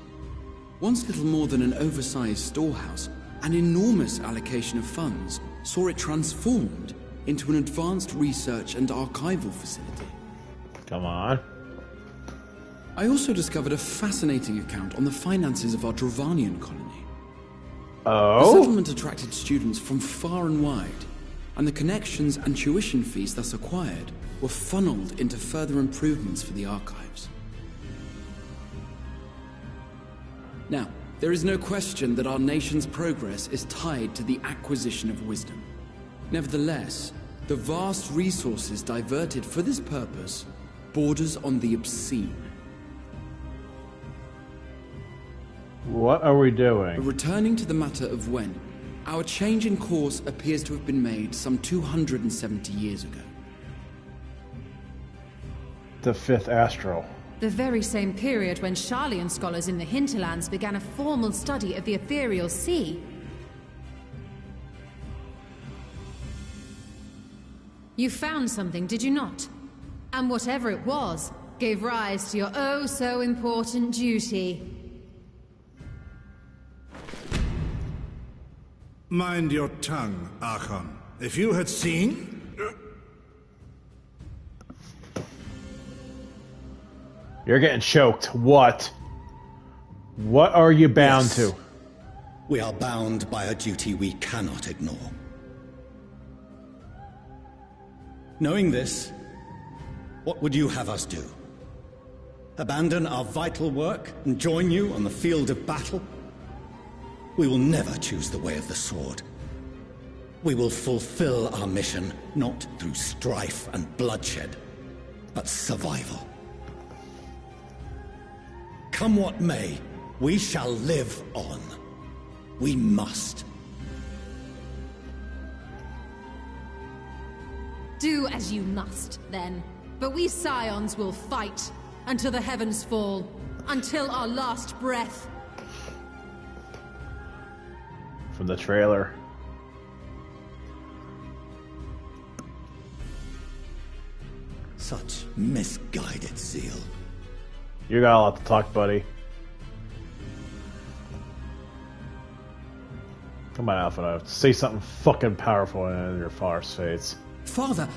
Once little more than an oversized storehouse, an enormous allocation of funds saw it transformed into an advanced research and archival facility. Come on. I also discovered a fascinating account on the finances of our Dravanian colony. The Oh? settlement attracted students from far and wide, and the connections and tuition fees thus acquired were funneled into further improvements for the archives. Now, there is no question that our nation's progress is tied to the acquisition of wisdom. Nevertheless, the vast resources diverted for this purpose borders on the obscene. What are we doing? Returning to the matter of when, our change in course appears to have been made some 270 years ago. The fifth astral. The very same period when Sharlayan scholars in the hinterlands began a formal study of the ethereal sea. You found something, did you not? And whatever it was, gave rise to your oh-so-important duty. Mind your tongue, Archon. If you had seen... You're getting choked. What? What are you bound Yes. to? We are bound by a duty we cannot ignore. Knowing this, what would you have us do? Abandon our vital work and join you on the field of battle? We will never choose the way of the sword. We will fulfill our mission not through strife and bloodshed, but survival. Come what may, we shall live on. We must. Do as you must, then. But we Scions will fight until the heavens fall, until our last breath. From the trailer. Such misguided zeal. You got a lot to talk, buddy. Come on, Alpha. Say something fucking powerful in your father's face. Father,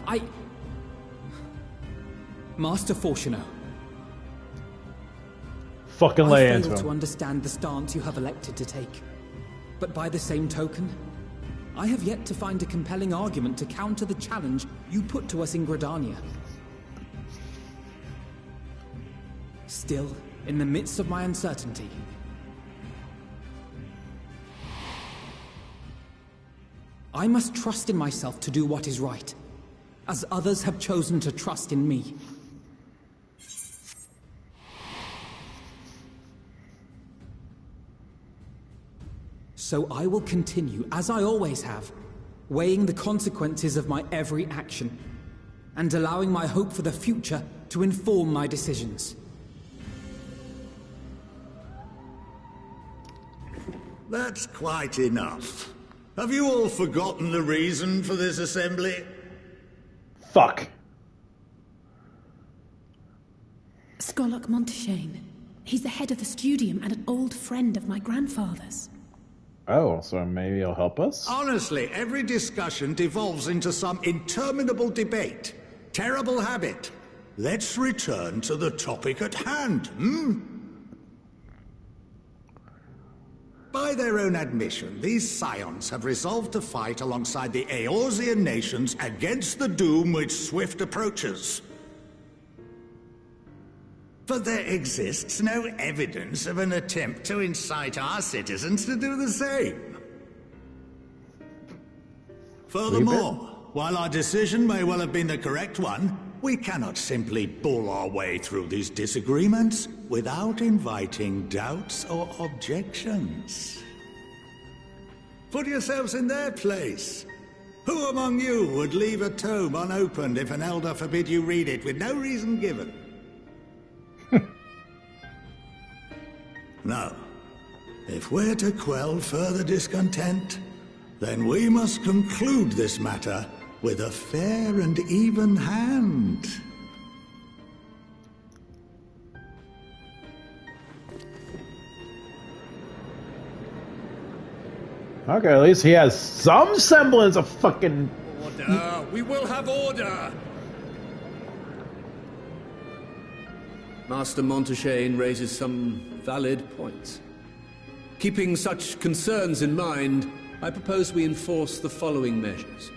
Master Fortuno. Fucking lay I into fail him. to understand the stance you have elected to take. But by the same token, I have yet to find a compelling argument to counter the challenge you put to us in Gridania. Still, in the midst of my uncertainty, I must trust in myself to do what is right, as others have chosen to trust in me. So I will continue, as I always have, weighing the consequences of my every action, and allowing my hope for the future to inform my decisions. That's quite enough. Have you all forgotten the reason for this assembly? Fuck. Skolok Monteshane. He's the head of the Studium and an old friend of my grandfather's. Oh, so maybe he'll help us? Honestly, every discussion devolves into some interminable debate. Terrible habit. Let's return to the topic at hand, By their own admission, these Scions have resolved to fight alongside the Eorzean nations against the doom which swift approaches. But there exists no evidence of an attempt to incite our citizens to do the same. Furthermore, while our decision may well have been the correct one, we cannot simply bull our way through these disagreements without inviting doubts or objections. Put yourselves in their place. Who among you would leave a tome unopened if an elder forbid you read it with no reason given? No. If we're to quell further discontent, then we must conclude this matter with a fair and even hand. Okay, at least he has some semblance of fucking... Order! We will have order! Master Montaigne raises some valid points. Keeping such concerns in mind, I propose we enforce the following measures.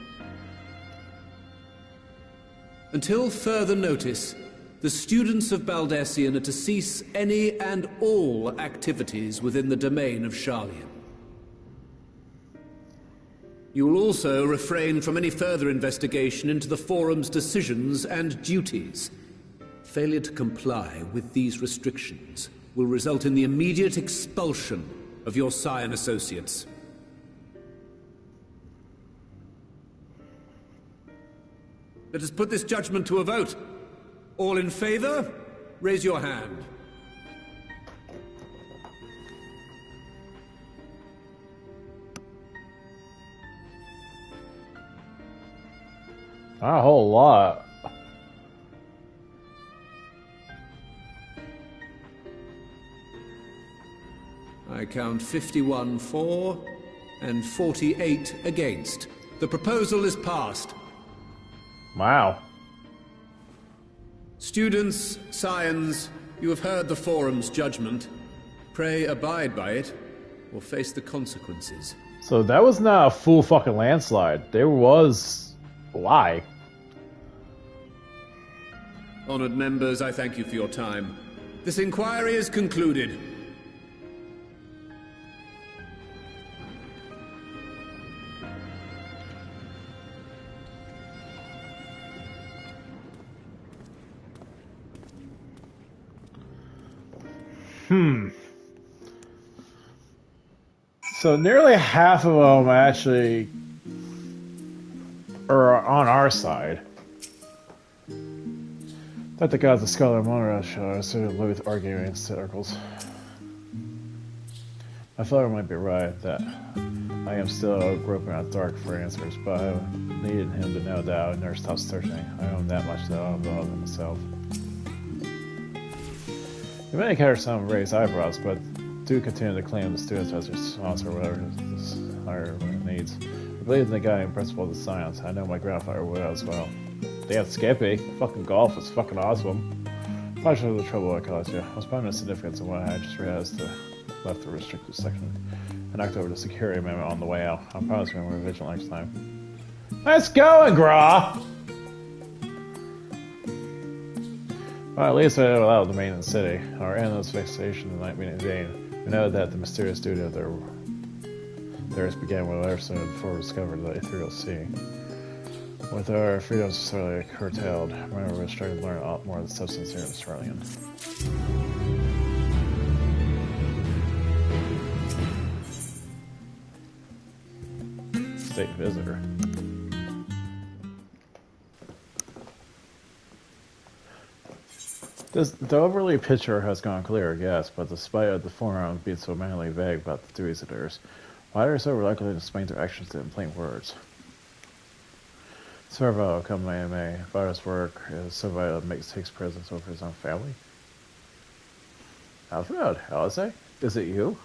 Until further notice, the students of Baldessian are to cease any and all activities within the domain of Sharlayan. You will also refrain from any further investigation into the Forum's decisions and duties. Failure to comply with these restrictions will result in the immediate expulsion of your Scion associates. Let us put this judgment to a vote. All in favor, raise your hand. Not a whole lot. I count 51 for and 48 against. The proposal is passed. Wow. Students, Scions, you have heard the Forum's judgment. Pray abide by it, or face the consequences. So that was not a full fucking landslide. There was a lie. Honored members, I thank you for your time. This inquiry is concluded. So nearly half of them actually are on our side. That the gods of Scholar Monroe show us to loathe arguing in circles. My father might be right that I am still groping out dark for answers, but I needed him to know that I would never stop searching. I own that much that I'll love in myself. You may catch some raised eyebrows, but do continue to claim the students as your sponsor, whatever this higher needs. I believe in the guiding principle of the science. I know my grandfather would as well. Damn, Skippy. Fucking golf was fucking awesome. Much of the trouble I caused you. I was pondering the significance of what I just realized left the restricted section and knocked over the security amendment on the way out. I promise we're more vigilant next time. Let's go, Gra! Well, at least I know allowed to remain in the city. Our endless fixation might be in vain. We know that the mysterious duty of theirs began when Larson before we discovered the ethereal sea. With our freedoms sorely curtailed, we're starting to learn a lot more of the substance here in Australian. State visitor. The overly picture has gone clear, I guess, but despite the forum being so manly vague about the duties of theirs, why are they so reluctant to explain their actions in plain words? Servo, come may, Varus' work is somebody that takes precedence over his own family. Alfred, Alice, is it you?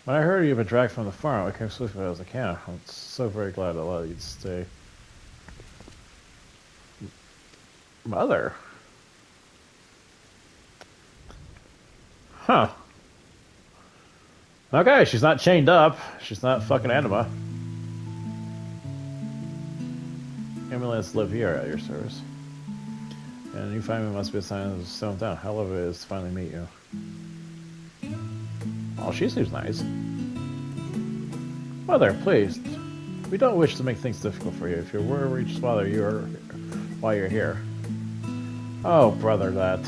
When I heard you've been dragged from the farm, I came swiftly as I can. I'm so very glad to allow you to stay. Mother? Huh. Okay, she's not chained up. She's not fucking anima. Ambulance live here at your service. And you find me must be a sign of settled down. How lovely it is to finally meet you. Oh, she seems nice. Mother, please. We don't wish to make things difficult for you. If you're worried, just bother you while you're here. Oh, brother, that.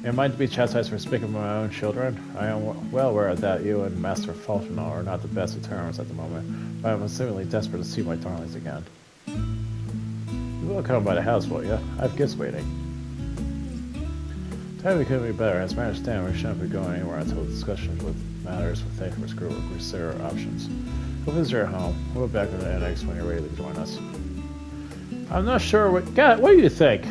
Am I to be chastised for speaking of my own children? I am well aware that you and Master Falconal are not the best of terms at the moment, but I'm assumingly desperate to see my darlings again. You will come by the house, will you? I have gifts waiting. Timing couldn't be better. As I understand, we shouldn't be going anywhere until the discussions with matters with Thafer's group will consider our options. Go visit your home. We'll be back in the annex when you're ready to join us. I'm not sure what... God, what do you think?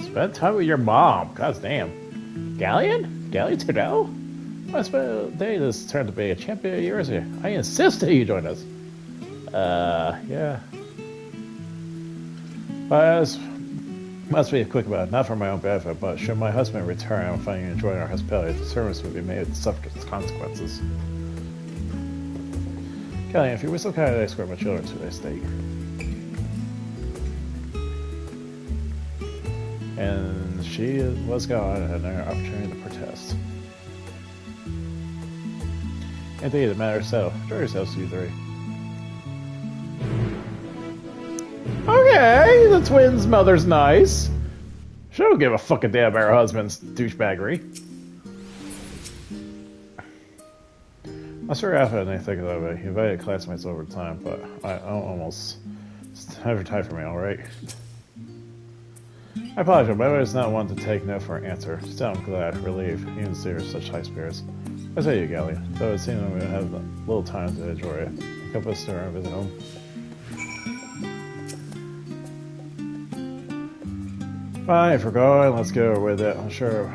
Spend time with your mom. God damn. Galleon? Galleon Trudeau? Date has turned to be a champion of yours here. I insist that you join us. Yeah. But must be quick about it, not for my own benefit, but should my husband return and find you enjoying our hospitality, the service would be made with suffer consequences. Kelly, if you were so kind to escort my children to their stake. And she was gone, and an opportunity to protest. Indeed, the matter is settled. Enjoy yourselves, you three. Okay, the twins' mother's nice. She don't give a fucking damn about her husband's douchebaggery. I'm sure after they think of it, he invited classmates over time, but I almost every time for me, alright? I apologize, but I was not one to take no for an answer. Still, I'm glad, relieved, even see her such high spirits. I say you, Gallia, though it seemed we would have little time to enjoy it. Come us to our visit home. Fine, if we're going, let's go with it. I'm sure.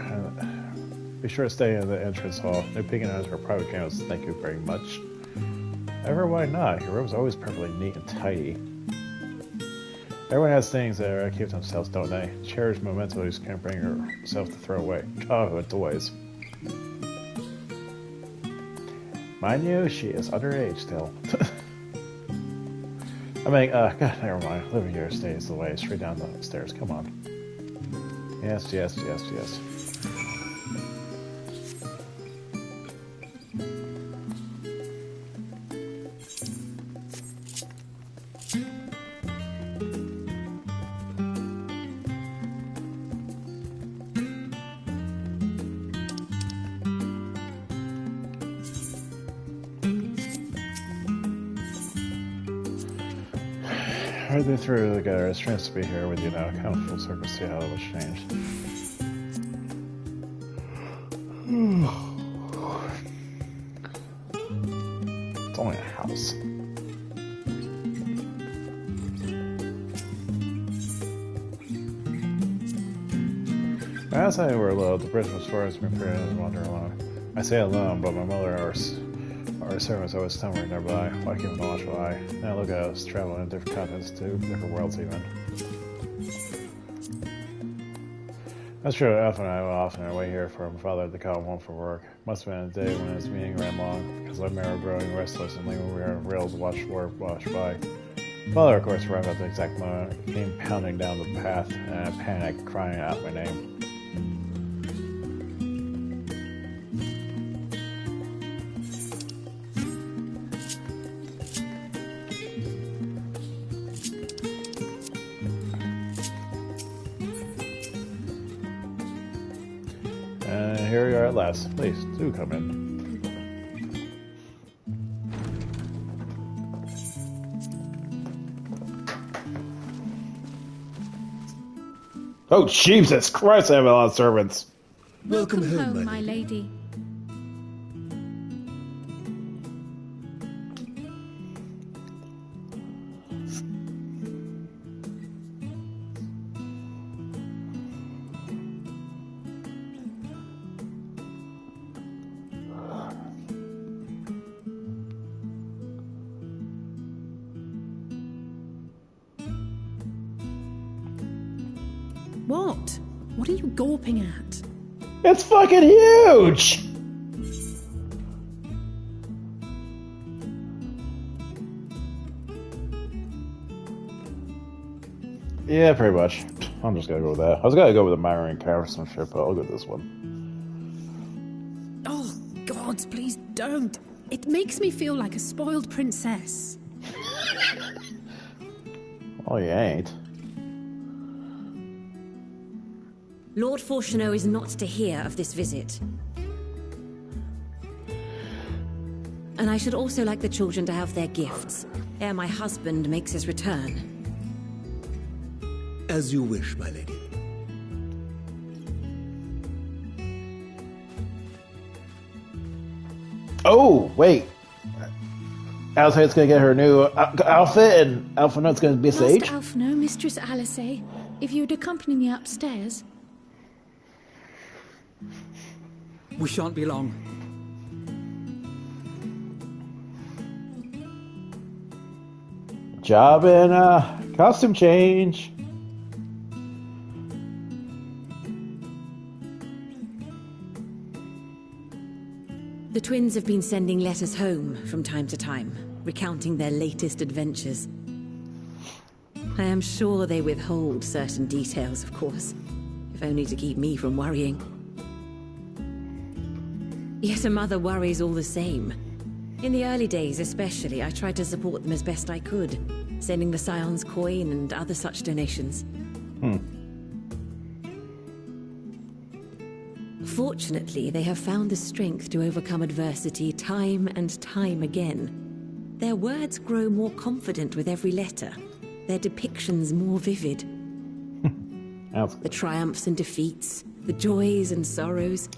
Be sure to stay in the entrance hall. No peeking out our private cameras. Thank you very much. Ever, why not? Your room's always perfectly neat and tidy. Everyone has things that keep themselves, don't they? Cherished mementos can't bring yourself to throw away. Childhood toys. Mind you, she is underage still. I mean, God, never mind. Living here stays the way. Straight down the stairs. Come on. Yes, yes, yes, yes. Right through together. It's strange to be here with you now. Kind of full circle, see how it was changed. It's only a house. Last night we were alone. The bridge was far as me and wander alone. I say alone, but my mother our servants always stumbling nearby, walking with a watchful eye. Now look at us, traveling in different continents too, different worlds even. That's true, Elf and I were often away here for my father to come home from work. Must have been a day when his meeting ran long, because my mare growing restless and leaving we were on rails to watch by. Father, of course, arrived at the exact moment. He came pounding down the path, and I panicked, crying out my name. Here we are at last. Please, do come in. Oh, Jesus Christ, I have a lot of servants. Welcome home, my lady. What? What are you gawping at? It's fucking huge! Yeah, pretty much. I'm just gonna go with that. I was gonna go with the Myron Carson ship, but I'll go with this one. Oh, God, please don't. It makes me feel like a spoiled princess. Oh, you ain't. Lord Fortuneau is not to hear of this visit. And I should also like the children to have their gifts, ere my husband makes his return. As you wish, my lady. Oh, wait. Alice's gonna get her new outfit, and Alphinaud's gonna be a sage? Master Alphinaud, Mistress Alice, if you would accompany me upstairs. We shan't be long. Job and costume change. The twins have been sending letters home from time to time, recounting their latest adventures. I am sure they withhold certain details, of course, if only to keep me from worrying. Yet a mother worries all the same. In the early days especially, I tried to support them as best I could, sending the Scion's coin and other such donations. Fortunately, they have found the strength to overcome adversity time and time again. Their words grow more confident with every letter, their depictions more vivid. The triumphs and defeats, the joys and sorrows.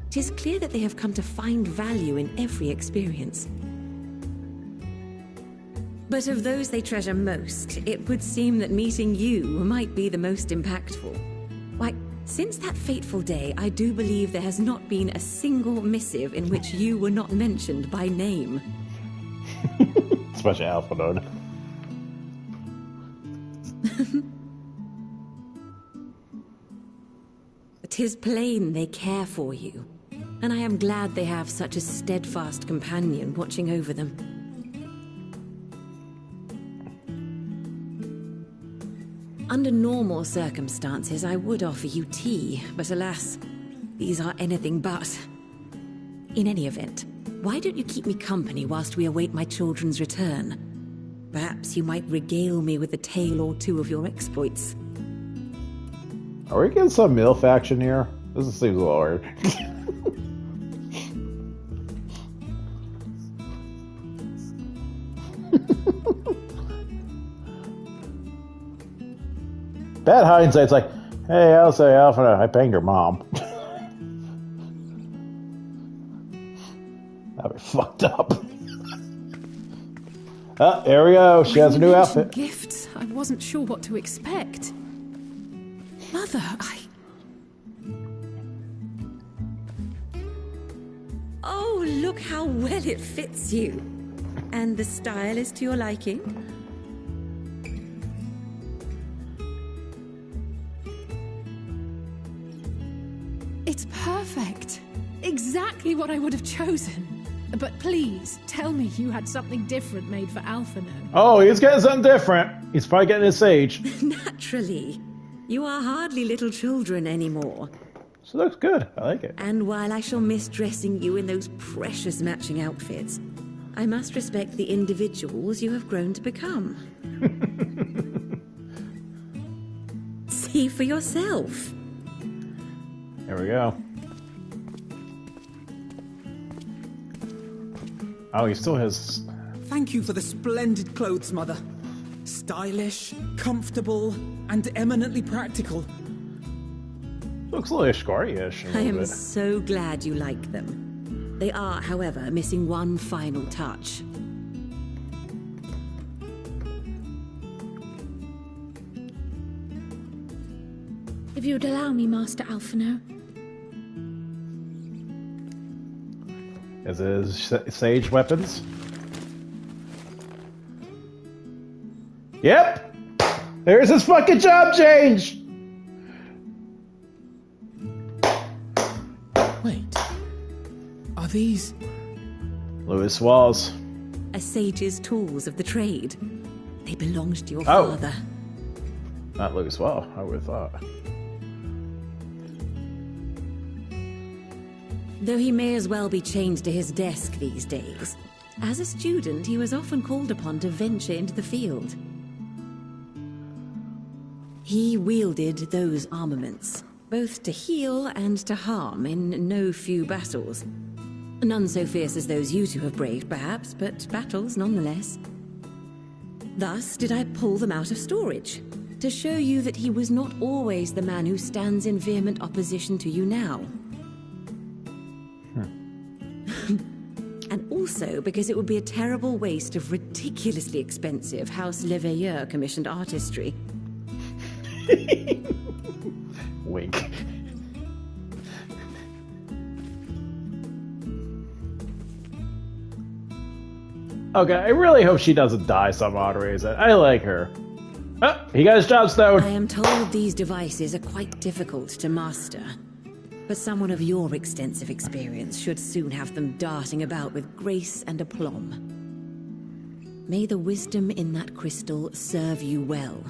It is clear that they have come to find value in every experience. But of those they treasure most, it would seem that meeting you might be the most impactful. Why, since that fateful day, I do believe there has not been a single missive in which you were not mentioned by name. Especially Alpha Node. "'Tis plain they care for you, and I am glad they have such a steadfast companion watching over them. Under normal circumstances, I would offer you tea, but alas, these are anything but. In any event, why don't you keep me company whilst we await my children's return? Perhaps you might regale me with a tale or two of your exploits." Are we getting some MILF action here? This seems a little weird. Bad hindsight's like, hey, I'll say Alpha, I banged your mom. That'd be fucked up. Oh, there we go. She has a new outfit. Gifts. I wasn't sure what to expect. Mother, Oh, look how well it fits you. And the style is to your liking? It's perfect. Exactly what I would have chosen. But please, tell me you had something different made for Alphino. Oh, he's getting something different. He's probably getting his sage. Naturally. You are hardly little children anymore. She looks good. I like it. And while I shall miss dressing you in those precious matching outfits, I must respect the individuals you have grown to become. See for yourself. There we go. Oh, he still has... Thank you for the splendid clothes, Mother. Stylish, comfortable, and eminently practical. Looks a little Ishkari-ish. I am so glad you like them. They are, however, missing one final touch. If you'd allow me, Master Alphino. Is his sage weapons? Yep! There's his fucking job change! Wait. Are these... Louis Walls. A sage's tools of the trade. They belonged to your Oh. father. Not Louis Wall, I would have thought. Though he may as well be chained to his desk these days, as a student he was often called upon to venture into the field. He wielded those armaments, both to heal and to harm in no few battles. None so fierce as those you two have braved, perhaps, but battles nonetheless. Thus did I pull them out of storage, to show you that he was not always the man who stands in vehement opposition to you now. And also because it would be a terrible waste of ridiculously expensive House Leveilleur commissioned artistry. Wink. Okay, I really hope she doesn't die some odd reason. I like her. Oh, he got his job stone. I am told these devices are quite difficult to master. But someone of your extensive experience should soon have them darting about with grace and aplomb. May the wisdom in that crystal serve you well.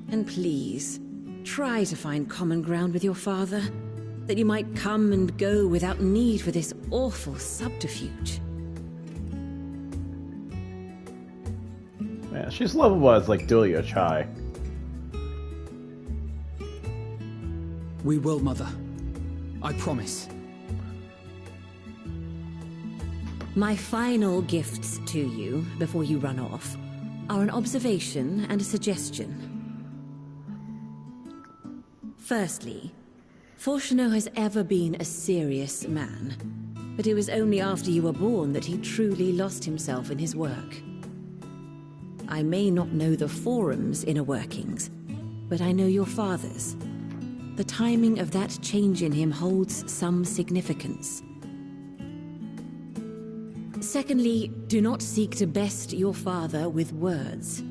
And please, try to find common ground with your father, that you might come and go without need for this awful subterfuge. Man, she's lovable as like Dulia Chai. We will, Mother. I promise. My final gifts to you, before you run off, are an observation and a suggestion. Firstly, Fortuno has ever been a serious man, but it was only after you were born that he truly lost himself in his work. I may not know the Forum's inner workings, but I know your father's. The timing of that change in him holds some significance. Secondly, do not seek to best your father with words.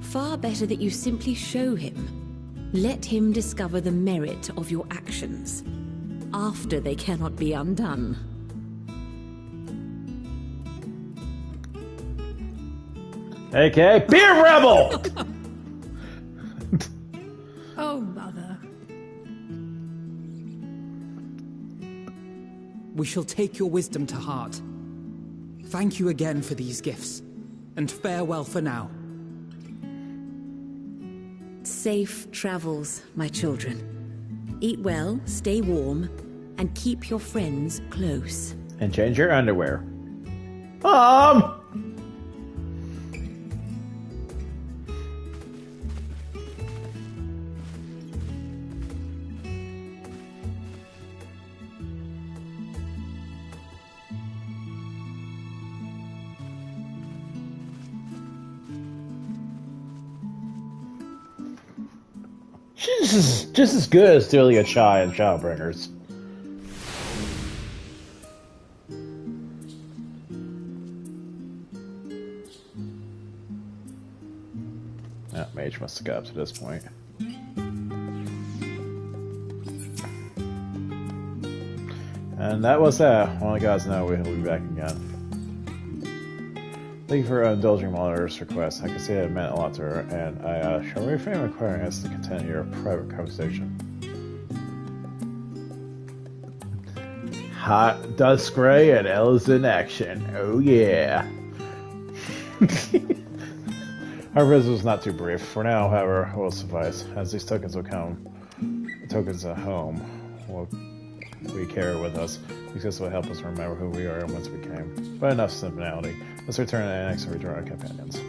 Far better that you simply show him. Let him discover the merit of your actions, after they cannot be undone. Okay, Beer Rebel! Oh, Mother. We shall take your wisdom to heart. Thank you again for these gifts, and farewell for now. Safe travels, my children. Eat well, stay warm, and keep your friends close. And change your underwear. She's just as good as Delia Chai and Shadowbringers. Yeah, Mage must have got up to this point. And that was that. Well, guys, now we'll be back again. Thank you for indulging Monitor's request. I can see it meant a lot to her, and I shall refrain requiring us to continue your private conversation. Hot Dusk Gray and Elle's in action. Oh yeah. Our visit was not too brief. For now, however, will suffice. As these tokens will come, tokens at home will we carry with us, because this will help us remember who we are and whence we came. But enough simplicity. Let's return to the annex and rejoin our companions.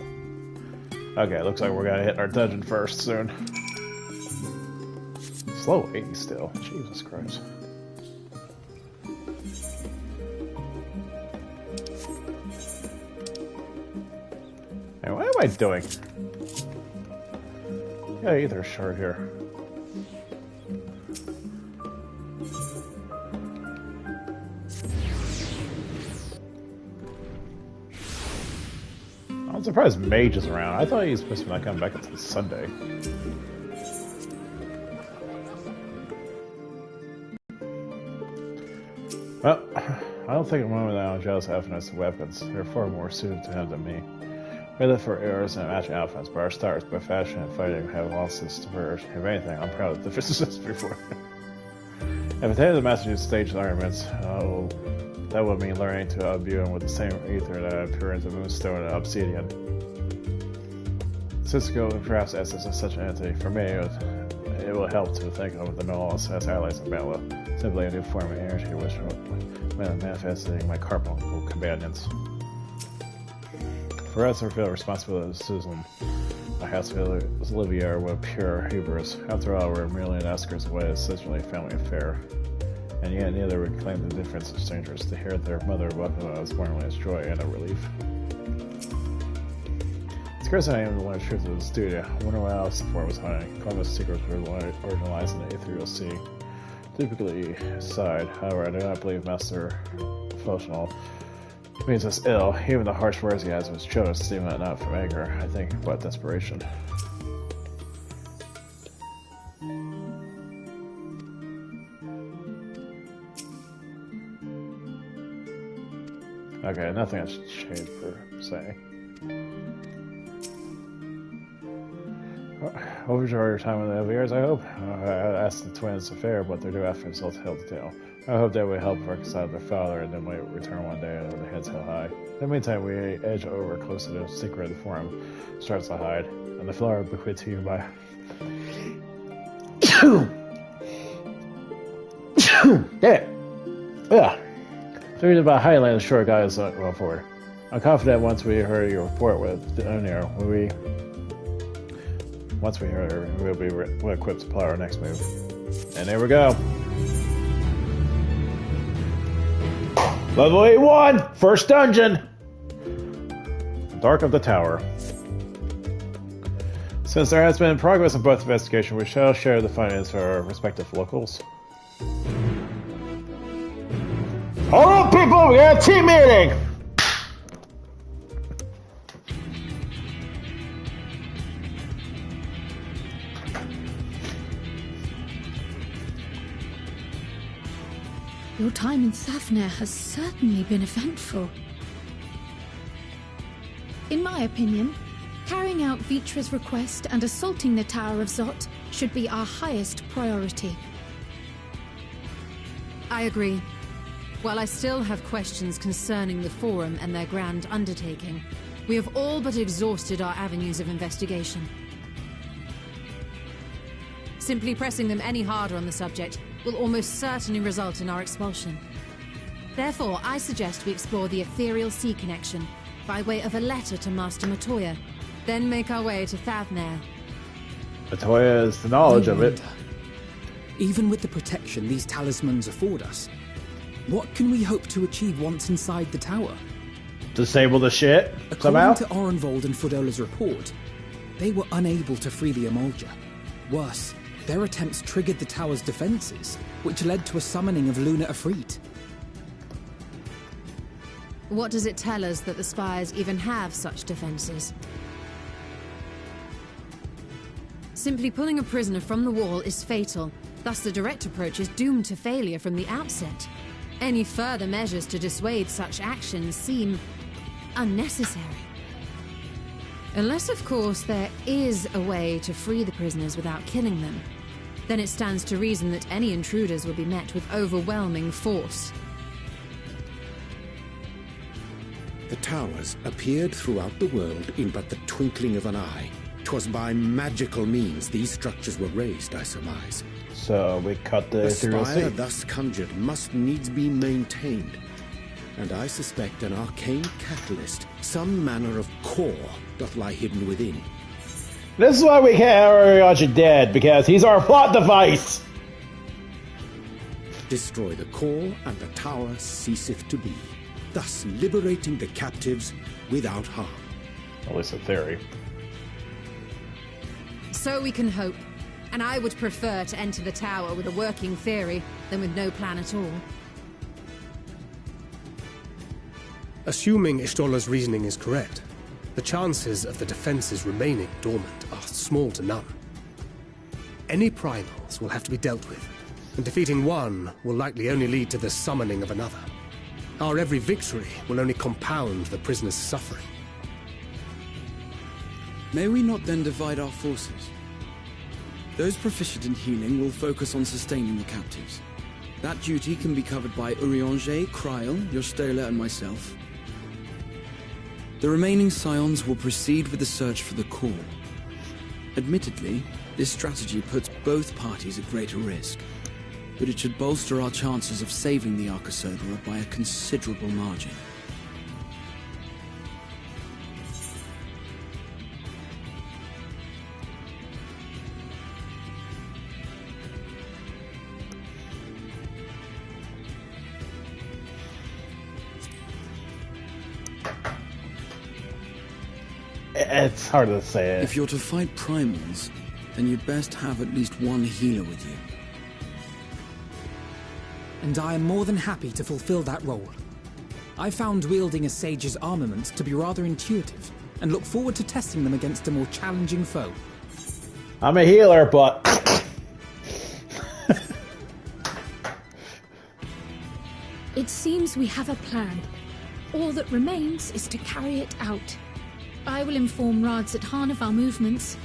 Okay, looks like we're gonna hit our dungeon first soon. Slow 80 still. Jesus Christ. Hey, what am I doing? Yeah, either short here. I'm surprised Mage is around. I thought he was supposed to not come back until Sunday. Well, I don't think a moment now Joe's outfits and weapons. They're far more suited to him than me. We live for errors and matching outfits, but our stars by fashion and fighting have lost this diverge. If anything, I'm proud of the physicists before. If I take the Massachusetts stage arguments, that would mean learning to imbue him with the same ether that appear into Moonstone and Obsidian. Cisco and perhaps essence of such an entity. For me, it will help to think of the Knowles as allies of Bella, simply a new form of energy which will manifesting my carbuncle companions. For us, I feel responsible as Susan. My house of Olivia with pure hubris. After all, we're merely an Oscar's away, essentially a family affair. And yet neither would claim the difference of strangers. To hear their mother welcome us warmly as joy and a relief. It's curious I am to learn the truth of the studio. I wonder what else the form was hiding. Columbus' secrets were organized in the ethereal sea. Typically side, however, I do not believe Master Functional It means us ill. Even the harsh words he has with his children steam not from anger. I think about desperation. Okay, nothing has changed per se. Overjoy your time in the years, I hope. I asked the twins a favor, but they're due after themselves to tell the tale. I hope they will help reconcile their father and then might return one day with their heads held high. In the meantime, we edge over close to the secret of the forum, starts to hide, and the flower bequeathed to you by... Yeah. Thinking about Highland short guys well forward. I'm confident once we heard your report with Onir, once we hear her, we'll be equipped to plot our next move. And there we go. Level 81! First dungeon! Dark of the Tower. Since there has been progress in both investigations, we shall share the findings for our respective locals. Alright people, we got a team meeting! Your time in Safnir has certainly been eventful. In my opinion, carrying out Vitra's request and assaulting the Tower of Zot should be our highest priority. I agree. While I still have questions concerning the Forum and their grand undertaking, we have all but exhausted our avenues of investigation. Simply pressing them any harder on the subject will almost certainly result in our expulsion. Therefore, I suggest we explore the ethereal sea connection by way of a letter to Master Matoya, then make our way to Thavnair. Matoya has the knowledge of it. Even with the protection these talismans afford us, what can we hope to achieve once inside the tower? Disable the shit, somehow? According to Orenvold and Fodola's report, they were unable to free the Emolja. Worse, their attempts triggered the tower's defenses, which led to a summoning of Luna Ifrit. What does it tell us that the Spires even have such defenses? Simply pulling a prisoner from the wall is fatal, thus the direct approach is doomed to failure from the outset. Any further measures to dissuade such actions seem unnecessary. Unless, of course, there is a way to free the prisoners without killing them. Then it stands to reason that any intruders will be met with overwhelming force. The towers appeared throughout the world in but the twinkling of an eye. 'Twas by magical means these structures were raised, I surmise. So we cut the spire thus conjured must needs be maintained. And I suspect an arcane catalyst, some manner of core, doth lie hidden within. This is why we can't have Ariachi dead, because he's our plot device! Destroy the core, and the tower ceaseth to be, thus liberating the captives without harm. At least in theory. So we can hope. And I would prefer to enter the tower with a working theory than with no plan at all. Assuming Ishtola's reasoning is correct, the chances of the defenses remaining dormant are small to none. Any primals will have to be dealt with, and defeating one will likely only lead to the summoning of another. Our every victory will only compound the prisoner's suffering. May we not then divide our forces? Those proficient in healing will focus on sustaining the captives. That duty can be covered by Urianger, Kryl, Yostola, and myself. The remaining scions will proceed with the search for the core. Admittedly, this strategy puts both parties at greater risk, but it should bolster our chances of saving the Arcosodra by a considerable margin. It's hard to say it. If you're to fight primals, then you'd best have at least one healer with you. And I am more than happy to fulfill that role. I found wielding a sage's armaments to be rather intuitive, and look forward to testing them against a more challenging foe. I'm a healer, but... It seems we have a plan. All that remains is to carry it out. I will inform Rads at Han of our movements,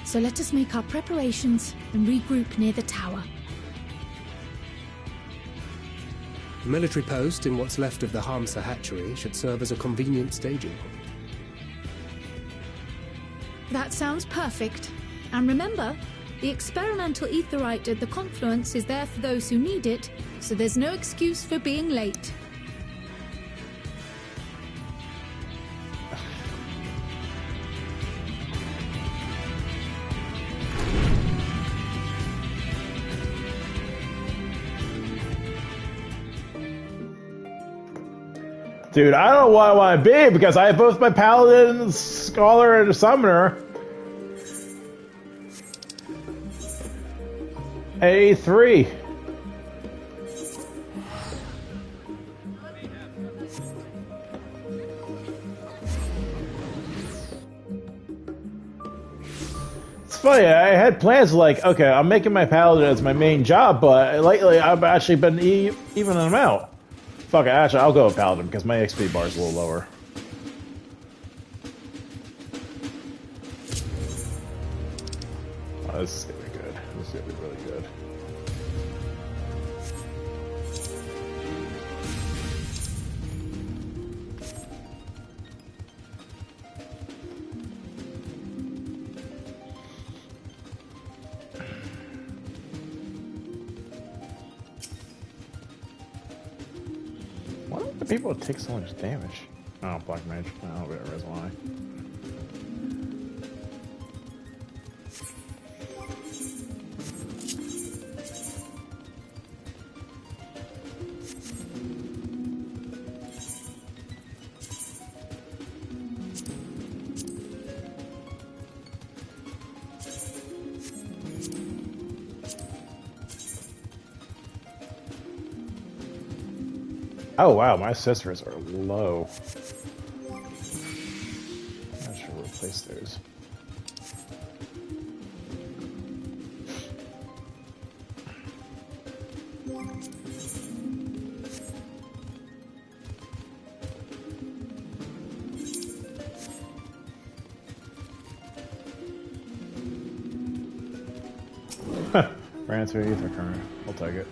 so let us make our preparations and regroup near the tower. The military post in what's left of the Hamsa hatchery should serve as a convenient staging point. That sounds perfect. And remember, the experimental aetherite at the confluence is there for those who need it, so there's no excuse for being late. Dude, I don't know what I want to be, because I have both my paladin, scholar, and summoner. 83. It's funny, I had plans like, okay, I'm making my paladin as my main job, but lately I've actually been evening them out. Fuck it, actually, I'll go with paladin because my XP bar is a little lower. Oh, this is gonna be good. This is gonna be really good. Why do people take so much damage? Oh, black mage. Oh, that is why. Oh wow, my sisters are low. I should replace those. Ran through ether current. I'll take it.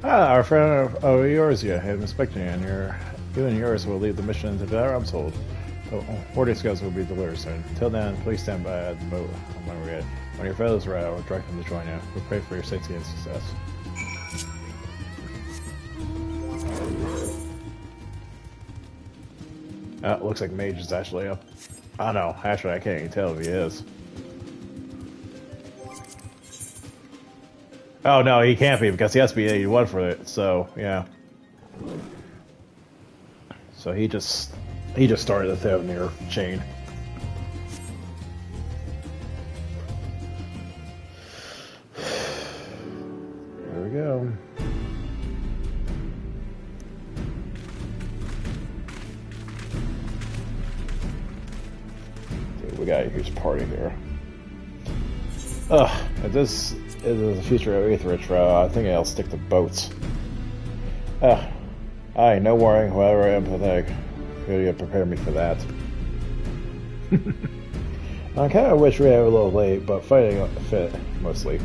Our friend Eorzea had been expecting you, and you and yours will lead the mission into the household. So, order scouts will be delivered soon. Till then, please stand by at the boat when we're ready. When your fellows are out, we'll direct them to join you. We pray for your safety and success. It looks like Mage is actually up. Oh no, actually I can't even tell if he is. Oh no, he can't be because he has to be 81 for it. So yeah. So he just started the Thevenir chain. There we go. Dude, we got a huge party here. Ugh, if this is the future of Aetherich, I think I'll stick to boats. Aye, no worrying, however empathetic. Could you prepare me for that? I kind of wish we had a little late, but fighting fit, mostly.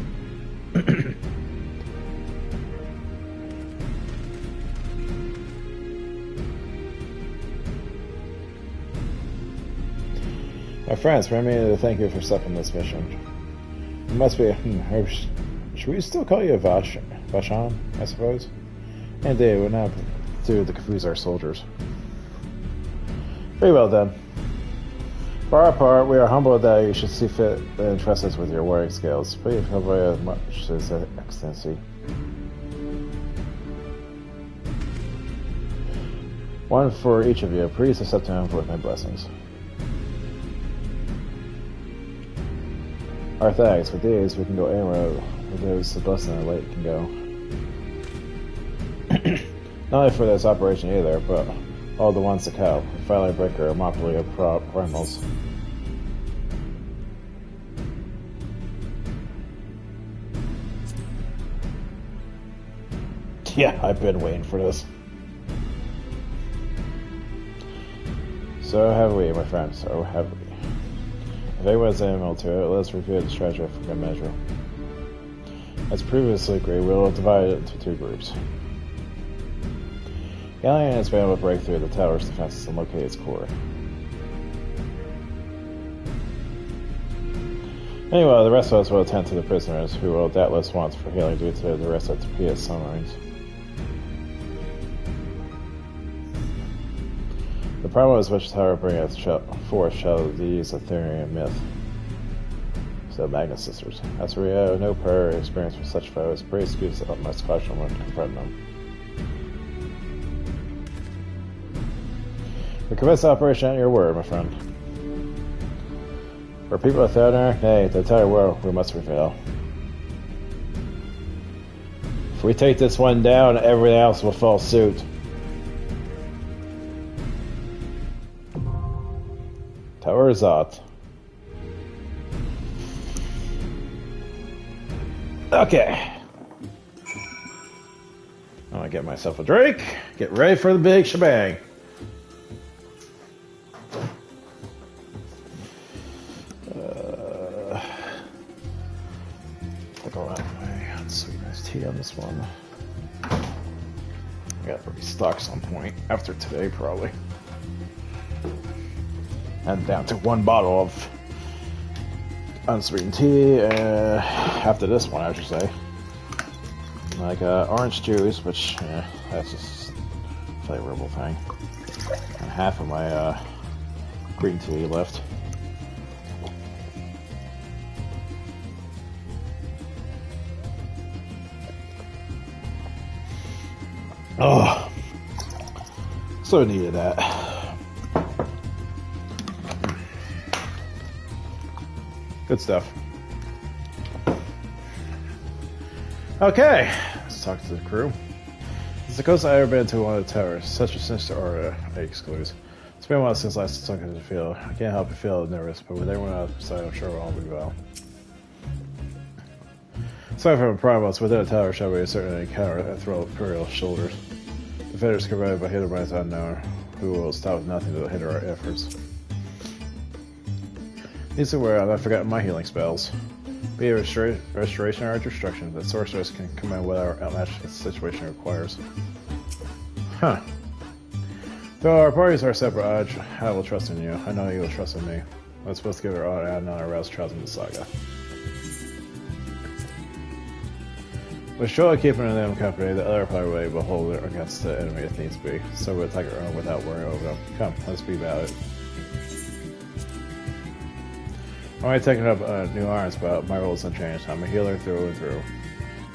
My friends, permit me to thank you for stepping this mission. It must be, should we still call you a Vashon, I suppose? Indeed, it would not do to confuse our soldiers. Very well then. For our part, we are humbled that you should see fit to entrust us with your warring skills. Please convey as much as excellency. One for each of you. Please accept him with my blessings. Our thanks. With these, we can go anywhere with those the blessing and light can go. Not only for this operation either, but all the ones to come. Finally break our monopoly of primals. Yeah, I've been waiting for this. So have we, my friend, so have we. If anyone's able to it, let's review the strategy for good measure. As previously agreed, we will divide it into two groups. Galleon has been able to break through the tower's defenses and locate its core. Meanwhile, the rest of us will attend to the prisoners, who will doubtless want for healing due to the rest of the PS submarines. The problem is which tower bringeth forth shall these Ethereum myth. So Magnus Sisters. As we have no prior experience with such foes, praise gives the utmost caution when confronting them. We commence the operation at your word, my friend. For people of Theodore, nay, the entire world, we must prevail. If we take this one down, everything else will fall suit. Tower is out. Okay. I'm gonna get myself a drink. Get ready for the big shebang. I'll go out of my way. Sweet nice tea on this one. I gotta restock some point after today, probably. And down to one bottle of unsweetened tea after this one, I should say. Like orange juice, which that's just a flavorable thing. And half of my green tea left. Oh, so needed that. Good stuff. Okay, let's talk to the crew. It's the closest I've ever been to one of the towers. Such a sinister aura I excludes. It's been a while since last sunk into the field. I can't help but feel nervous, but with everyone outside, I'm sure we'll all be well. Aside from a problem within a tower shall be a certain encounter that throw Imperial shoulders. Defenders commanded by hidden minds unknown, who will stop with nothing to hinder our efforts. Needs to wear, I've forgotten my healing spells. Be it restoration or destruction, the sorceress can command whatever outmatched the situation requires. Huh. Though our parties are separate, I will trust in you. I know you will trust in me. Let's both give her all and not arouse trials in the saga. With surely keeping them company, the other party will be able to hold it against the enemy if needs be, so we'll take our own without worrying over them. Come, let's be about it. I'm only taking up a new iron spout, my role is unchanged. I'm a healer through and through.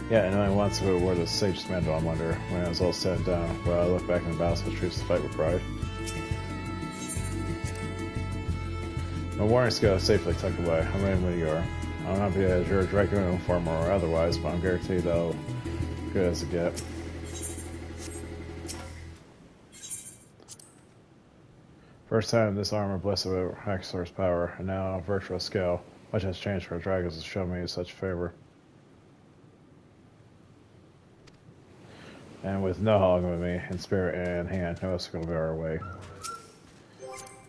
Yeah, and only once who wore the Sage's mantle, I wonder, when it was all said and done, will I look back in the battles with troops to fight with pride. My warring skill is safely tucked away. I'm ready when you are. I'll not be as your Dragoon farmer or otherwise, but I'm guaranteed they'll good as it get. First time this armor blessed with Haxor's power, and now a virtuous skill. Much has changed for dragons to show me such favor. And with no hogging with me, in spirit and hand, no one's gonna go our way.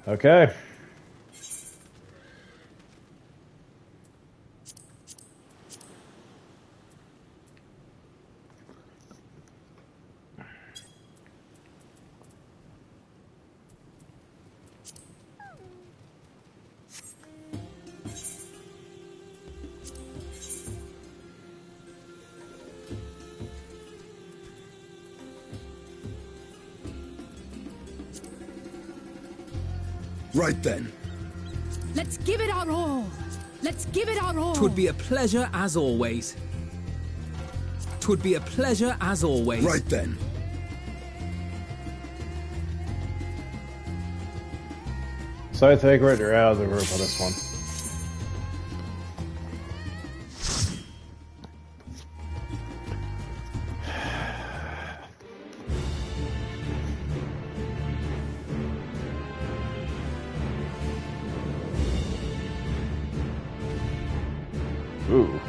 Okay. Right then. Let's give it our all. Let's give it our all. 'Twould be a pleasure as always. 'Twould be a pleasure as always. Right then. So I think we're out of the room for this one. Ooh.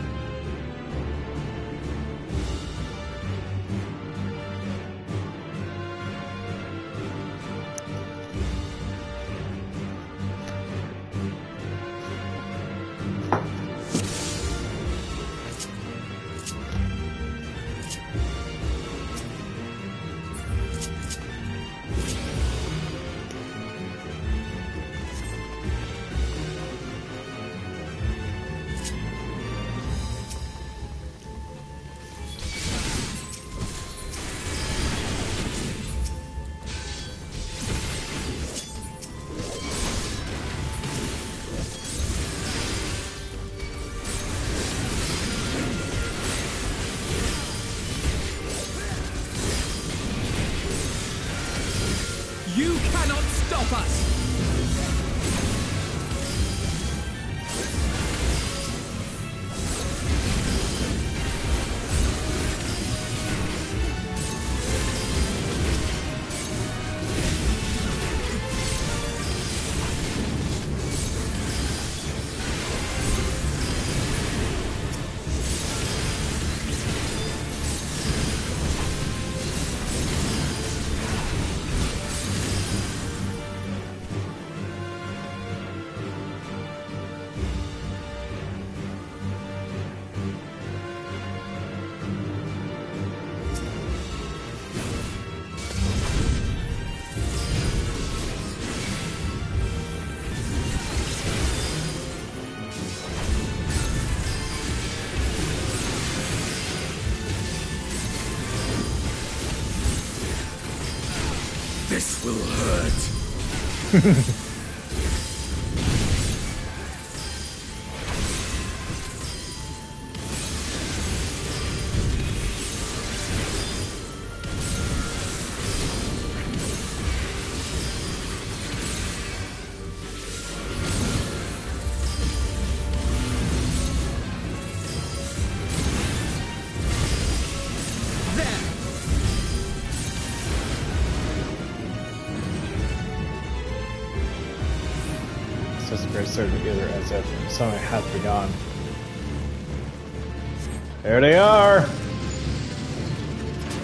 You cannot stop us! This will hurt. Started together as if something had begun. There they are!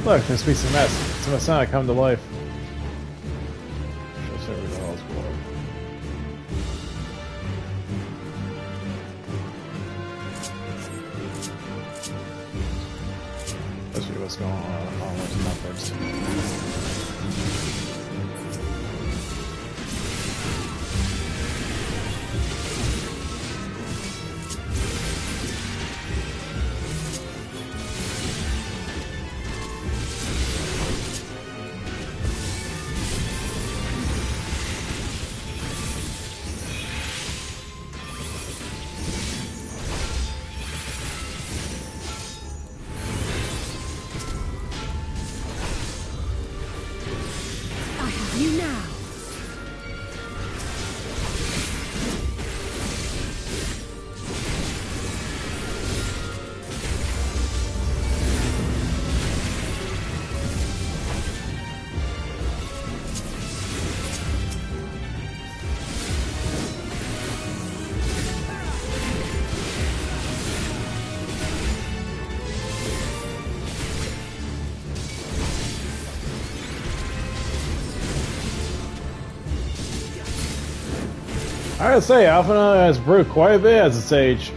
Look, this piece of mess. It's a Messiah come to life. Shows over the hall's below. Let's see what's going on onwards and upwards. You now. I gotta say, Alpha has improved quite a bit as its age.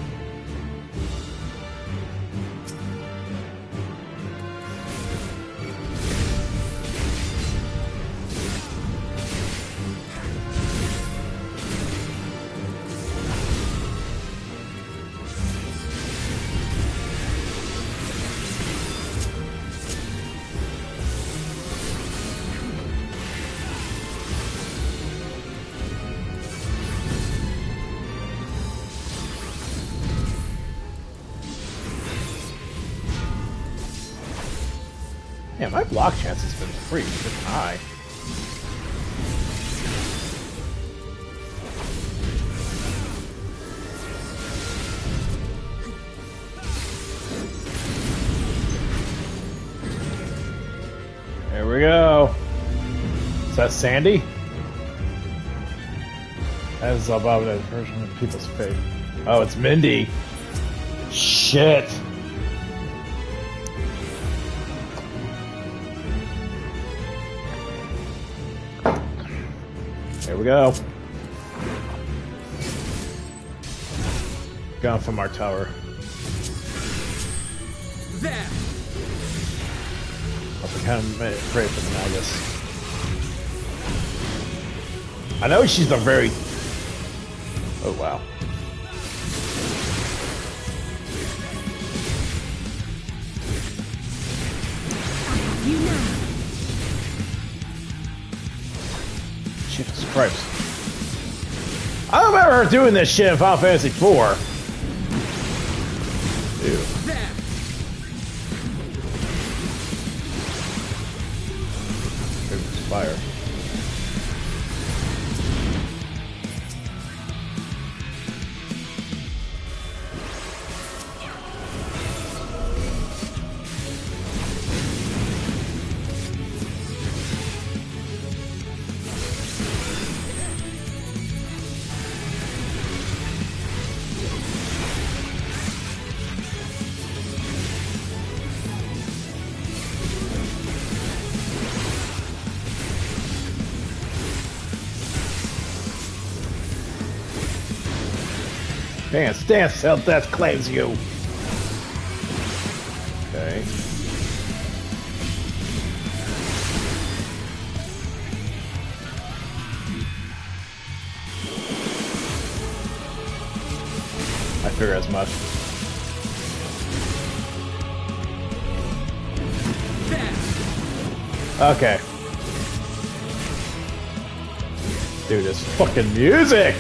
Yeah, my block chance has been pretty high. There we go. Is that Sandy? That is above the version of people's faith. Oh, it's Mindy. Shit. There we go. Gone from our tower. There. I kind of pray for the Magus. I know she's a very... Oh, wow. You know. Jesus Christ. I don't remember her doing this shit in Final Fantasy IV. Ew. There's fire. Stand still, death claims you. Okay. I figure as much. Okay. Dude, this fucking music!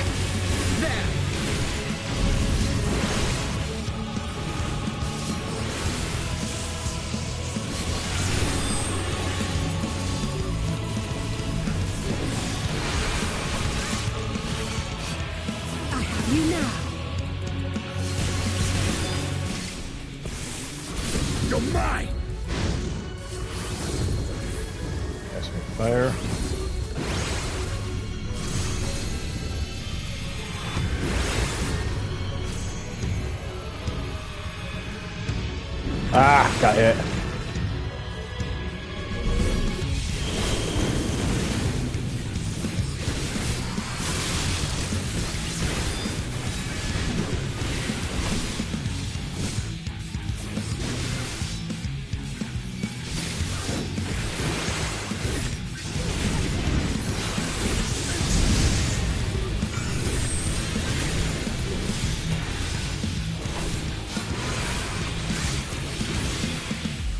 Fire. Ah, got hit.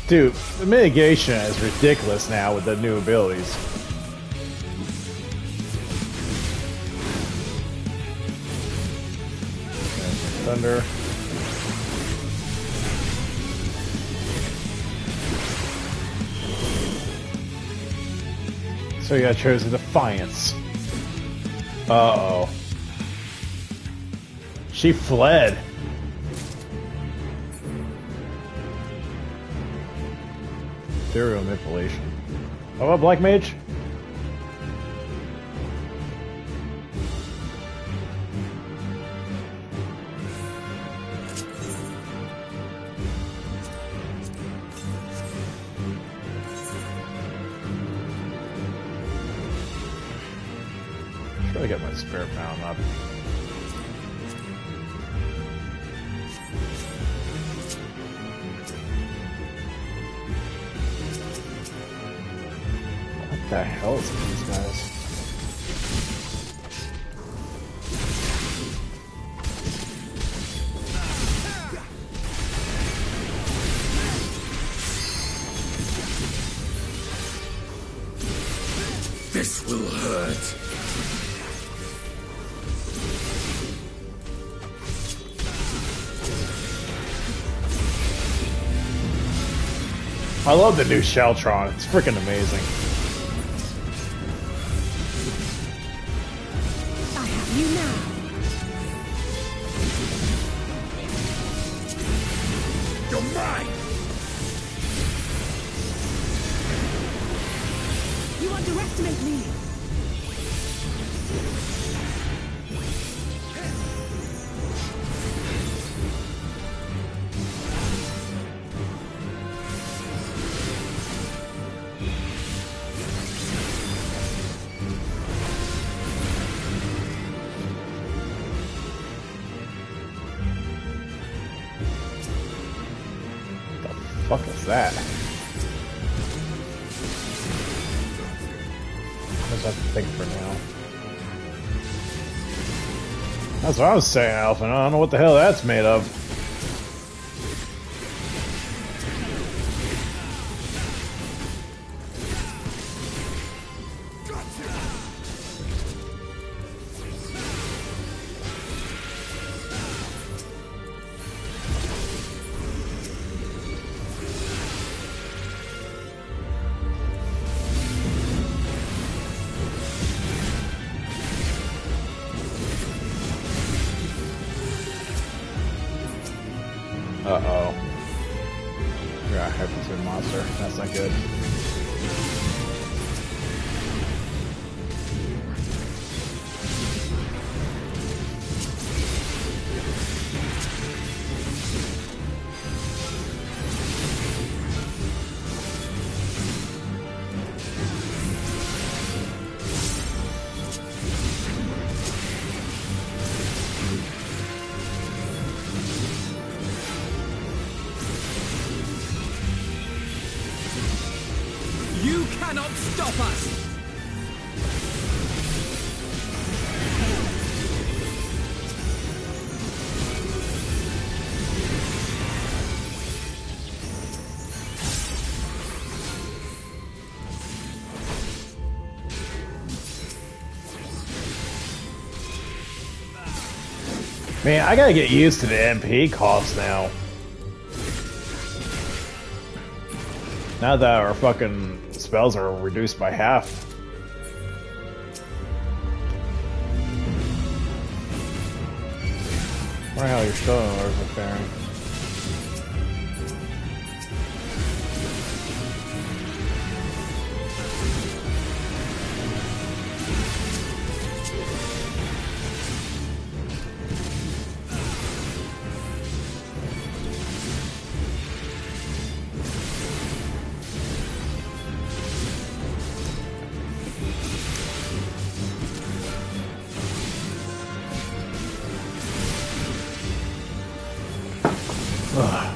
Dude, the mitigation is ridiculous now with the new abilities. Thunder. So yeah, I chose a Defiance. Uh-oh. She fled. Ethereal manipulation. Oh, a Black Mage? Try to get my spare pound up. What the hell is with these guys? This will hurt. I love the new Sheltron. It's freaking amazing. I have you now. You're mine! You underestimate me. What the fuck is that? I just have to think for now. That's what I was saying, Alpha. I don't know what the hell that's made of. Uh-oh. Yeah, happens to a monster. That's not good. You cannot stop us! Man, I gotta get used to the MP cost now. Now that our fucking spells are reduced by half. Wonder how you're still in orders with Baron. Ugh.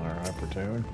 Alright, Hypertune.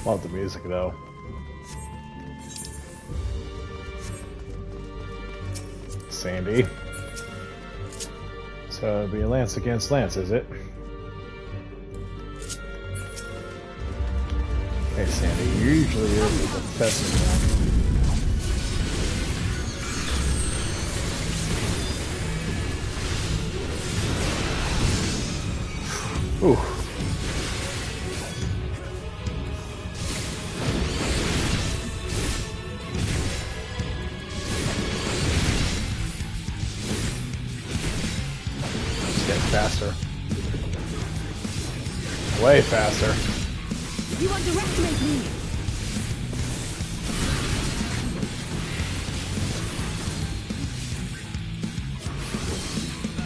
Love the music though. Sandy. So it'll be Lance against Lance, is it? Hey Sandy, you usually are the defensive one. Ooh. Faster. Way faster. You underestimate me.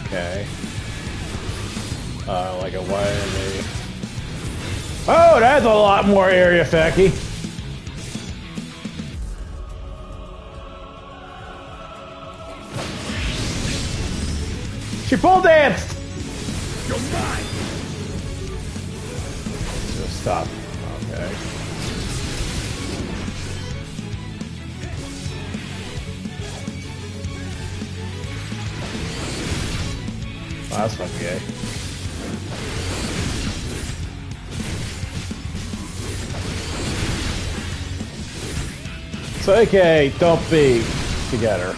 Okay. Like a wide. Oh, that's a lot more area effecty. She full danced. You're mine. Just stop. Okay. Oh, that's fucking gay. So, okay, don't be together.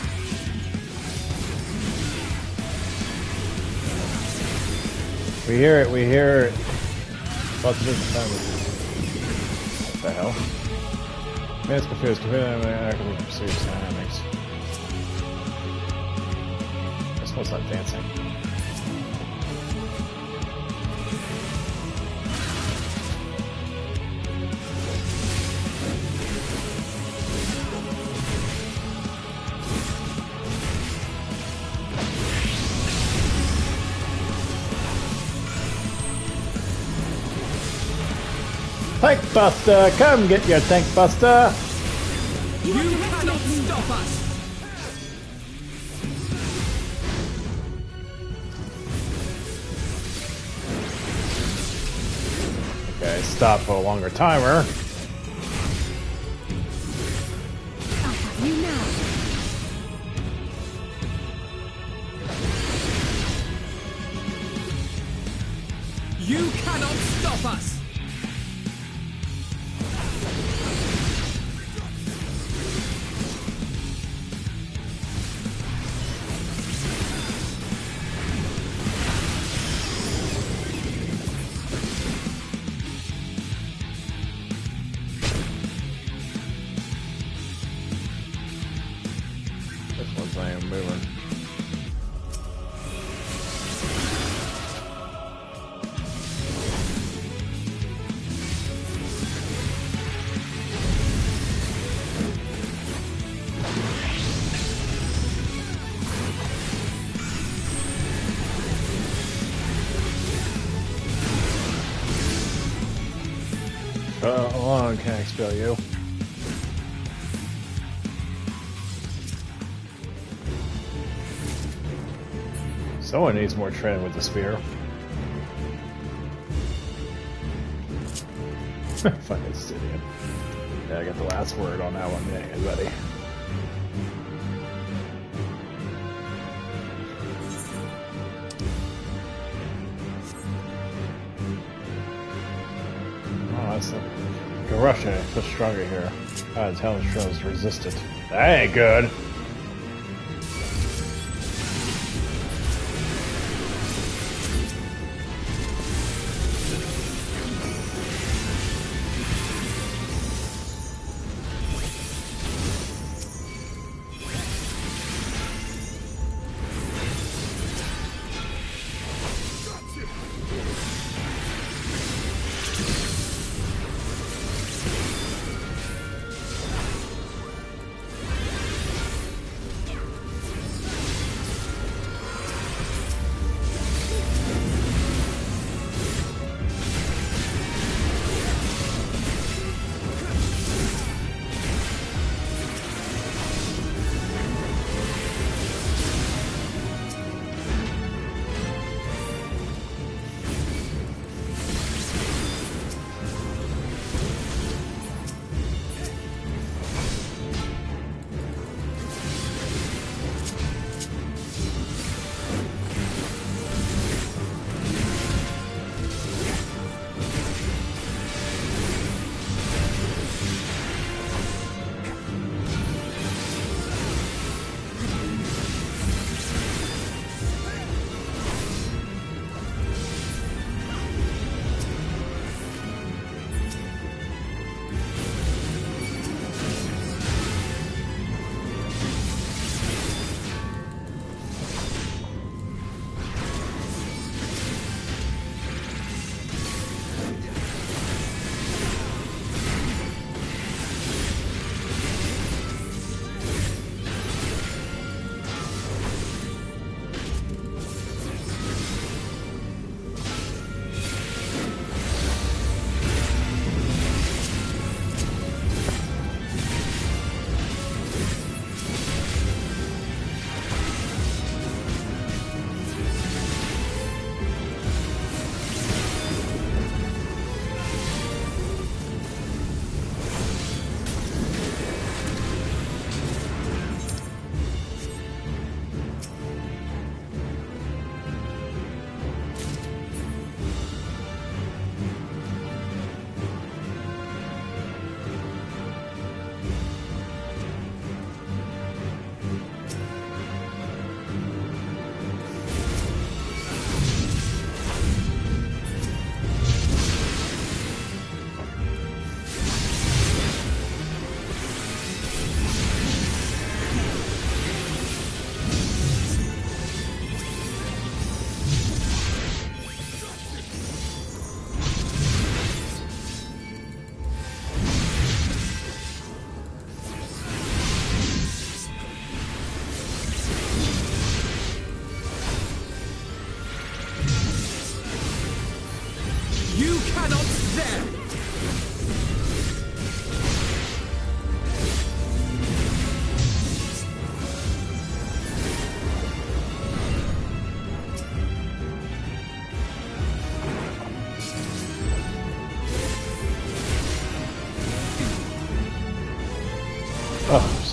We hear it, we hear it. Lots of different times. What the hell? Man's confused, completely actively pursues dynamics. This one's not dancing. Tank Buster! Come get your Tank Buster! You cannot stop us! Okay, stop for a longer timer. I'll have you now. You cannot stop us! Alone can't expel you. Someone needs more training with the spear. Fucking Stydian. Yeah, I got the last word on that one. Yeah, buddy. Oh, that's a... Go Russia, I feel stronger here. Ah, the talent shows resistant. That ain't good.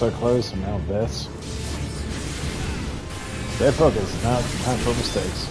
so close, and now this. Stay focused, not time for mistakes.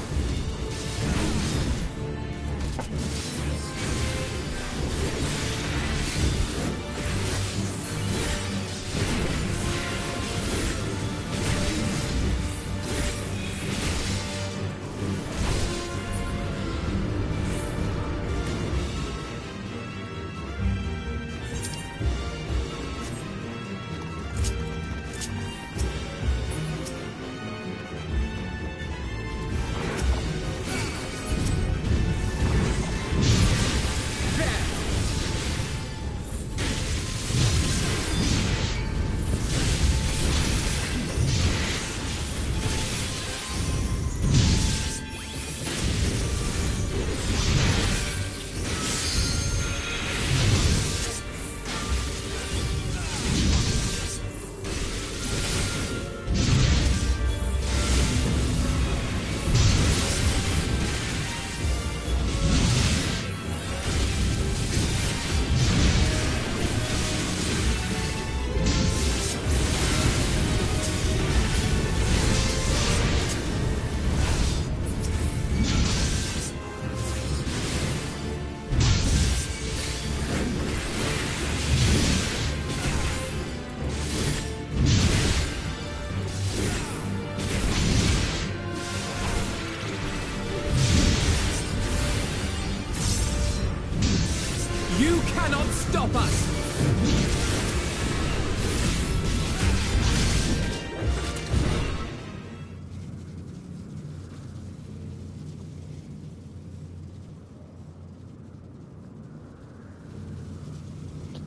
You cannot stop us!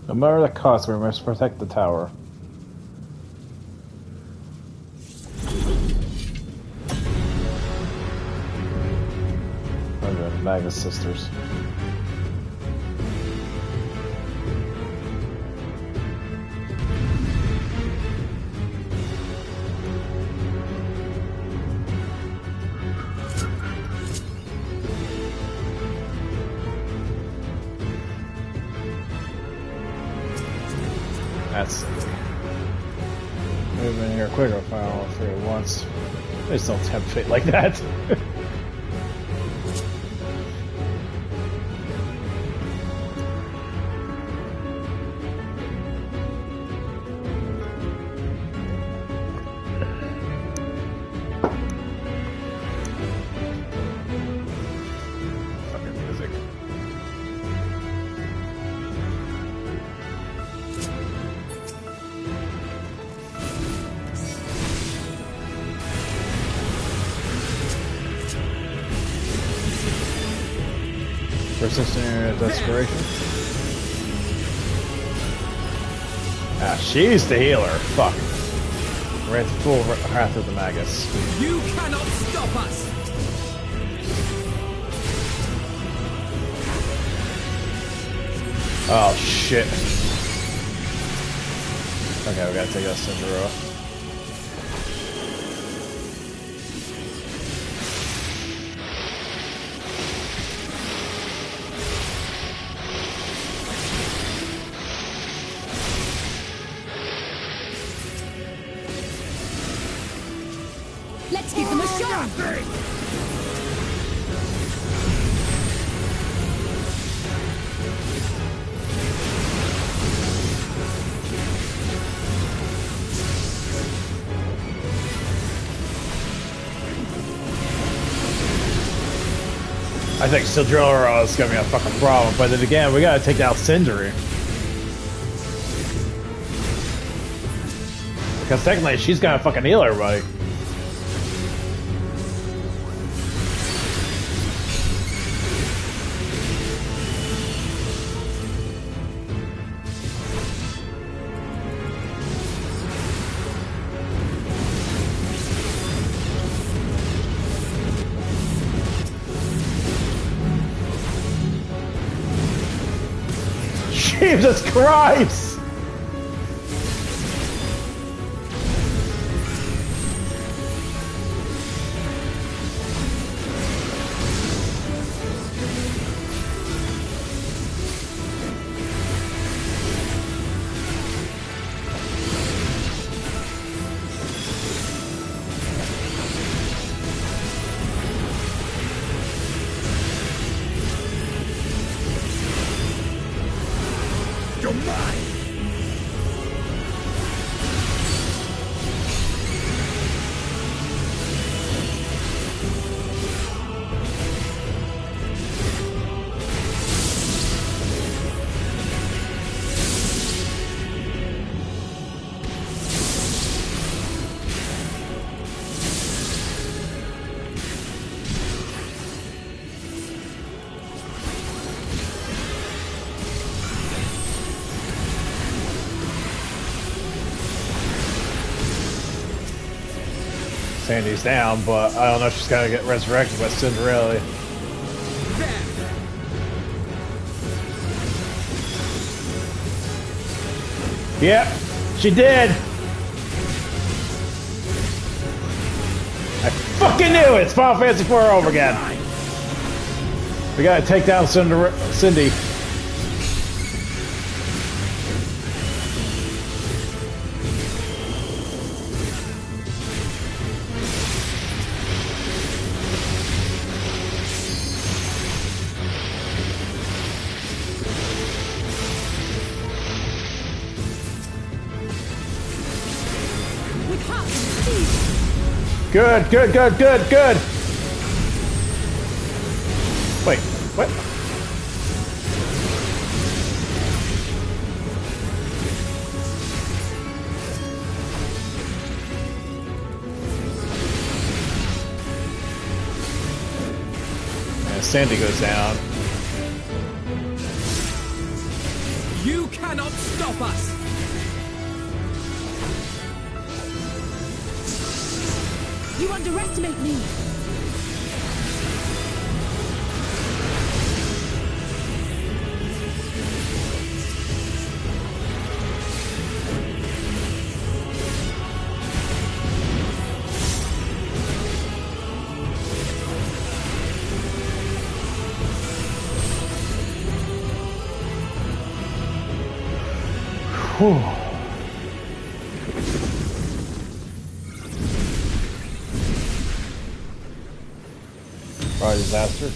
No matter the cost, we must protect the tower. The Magus sisters. That's silly. Would have been here quicker if I all three at once. I just don't tempt fate like that. Fucking music. Persistent desperation. Ah, she's the healer. Fuck. We're at full Wrath of the Magus. You cannot stop us! Oh shit. Okay, we gotta take that Cinder off. Let's give them a shot! I think Sildrilla is gonna be a fucking problem, but then again, we gotta take out Sindri. Because technically, she's gonna fucking heal everybody. Jesus Christ! Sandy's down, but I don't know if she's gonna get resurrected by Cinderella. Yep, she did! I fucking knew it! It's Final Fantasy IV over again! We gotta take down Cindy. Good, good, good, good, good! Wait, what? And Sandy goes down. You cannot stop us! You underestimate me! Whew. Probably disaster.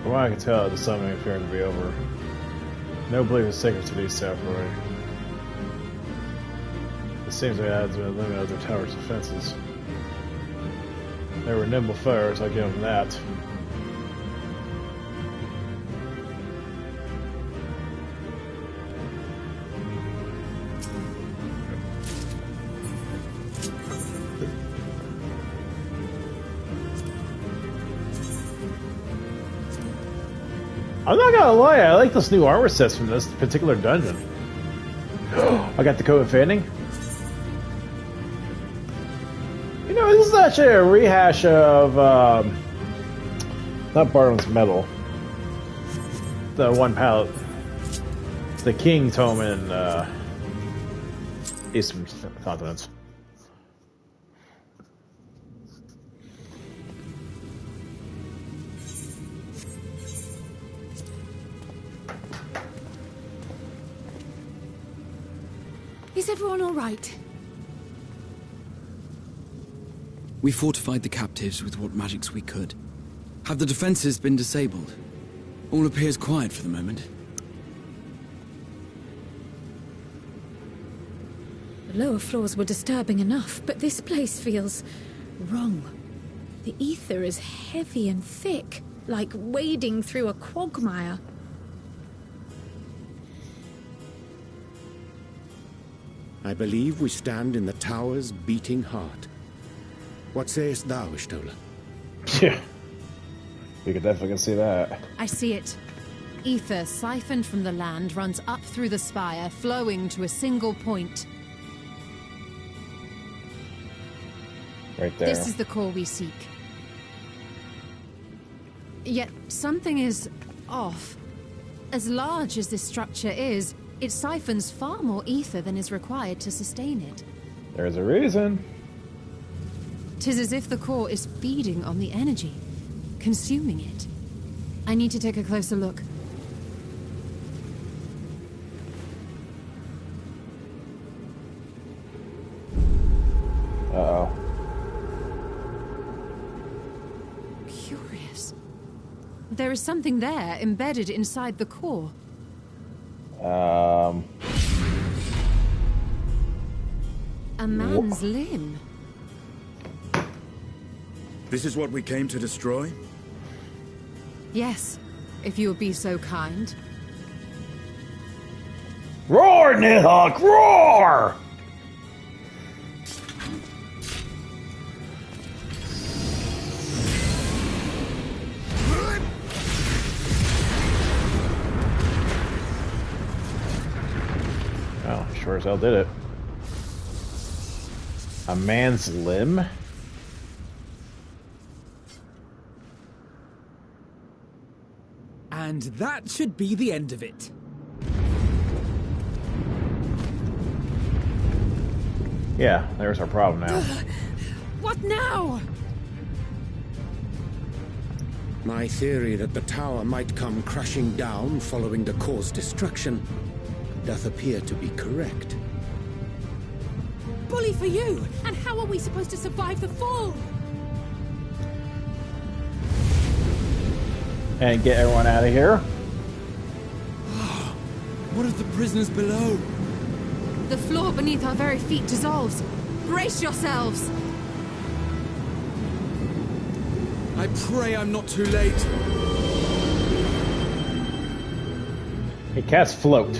From what I can tell, the summoning appeared to be over. No belief is sacred to these samurai. It seems they had to limit their tower's defenses. They were nimble foes, I give them that. I'm not gonna lie, I like this new armor sets from this particular dungeon. I got the coat of fanning. You know, this is actually a rehash of, not Barton's Metal. The one palette. The King tome in, Eastern continents. Is everyone all right? We fortified the captives with what magics we could. Have the defenses been disabled? All appears quiet for the moment. The lower floors were disturbing enough, but this place feels wrong. The ether is heavy and thick, like wading through a quagmire. I believe we stand in the tower's beating heart. What sayest thou, Ishtola? Yeah. You could definitely see that. I see it. Ether siphoned from the land runs up through the spire, flowing to a single point. Right there. This is the core we seek. Yet something is off. As large as this structure is, it siphons far more ether than is required to sustain it. There's a reason. 'Tis as if the core is feeding on the energy, consuming it. I need to take a closer look. Uh-oh. Curious. There is something there embedded inside the core. A man's limb. This is what we came to destroy? Yes, if you would be so kind. Roar, Nighthawk, roar! Oh, sure as hell did it. A man's limb? And that should be the end of it. Yeah, there's our problem now. What now? My theory that the tower might come crashing down following the core's destruction doth appear to be correct. Bully for you! And how are we supposed to survive the fall? And get everyone out of here. What of the prisoners below? The floor beneath our very feet dissolves. Brace yourselves! I pray I'm not too late. He casts float.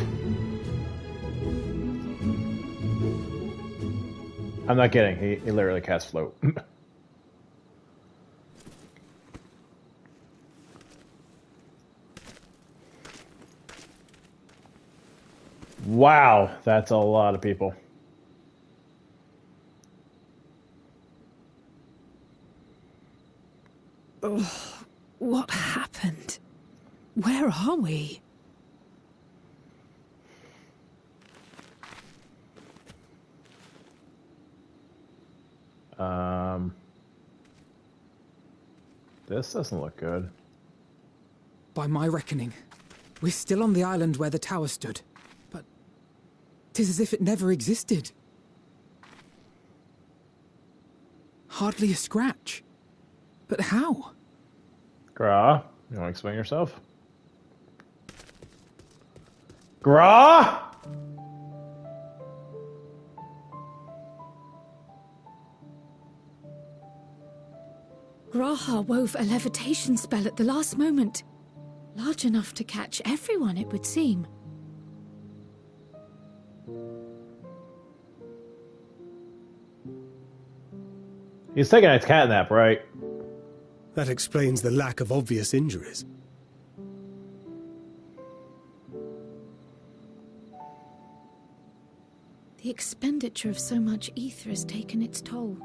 I'm not kidding. He literally casts float. Wow, that's a lot of people. Ugh, what happened? Where are we? This doesn't look good. By my reckoning, we're still on the island where the tower stood. But 'tis as if it never existed. Hardly a scratch. But how? Gra, you want to explain yourself? Gra! Graha wove a levitation spell at the last moment. Large enough to catch everyone, it would seem. He's taking a cat nap, right? That explains the lack of obvious injuries. The expenditure of so much ether has taken its toll.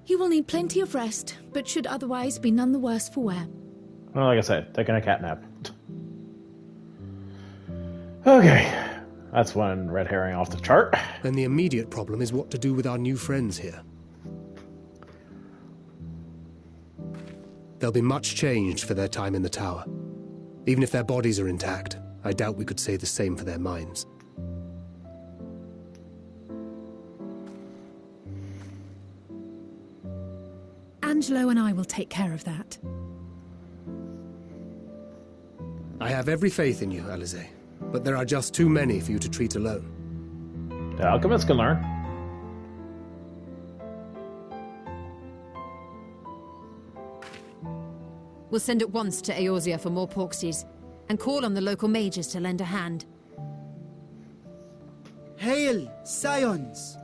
He will need plenty of rest, but should otherwise be none the worse for wear. Well, like I said, taking a cat nap. Okay, that's one red herring off the chart. Then the immediate problem is what to do with our new friends here. They'll be much changed for their time in the tower. Even if their bodies are intact, I doubt we could say the same for their minds. Angelo and I will take care of that. I have every faith in you, Alize, but there are just too many for you to treat alone. The alchemists can learn. We'll send at once to Eorzea for more porksies, and call on the local mages to lend a hand. Hail, Scions!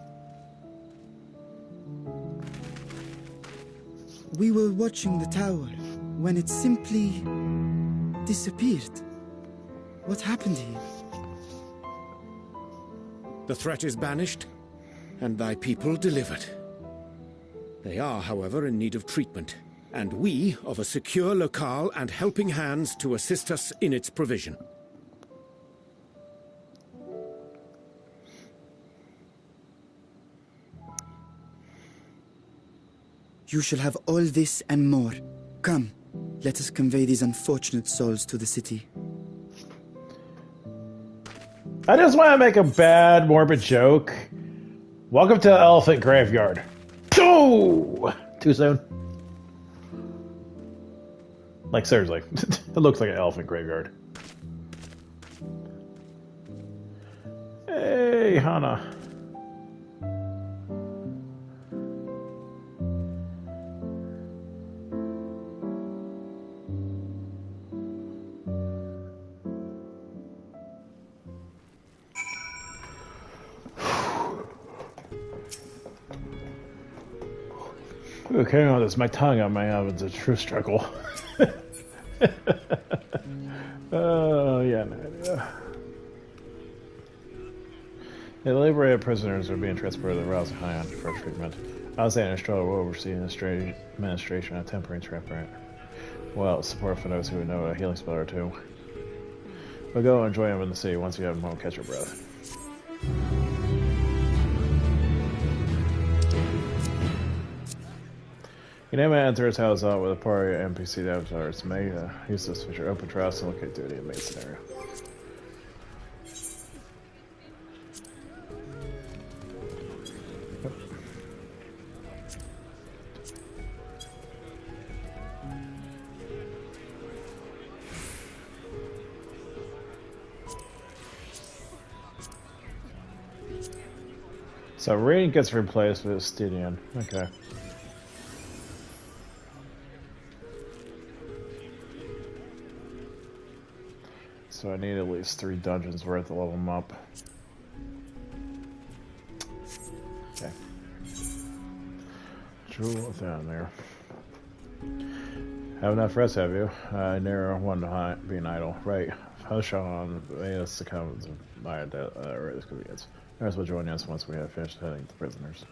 We were watching the tower when it simply disappeared. What happened here? The threat is banished, and thy people delivered. They are, however, in need of treatment, and we of a secure locale and helping hands to assist us in its provision. You shall have all this and more. Come, let us convey these unfortunate souls to the city. I just want to make a bad, morbid joke. Welcome to Elephant Graveyard. Oh! Too soon? Like, seriously. It looks like an elephant graveyard. Hey, Hana. Okay, on this, my tongue on my own. It's a true struggle. Oh, yeah, no idea. The liberated prisoners are being transported to Rouse High for treatment. Alexander Estrella will oversee administration of temporary transparent. Well, support for those who know a healing spell or two. We'll go and join them in the city once you have a moment catch your breath. You name it, enter his house out with a party of NPC avatars. May use this feature open trials to locate through the main scenario. So Rain gets replaced with Stydian. Okay. So I need at least 3 dungeons worth to level them up. Okay. Jewel down there. Have enough rest, have you? Narrow one to being idle. Right. Hush on. Made us the comments of my earliest convenience. Nurse will join us once we have finished heading the prisoners.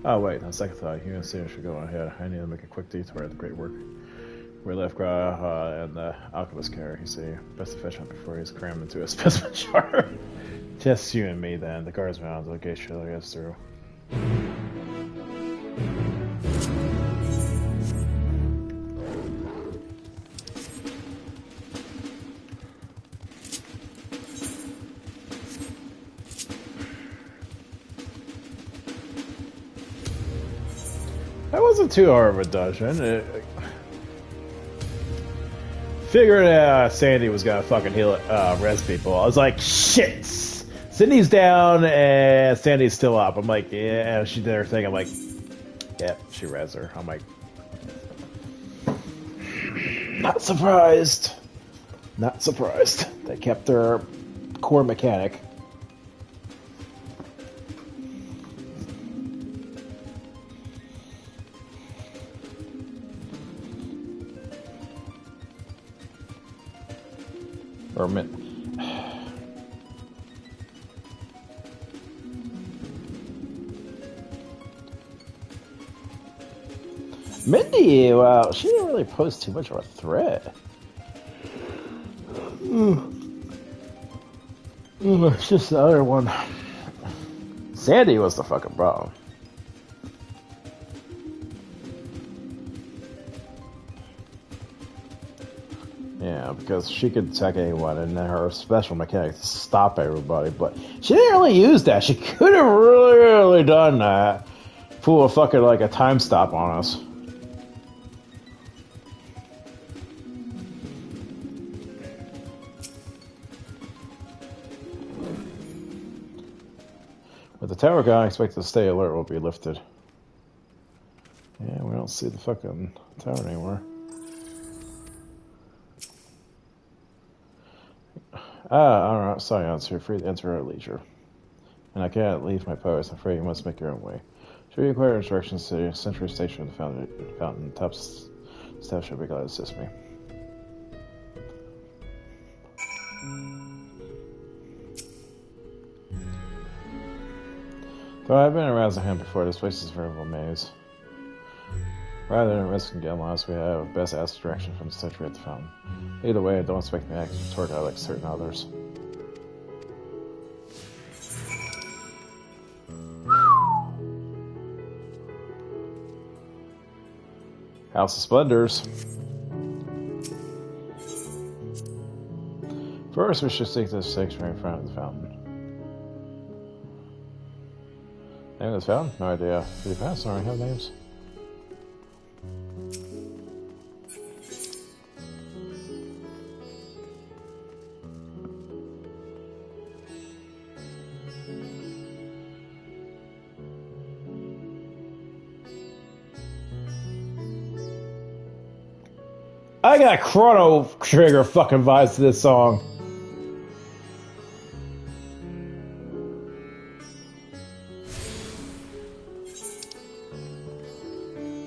Oh wait, on second thought, you and Sam should go ahead. I need to make a quick detour at the great work. We left Gra and the alchemist care, you see. Best to fetch up before he's crammed into a specimen jar. Just you and me then. The guards mounted the gate should let us through. That wasn't too hard of a dungeon. Figured Sandy was gonna fucking heal res people. I was like, shit! Sydney's down and Sandy's still up. I'm like, yeah, she did her thing. I'm like, yeah, she res her. I'm like, not surprised. Not surprised. They kept their core mechanic. Or Mindy, well, she didn't really pose too much of a threat. It's just the other one. Sandy was the fucking problem. Yeah, because she could attack anyone, and then her special mechanic to stop everybody. But she didn't really use that. She could have really done that. Pull a fucking like a time stop on us. With the tower guy, I expect the stay alert will be lifted. Yeah, we don't see the fucking tower anymore. Alright, Science, you're free to enter at leisure. And I can't leave my post, I'm afraid you must make your own way. Should you require instructions to the Century Station of the fountain, top staff should be glad to assist me. Though I've been around the hand before, this place is a veritable maze. Rather than risking getting lost, we have best ask direction from the sentry at the fountain. Either way, don't expect me to act toward out like certain others. House of Splendors. First, we should seek the sanctuary in front of the fountain. Name of the fountain? No idea. Do the fountains already have names? I got Chrono Trigger fucking vibes to this song.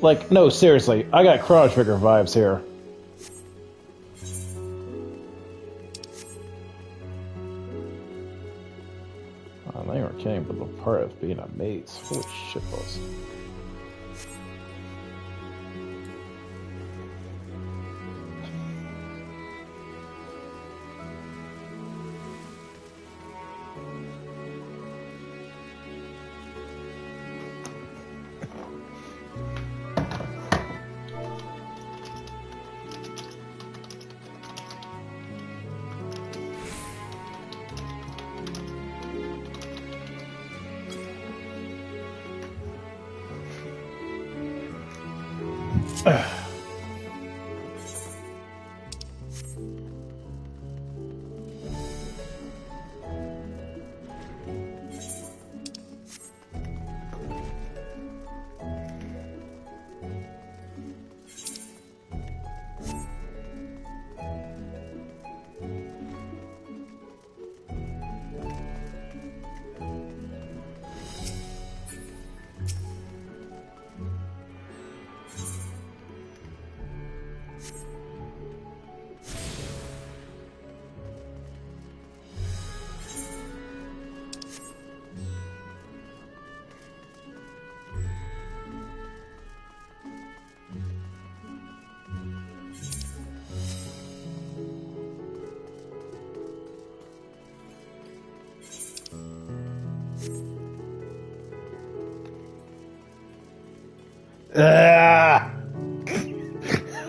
Like, no, seriously, I got Chrono Trigger vibes here. Oh, they were kidding, but the part of being a maze. Holy shit, boss.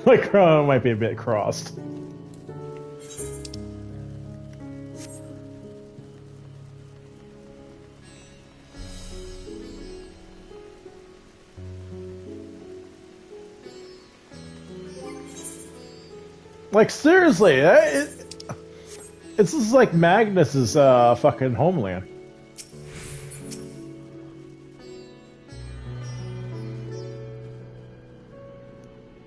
My Chrono might be a bit crossed. Like, seriously, it's just like Magnus's fucking homeland.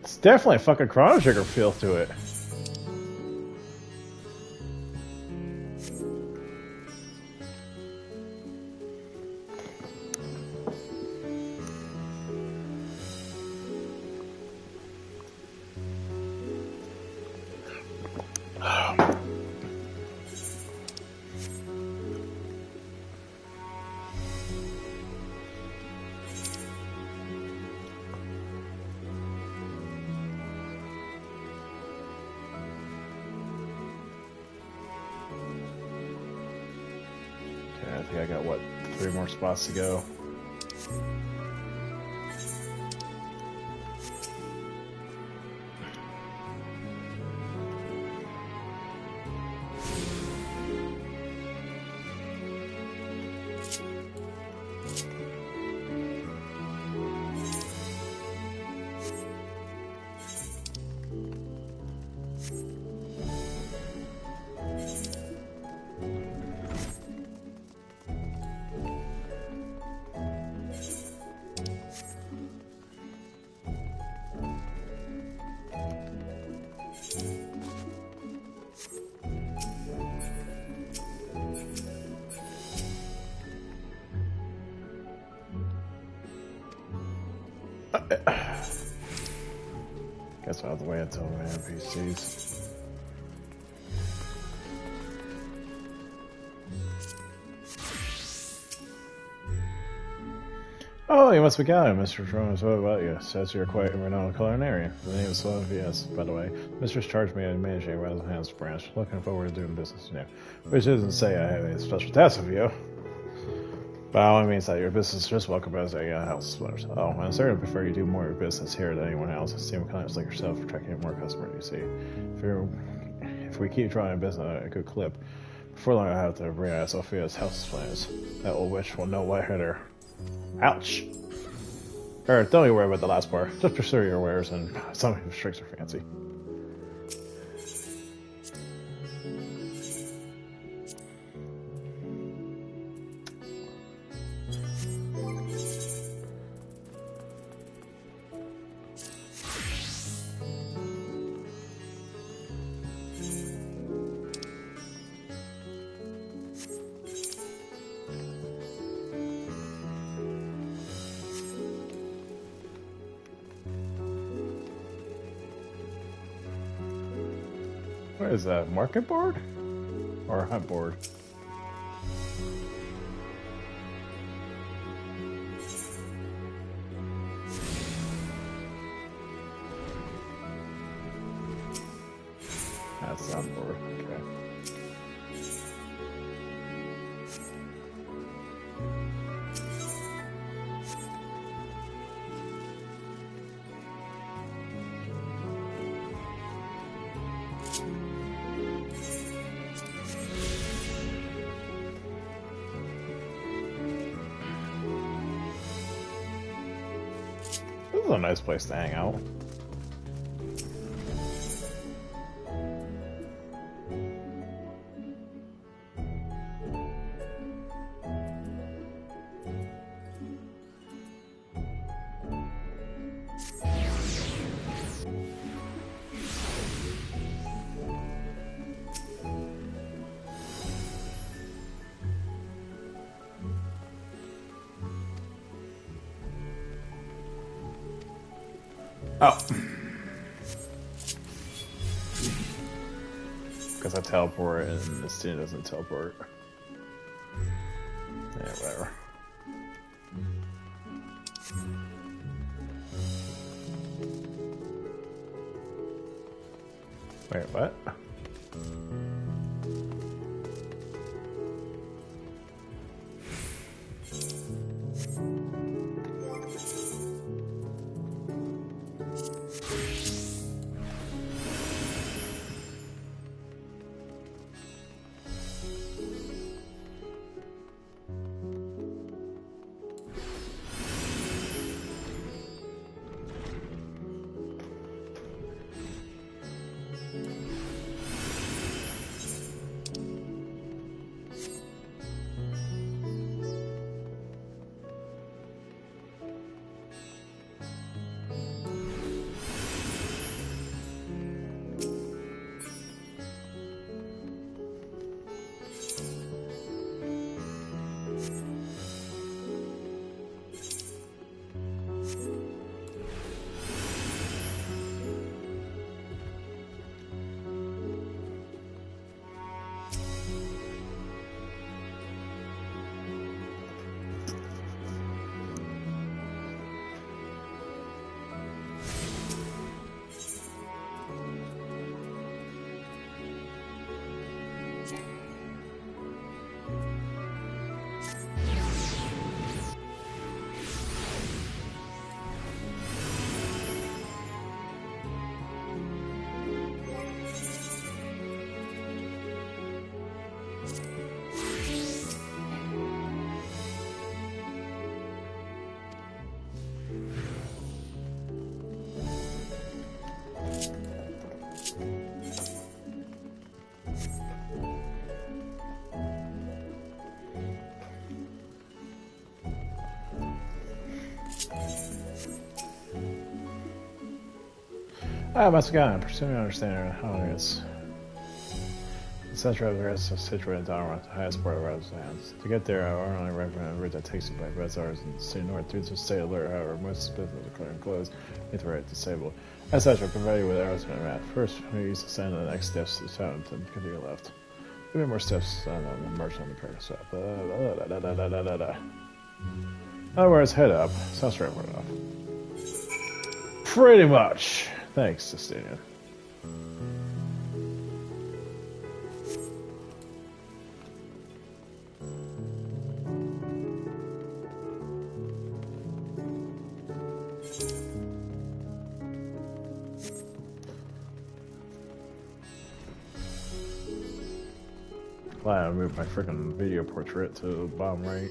It's definitely a fucking Chrono Trigger feel to it. I think I got, what, 3 more spots to go. Guess I'll have to wait until my NPCs. Oh, you must be Gallium, Mr. Jones. What about you? Says you're quite a renowned culinarian. The name is Yes, by the way. Mistress charged me in managing Rather Hands branch. Looking forward to doing business, you know. Which doesn't say I have any special tasks of you. By all means that your business is just welcome as a house splitters. Oh, I certainly prefer you do more of your business here than anyone else. It seems clients like yourself attracting more customers, you see. If we keep trying business at a good clip, before long I have to realize Sophia's house plans. That old witch will know what hit her. Ouch! Don't you worry about the last part. Just pursue your wares and some of your tricks are fancy. What is that? Market board? Or a hunt board? That's not board. Okay. This is a nice place to hang out. Oh. Because I teleport and the student doesn't teleport. Yeah, whatever. Wait, what? I must have gotten pursuing understanding how it is. The center of the rest is situated down the highest part of the lands. To get there, I only recommend a route that takes you by Red Hours and stay north. Do just stay alert, however, most businesses are closed with the right disabled. As such, I'll provide you with arrows and a map. First, we use the sign of the next steps to the town, then continue left. Give me more steps on the march on the practice stop. In other words, head up. Sounds straightforward enough. Pretty much. Thanks, Sustainian. Glad I moved my freaking video portrait to the bottom right.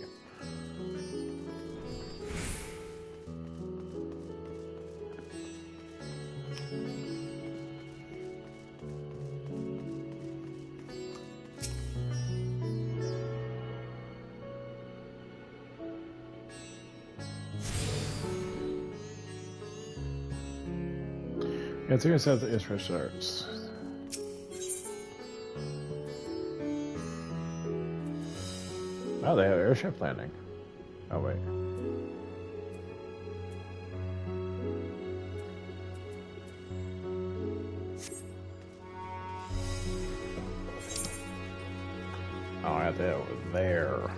Yeah, take us out to Israel starts. Oh, they have airship landing. Oh, wait. Oh, I got that over there.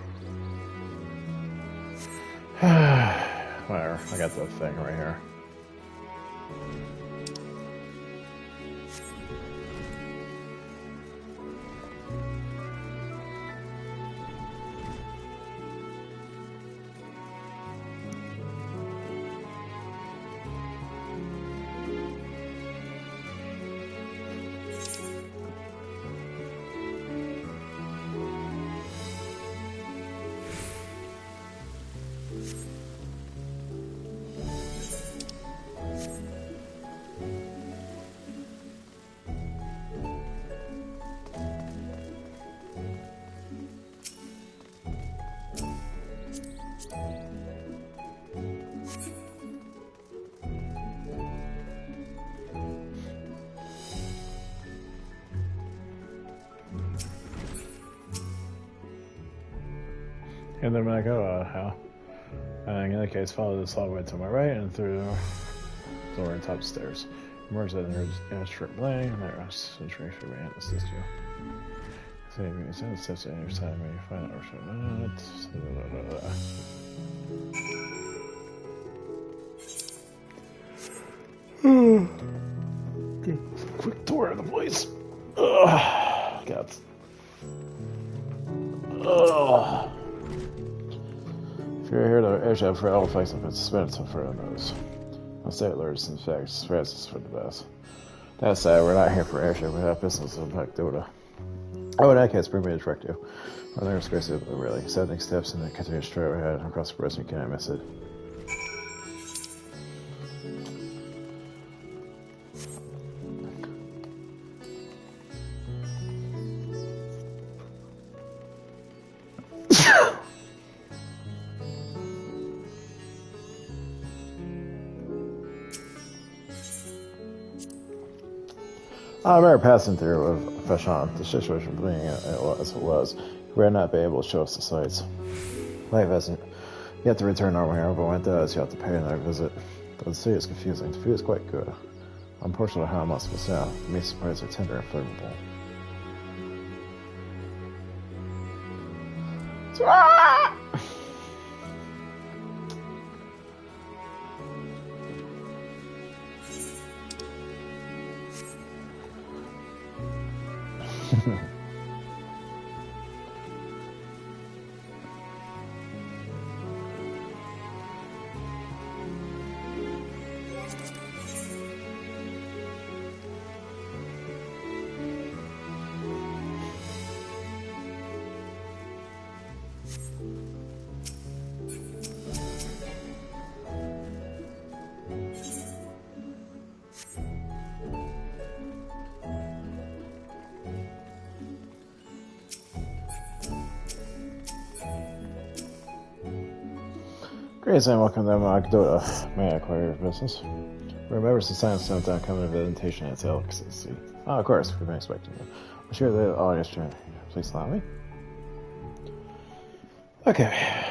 Whatever, I got the thing right here. And then when I go, how? In that case, follow this all the way to my right and through the door and top stairs. Emerge that in a strip lane, and there is a tree for me and assist you. So you send steps at any time when you find out. Quick tour of the place. Ugh. God. Ugh. If you're here to airship for all effects of its spirits for others. I'll stay alert in fact, spreads is for the best. That said, we're not here for airship, we have business in Dota. Oh, in that case, bring me to direct you. My name is Gracie, really. 7 steps and then continue straight ahead across the bridge, you cannot miss it. I remember passing through with Fashan, the situation being as it was. We had not been able to show us the sights. Life hasn't yet to return normal here, but when it does, you have to pay another visit. But the city is confusing. The food is quite good. Unfortunately, how much was now. The meat supplies are tender and flavorful. Great, and welcome to Dota. May I acquire your business? Remember, since I am sent down, come to invitation at LXC. Oh, of course, we've been expecting you. I'm sure the audience journey. Please allow me. Okay.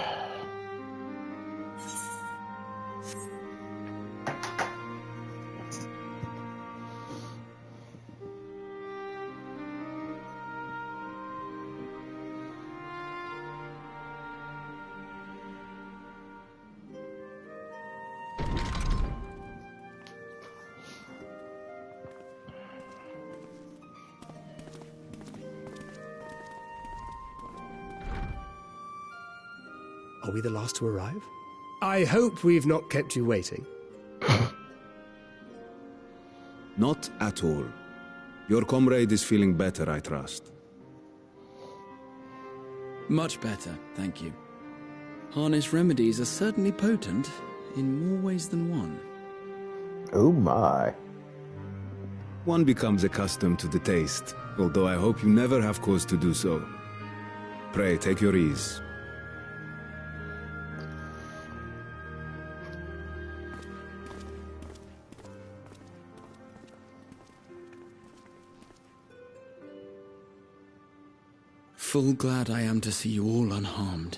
Are we the last to arrive? I hope we've not kept you waiting. Not at all. Your comrade is feeling better, I trust. Much better, thank you. Harness remedies are certainly potent, in more ways than one. Oh my. One becomes accustomed to the taste, although I hope you never have cause to do so. Pray, take your ease. Full glad I am to see you all unharmed.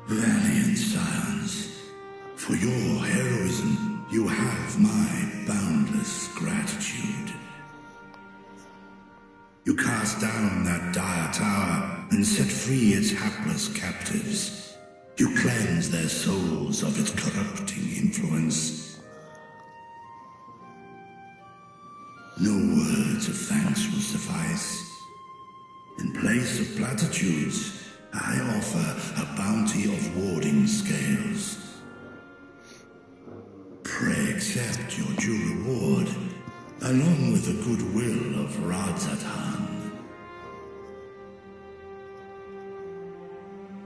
Valiant scions, for your heroism, you have my boundless gratitude. cast down that dire tower and set free its hapless captives. You cleanse their souls of its corrupting influence. No words of thanks will suffice. In place of platitudes, I offer a bounty of warding scales. Pray accept your due reward, along with the goodwill of Radzat-Han.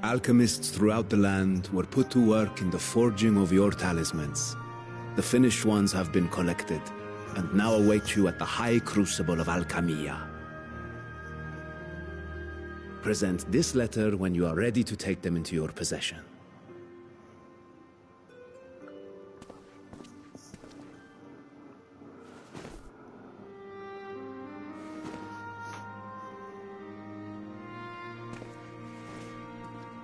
Alchemists throughout the land were put to work in the forging of your talismans. The finished ones have been collected, and now await you at the High Crucible of Alchemia. Present this letter when you are ready to take them into your possession.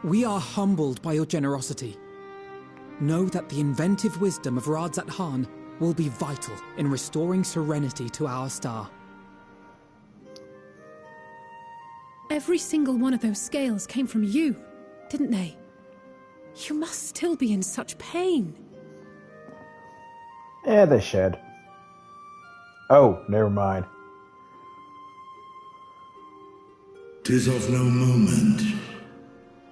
We are humbled by your generosity. Know that the inventive wisdom of Radzat-Han will be vital in restoring serenity to our star. Every single one of those scales came from you, didn't they? You must still be in such pain. Yeah, they shed. Oh, never mind. 'Tis of no moment.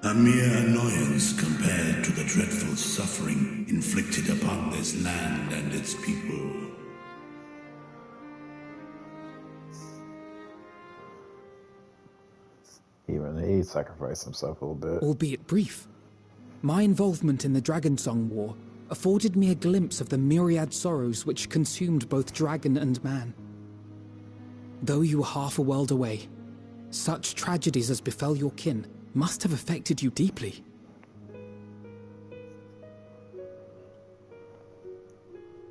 A mere annoyance compared to the dreadful suffering inflicted upon this land and its people. Even he sacrificed himself a little bit. Albeit brief. My involvement in the Dragonsong War afforded me a glimpse of the myriad sorrows which consumed both dragon and man. Though you were half a world away, such tragedies as befell your kin must have affected you deeply.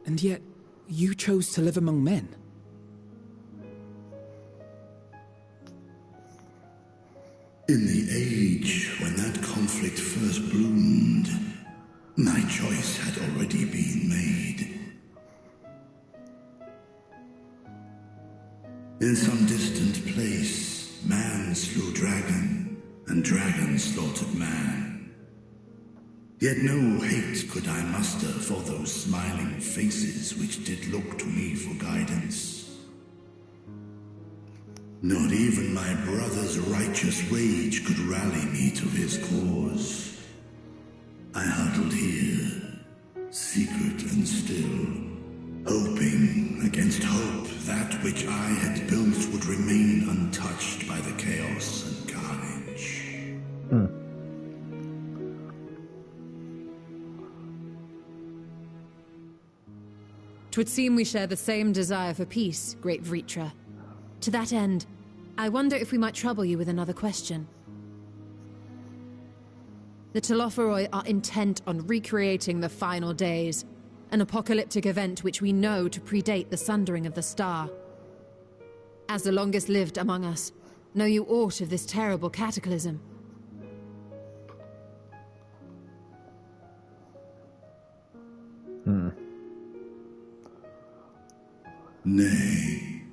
And yet, you chose to live among men. In the age when that conflict first bloomed, my choice had already been made. In some distant place, man slew dragon, and dragon slaughtered man. Yet no hate could I muster for those smiling faces which did look to me for guidance. Not even my brother's righteous rage could rally me to his cause. I huddled here, secret and still, hoping against hope that which I had built would remain untouched by the chaos and carnage. Twould seem we share the same desire for peace, great Vritra. To that end, I wonder if we might trouble you with another question. The Telophoroi are intent on recreating the final days, an apocalyptic event which we know to predate the sundering of the star. As the longest lived among us, know you aught of this terrible cataclysm? Nay.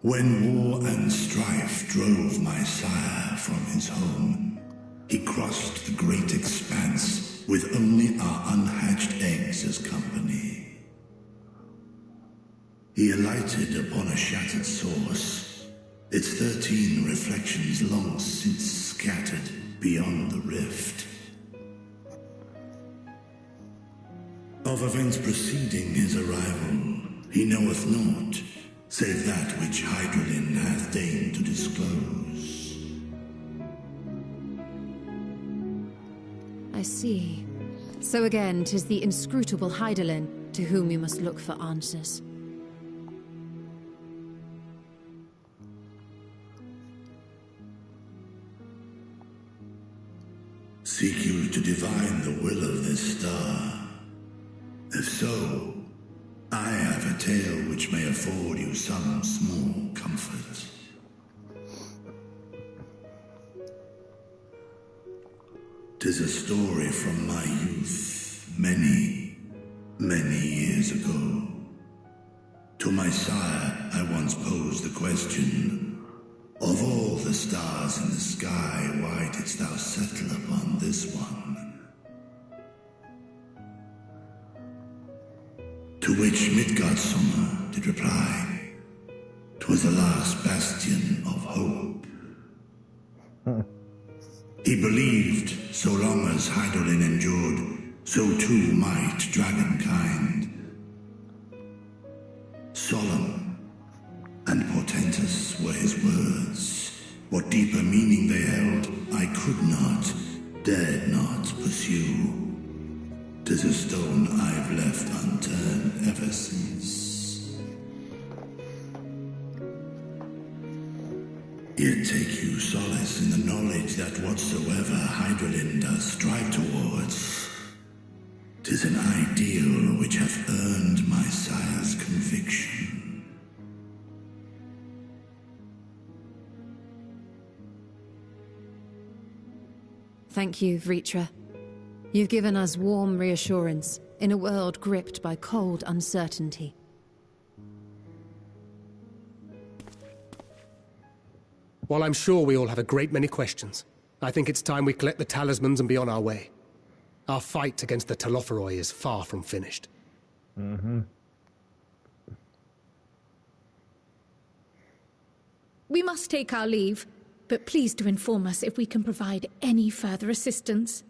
When war and strife drove my sire from his home, he crossed the great expanse with only our unhatched eggs as company. He alighted upon a shattered source, its 13 reflections long since scattered beyond the rift. Of events preceding his arrival, he knoweth naught, save that which Hydralin hath deigned to disclose. I see. So again, 'tis the inscrutable Hydralin to whom you must look for answers. Seek you to divine the will of this star? If so, I have a tale which may afford you some small comfort. 'Tis a story from my youth, many, many years ago. To my sire, I once posed the question, Of all the stars in the sky, why didst thou settle upon this one? To which Midgardsummer did reply, 'twas the last bastion of hope. He believed so long as Hydaelyn endured, so too might dragonkind. Solemn and portentous were his words. What deeper meaning they held, I could not, dared not pursue. 'Tis a stone I've left unturned ever since. Yet take you solace in the knowledge that whatsoever Hydaelyn does strive towards, 'tis an ideal which hath earned my sire's conviction. Thank you, Vritra. You've given us warm reassurance in a world gripped by cold uncertainty. While I'm sure we all have a great many questions, I think it's time we collect the talismans and be on our way. Our fight against the Telophoroi is far from finished. We must take our leave, but please do inform us if we can provide any further assistance.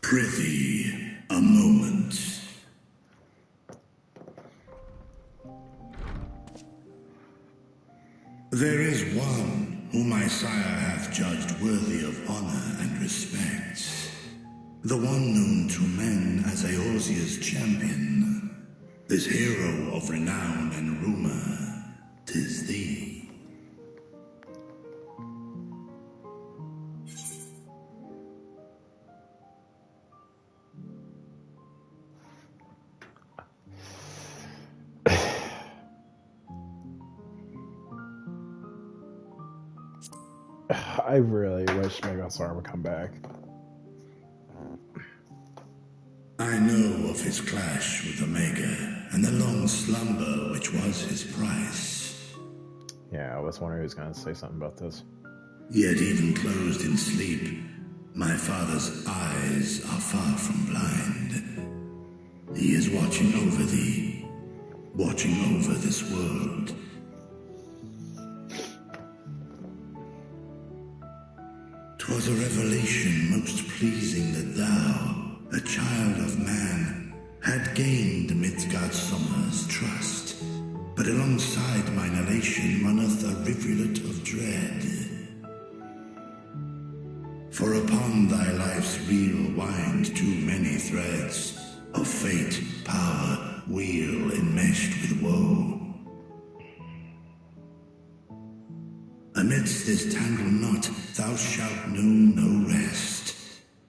Prithee, a moment. There is one whom my sire hath judged worthy of honor and respect. The one known to men as Eorzea's champion. This hero of renown and rumor, 'tis thee. I really wish Megasar would come back. I know of his clash with Omega, and the long slumber which was his price. Yeah, I was wondering who's going to say something about this. Yet even closed in sleep, my father's eyes are far from blind. He is watching over thee, watching over this world. 'Twas a revelation most pleasing that thou, a child of man, had gained Midgardsummer's trust. But alongside mine elation runneth a rivulet of dread. For upon thy life's reel wind too many threads of fate, power, wheel enmeshed with woe. Amidst this tangled knot, thou shalt know no rest.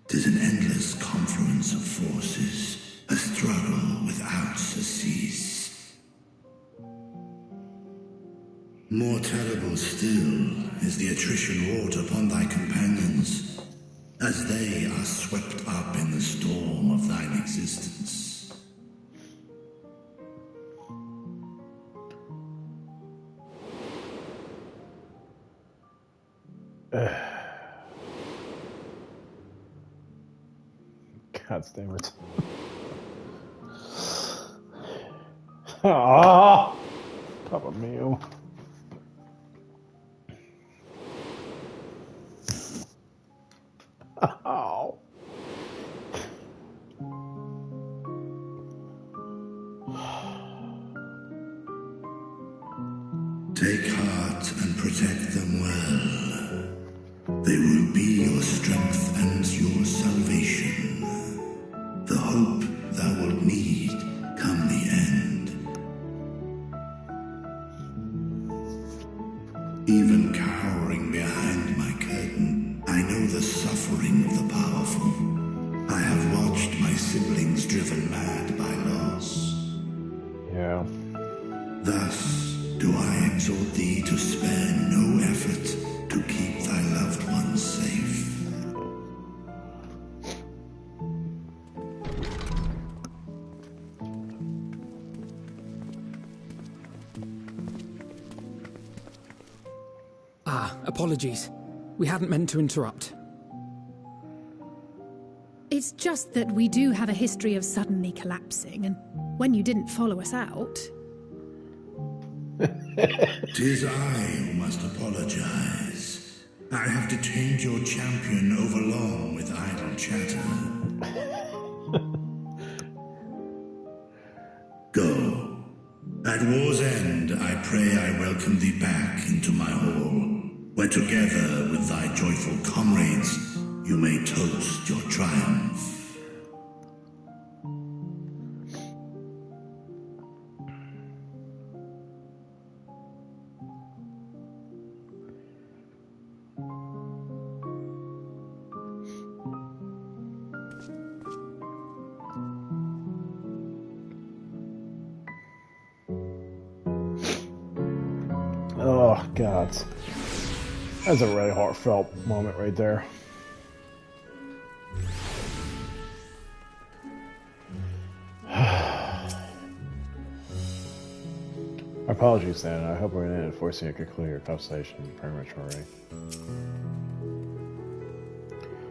'Tis an endless confluence of forces, a struggle without surcease. More terrible still is the attrition wrought upon thy companions, as they are swept up in the storm of thine existence. God damn it. Ah! Papa mio. Ow. Take heart and protect them well. They will be your strength and your salvation. The hope thou wilt need come the end. Even cowering behind my curtain, I know the suffering of the powerful. I have watched my siblings driven mad by loss. Yeah. Thus do I exhort thee to spare no effort to keep thy loved ones safe. Apologies. We hadn't meant to interrupt. It's just that we do have a history of suddenly collapsing, and when you didn't follow us out... 'Tis I who must apologize. I have detained your champion overlong with idle chatter. Go. At war's end, I pray I welcome thee back into my hall, where together with thy joyful comrades, you may toast your triumph. Oh, God. That's a really heartfelt moment right there. Apologies, Dan. I hope we're not enforcing a conclude your conversation prematurely.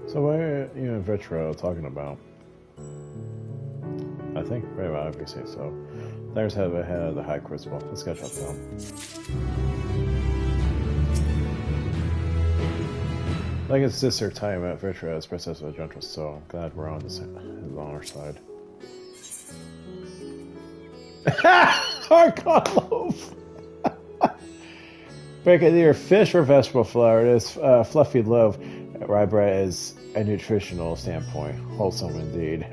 So what are you and Vitro talking about? I think very well if you say so. There's head of the High Crucible. Let's catch up to him. Like his sister, time at Vitro as Princess of a Gentle Soul. I'm glad we're on on our side. Hardcore loaf! Break it either fish or vegetable flour. This fluffy loaf, rye bread, is a nutritional standpoint. Wholesome indeed.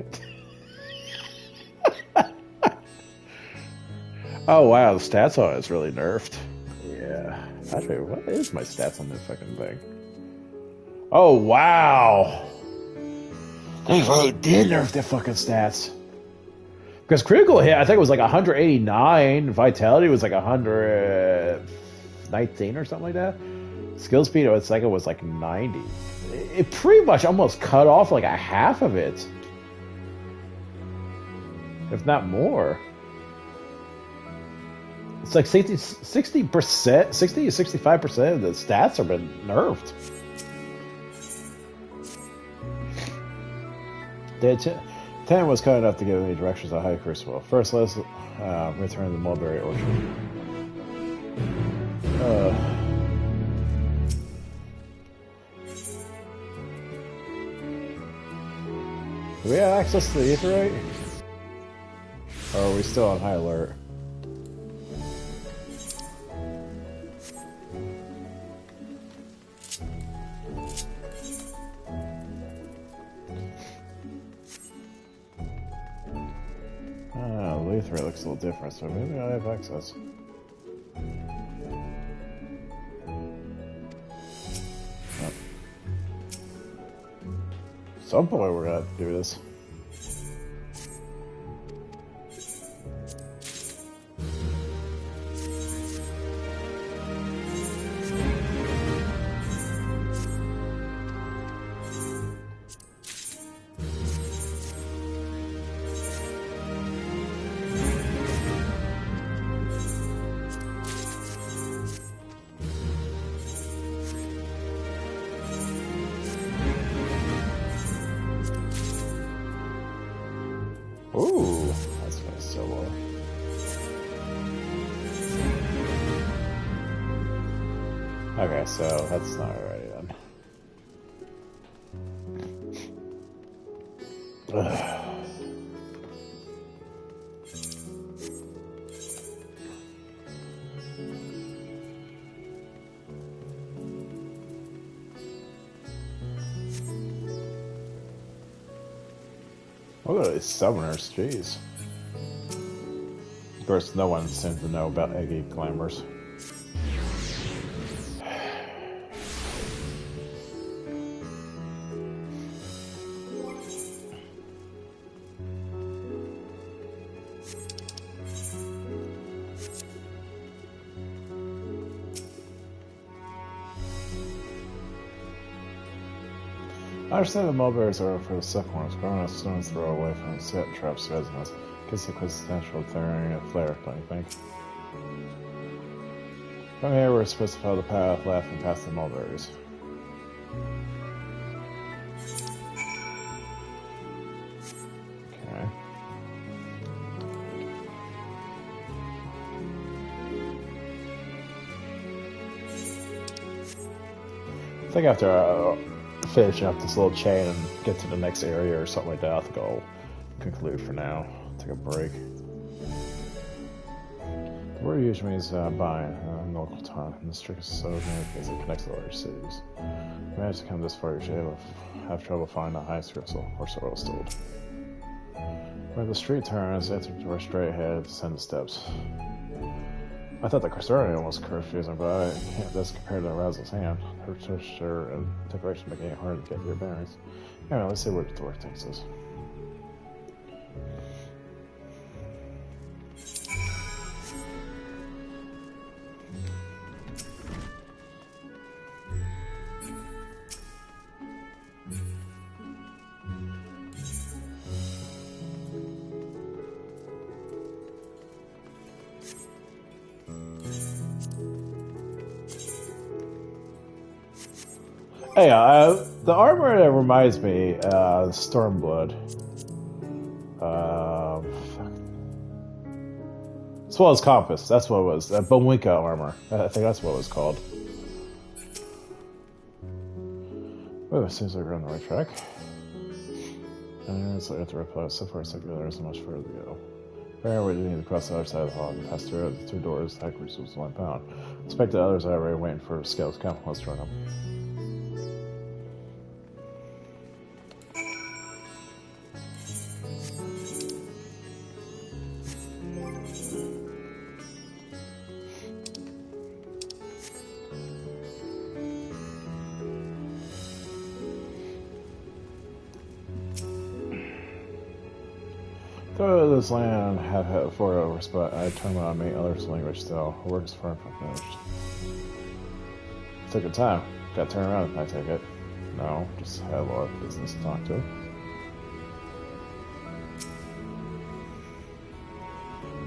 Oh wow, the stats on it is really nerfed. Yeah. Actually, what is my stats on this fucking thing? Oh wow! They really did nerf their fucking stats. Because critical hit, I think it was like 189. Vitality was like 119 or something like that. Skill speed, it's like it was like 90. It pretty much almost cut off like a half of it, if not more. It's like 60%, 60 to 65% of the stats have been nerfed. 10 was kind enough to give me directions on High Crucible. First, let's return to the Mulberry Orchard. Do we have access to the Aetheryte? Or are we still on high alert? The Aetheryte looks a little different, so maybe I have access. At some point we're gonna have to do this. Ooh, that's kind of solo. Okay, so that's not already then. Ugh. Look at these summoners, jeez. Of course, no one seems to know about Eggy Climbers. I understand the mulberries are for the silkworms, growing a stone's throw away from set traps residents. Gives a quintessential flair, don't you think? From here, we're supposed to follow the path left and past the mulberries. Okay. I think after finishing up this little chain and get to the next area or something like that, I think I'll conclude for now. Take a break. The word usually means buying in local time. In the strictest so because it connects to large cities. You managed to come this far, you should have trouble finding the highest crystal, or so I was told. Where the street turns, enter the door straight ahead, descend the steps. I thought the custodian was confusing, but I can't just compare to Razzle's hand. Her gesture and decoration making it hard to get your bearings. Anyway, let's see where the door takes us. Hey, the armor that reminds me, Stormblood. Swallow's Compass, that's what it was. Bowinka armor. I think that's what it was called. Oh, it seems like we're on the right track. And it's like at the right place. So far, it's like there isn't much further to go. There, we need to cross the other side of the hall and pass through the two doors. That cruise was one pound. Expect the others are already waiting for scales to come. Let's join them. Though this land have had 4 overs, but I turned on many others' language still. The work is far from finished. Took a time. Got to turn around, I take it. No, just had a lot of business to talk to.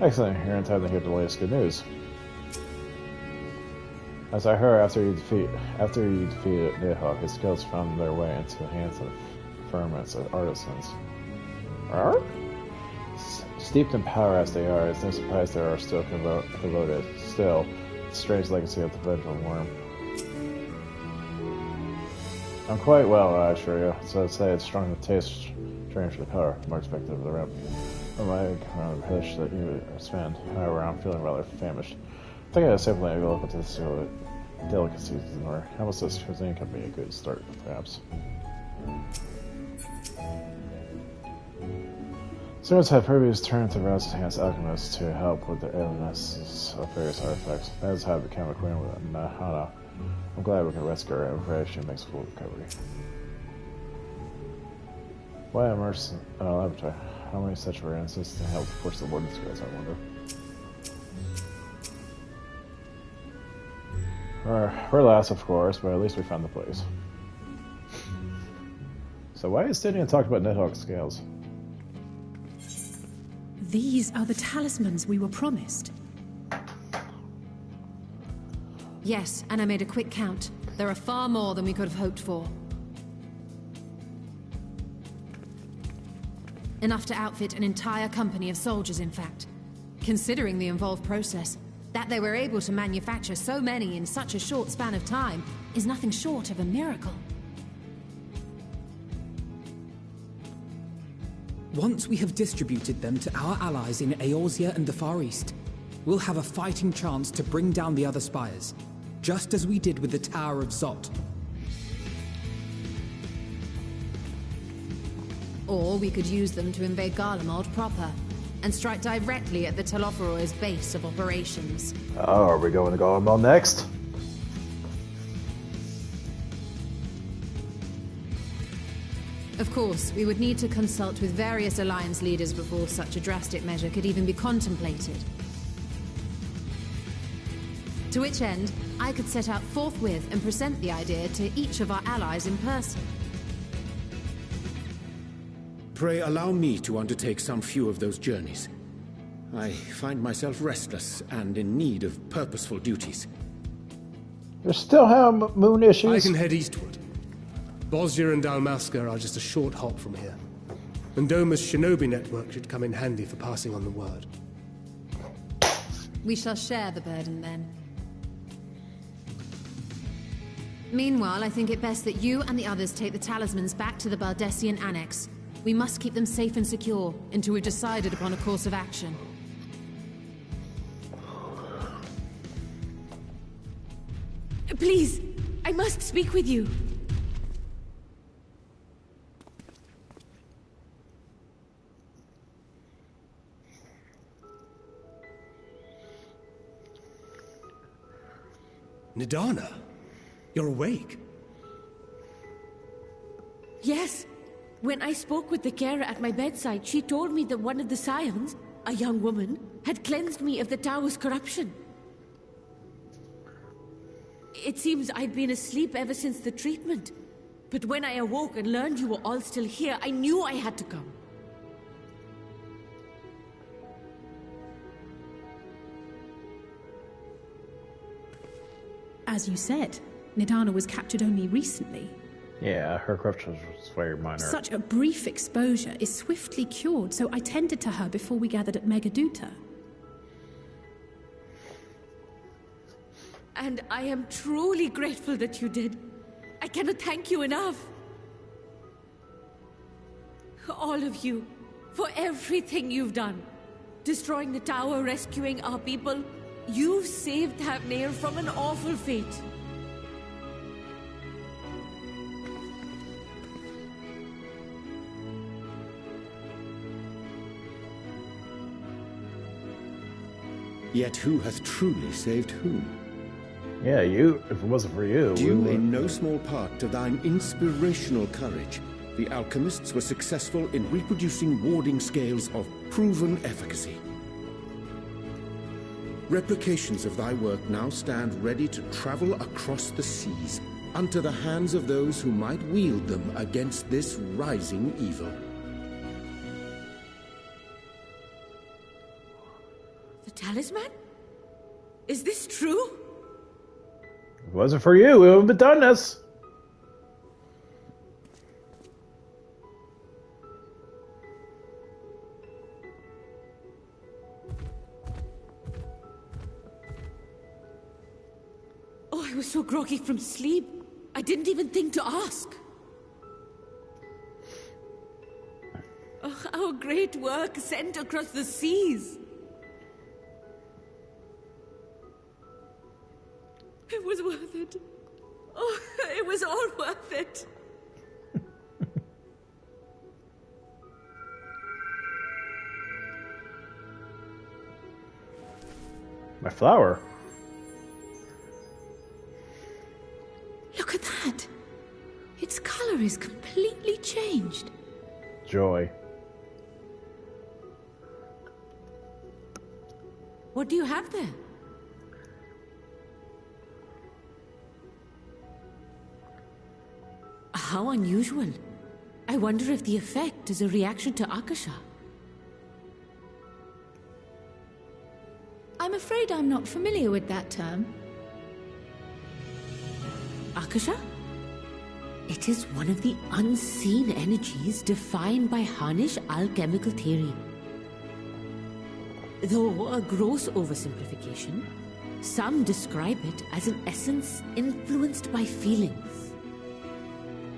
Excellent, you're in time to hear the latest good news. As I heard, after you defeated Nighthawk, his skills found their way into the hands of firmaments of artisans. Arr? Steeped in power as they are, it's no surprise they are still devoted. Still, the strange legacy of the Vengeful Worm. I'm quite well, I assure you. So I'd say it's strong to taste, strange to the color, more expected of the rim. Oh my kind of dish that you spend. However, I'm feeling rather famished. I think I simply go look at this delicacies in order. How about this cuisine could be a good start, perhaps. Students have previously turned to Rouse's hands alchemists to help with the illnesses of various artifacts. That is how I became acquainted with Nahana. I'm glad we can rescue her and pray she makes full recovery. Why immerse in a laboratory? How many such variances to help force the warden skills, I wonder. We're last, of course, but at least we found the place. So why is Stydian talking about Nighthawk's scales? These are the talismans we were promised. Yes, and I made a quick count. There are far more than we could have hoped for. Enough to outfit an entire company of soldiers, in fact. Considering the involved process, that they were able to manufacture so many in such a short span of time is nothing short of a miracle. Once we have distributed them to our allies in Eorzea and the Far East, we'll have a fighting chance to bring down the other spires, just as we did with the Tower of Zot. Or we could use them to invade Garlemald proper, and strike directly at the Telophoro's base of operations. Oh, are we going to Garlemald next? Of course, we would need to consult with various Alliance leaders before such a drastic measure could even be contemplated. To which end, I could set out forthwith and present the idea to each of our allies in person. Pray allow me to undertake some few of those journeys. I find myself restless and in need of purposeful duties. You still have moon issues? I can head eastward. Bosnia and Dalmasca are just a short hop from here. And Doma's shinobi network should come in handy for passing on the word. We shall share the burden then. Meanwhile, I think it best that you and the others take the talismans back to the Baldessian Annex. We must keep them safe and secure until we've decided upon a course of action. Please, I must speak with you. Nidana, you're awake. Yes. When I spoke with the carer at my bedside, she told me that one of the scions, a young woman, had cleansed me of the tower's corruption. It seems I'd been asleep ever since the treatment. But when I awoke and learned you were all still here, I knew I had to come. As you said, Nidana was captured only recently. Yeah, her corruption was very minor. Such a brief exposure is swiftly cured, so I tended to her before we gathered at Megaduta. And I am truly grateful that you did. I cannot thank you enough. All of you, for everything you've done. Destroying the tower, rescuing our people. You've saved Thavnair from an awful fate. Yet who hath truly saved whom? Yeah, you, if it wasn't for you... Due in no small part to thine inspirational courage, the alchemists were successful in reproducing warding scales of proven efficacy. Replications of thy work now stand ready to travel across the seas, unto the hands of those who might wield them against this rising evil. The talisman? Is this true? If it wasn't for you, we wouldn't have done this. Oh, I was so groggy from sleep. I didn't even think to ask. Oh, our great work sent across the seas. It was worth it. Oh, it was all worth it. My flower. Look at that. Its color is completely changed. Joy. What do you have there? How unusual. I wonder if the effect is a reaction to Akasha. I'm afraid I'm not familiar with that term. Akasha? It is one of the unseen energies defined by Harnish alchemical theory. Though a gross oversimplification, some describe it as an essence influenced by feelings.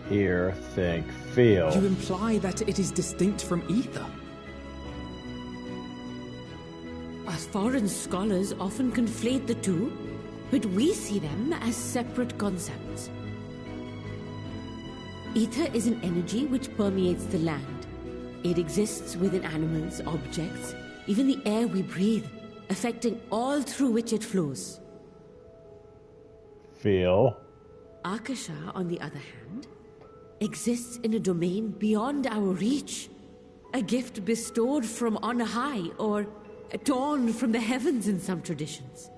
Hear, think, feel. You imply that it is distinct from ether? As foreign scholars often conflate the two, but we see them as separate concepts. Ether is an energy which permeates the land. It exists within animals, objects, even the air we breathe, affecting all through which it flows. Feel. Akasha, on the other hand, exists in a domain beyond our reach. A gift bestowed from on high, or torn from the heavens in some traditions.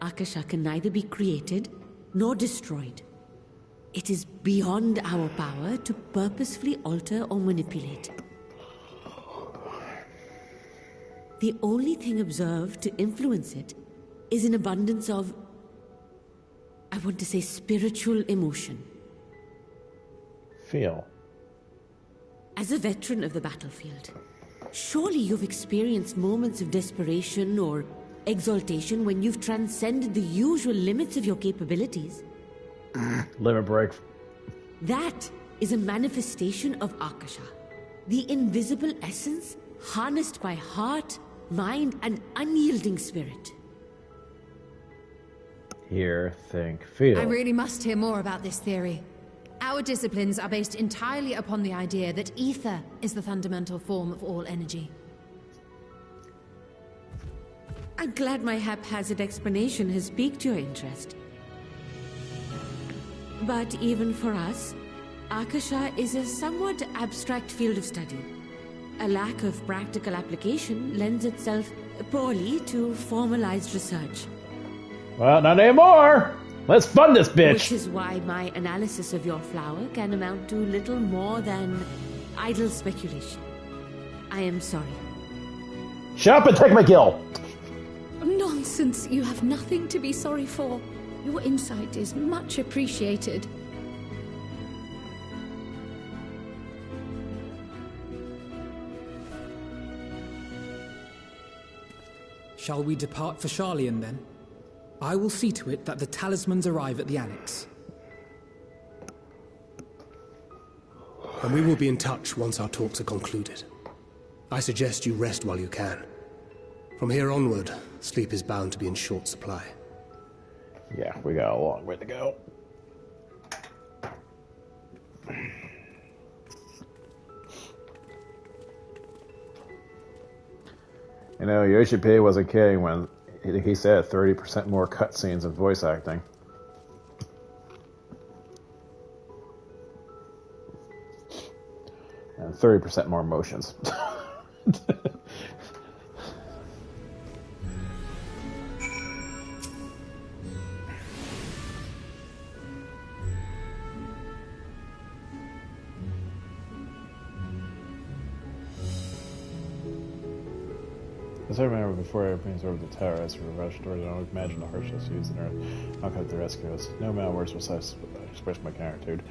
Akasha can neither be created nor destroyed. It is beyond our power to purposefully alter or manipulate. The only thing observed to influence it is an abundance of, I want to say, spiritual emotion. Feel. As a veteran of the battlefield, surely you've experienced moments of desperation or exaltation when you've transcended the usual limits of your capabilities. Limit break. That is a manifestation of Akasha, the invisible essence harnessed by heart, mind, and unyielding spirit. Hear, think, feel. I really must hear more about this theory. Our disciplines are based entirely upon the idea that ether is the fundamental form of all energy. I'm glad my haphazard explanation has piqued your interest. But even for us, Akasha is a somewhat abstract field of study. A lack of practical application lends itself poorly to formalized research. Well, not anymore! Let's fund this bitch! Which is why my analysis of your flower can amount to little more than idle speculation. I am sorry. Shut up and take my kill! Nonsense. You have nothing to be sorry for. Your insight is much appreciated. Shall we depart for Sharlayan then? I will see to it that the talismans arrive at the Annex. And we will be in touch once our talks are concluded. I suggest you rest while you can. From here onward, sleep is bound to be in short supply. Yeah, we got a long way to go. You know, Yoshipei wasn't kidding when he said 30% more cutscenes and voice acting. And 30% more motions. As I remember before airplanes over the tower, as we rushed towards it, I would imagine the harshness used in our knockout to rescue us. No amount of words will express my gratitude.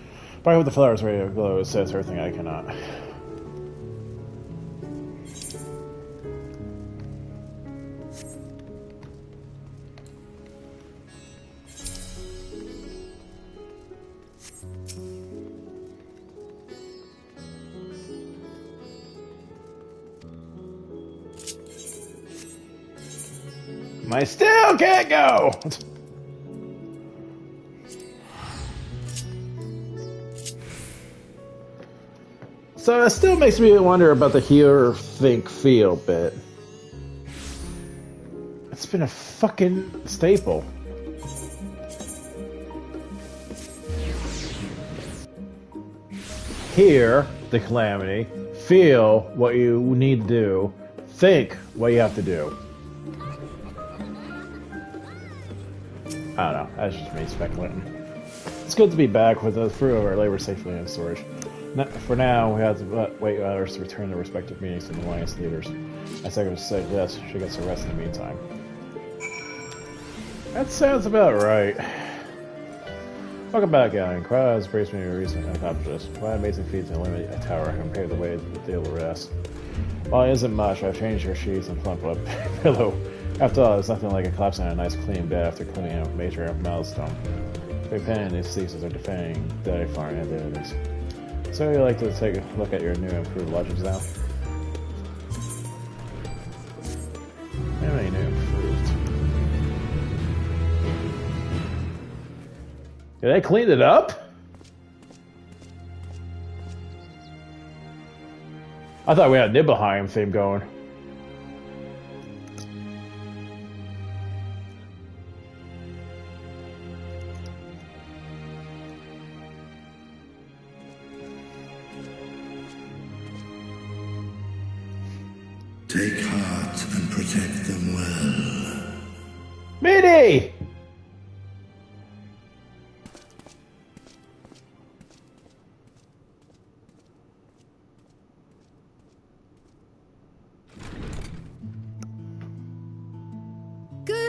But I hope the flowers ready to glow. It says everything I cannot. I still can't go! So it still makes me wonder about the hear, think, feel bit. It's been a fucking staple. Hear the calamity, feel what you need to do, think what you have to do. I don't know, that's just me speculating. It's good to be back with the fruit of our labor safely in storage. For now, we have to wait others to return to respective meetings and alliance leaders. I say this, she gets a rest in the meantime. That sounds about right. Welcome back, Alan. Crowd has braced me to recently accomplish this. What amazing feat to eliminate a tower and pave the way to the deal of rest. While it isn't much, I've changed your sheets and plump up pillow. After all, it's nothing like a collapse on a nice clean bed after cleaning a major milestone. Preparing these theses are defending daily foreign identities. So you'd like to take a look at your new improved legends now? How many new improved? Did I clean it up? I thought we had a Nibelheim theme going. Take heart and protect them well. Minnie!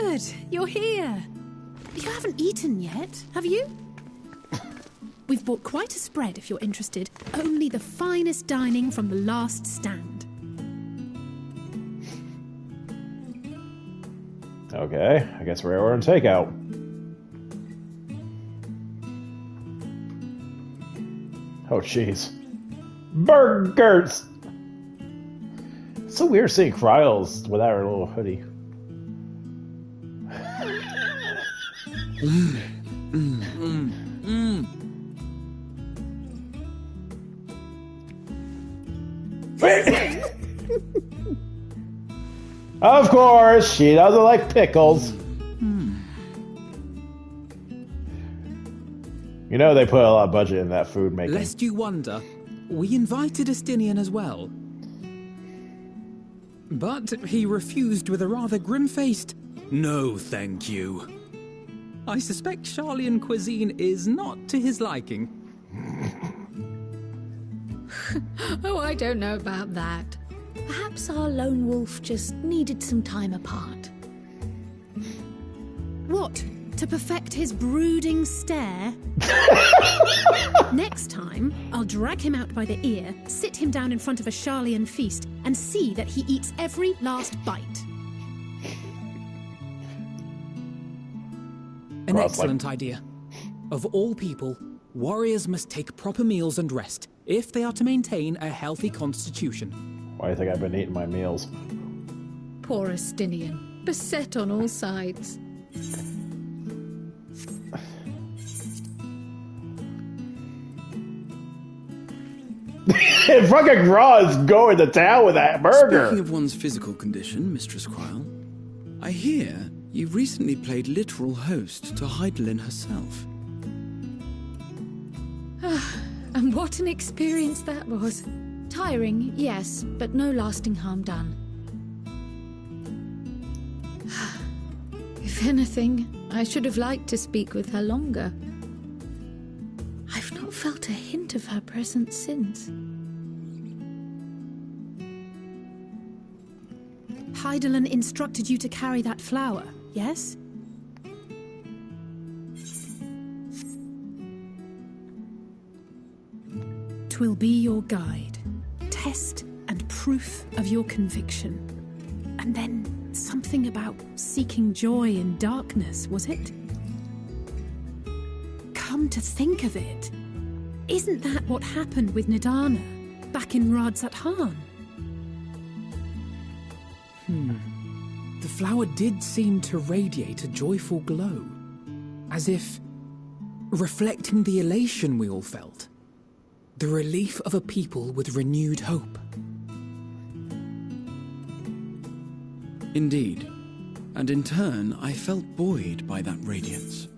Good, you're here. You haven't eaten yet, have you? We've bought quite a spread if you're interested. Only the finest dining from the last stand. Okay, I guess we're ordering takeout. Oh, jeez. Burgers! It's so weird seeing Kryles without her little hoodie. Of course, she doesn't like pickles. You know they put a lot of budget in that food making. Lest you wonder, we invited Estinian as well. But he refused with a rather grim-faced, "No, thank you." I suspect Charlian cuisine is not to his liking. Oh, I don't know about that. Perhaps our lone wolf just needed some time apart. What? To perfect his brooding stare? Next time, I'll drag him out by the ear, sit him down in front of a Charlian feast, and see that he eats every last bite. An excellent idea. Of all people, warriors must take proper meals and rest if they are to maintain a healthy constitution. Why do you think I've been eating my meals? Poor Estinian, beset on all sides. Fucking Raw is going to town with that burger. Speaking of one's physical condition, Mistress Kryl, I hear you recently played literal host to Heidelin herself. And what an experience that was. Tiring, yes, but no lasting harm done. If anything, I should have liked to speak with her longer. I've not felt a hint of her presence since. Heidelin instructed you to carry that flower, yes? 'Twill be your guide, test and proof of your conviction. And then something about seeking joy in darkness, was it? Come to think of it, isn't that what happened with Nidana back in Radzat-Han? The flower did seem to radiate a joyful glow, as if reflecting the elation we all felt, the relief of a people with renewed hope. Indeed, and in turn I felt buoyed by that radiance.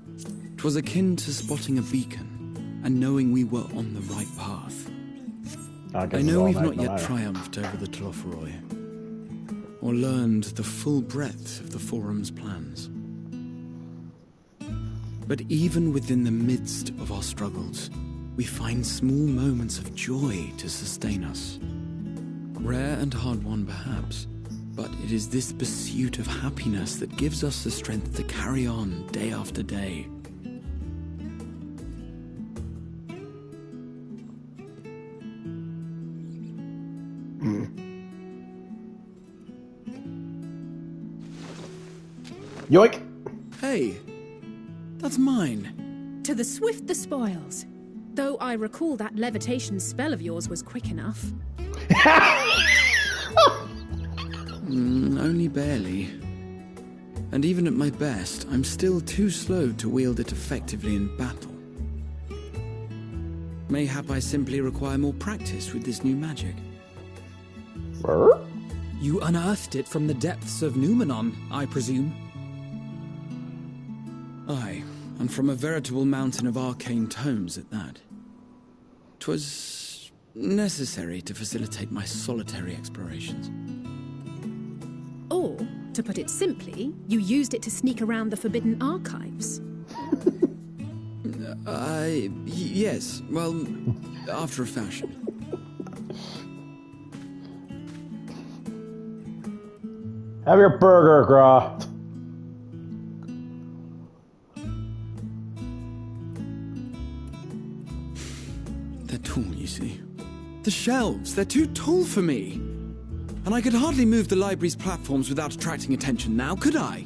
'Twas akin to spotting a beacon and knowing we were on the right path. I know we've not yet triumphed over the Tlofroi, or learned the full breadth of the Forum's plans. But even within the midst of our struggles, we find small moments of joy to sustain us. Rare and hard-won perhaps, but it is this pursuit of happiness that gives us the strength to carry on day after day. Yoink! Hey, that's mine. To the swift the spoils. Though I recall that levitation spell of yours was quick enough. Only barely. And even at my best, I'm still too slow to wield it effectively in battle. Mayhap I simply require more practice with this new magic. You unearthed it from the depths of Numenon, I presume? Aye, and from a veritable mountain of arcane tomes at that. 'Twas necessary to facilitate my solitary explorations. Or, to put it simply, you used it to sneak around the Forbidden Archives. Yes, well, after a fashion. Have your burger, Gra. the shelves. They're too tall for me. And I could hardly move the library's platforms without attracting attention now, could I?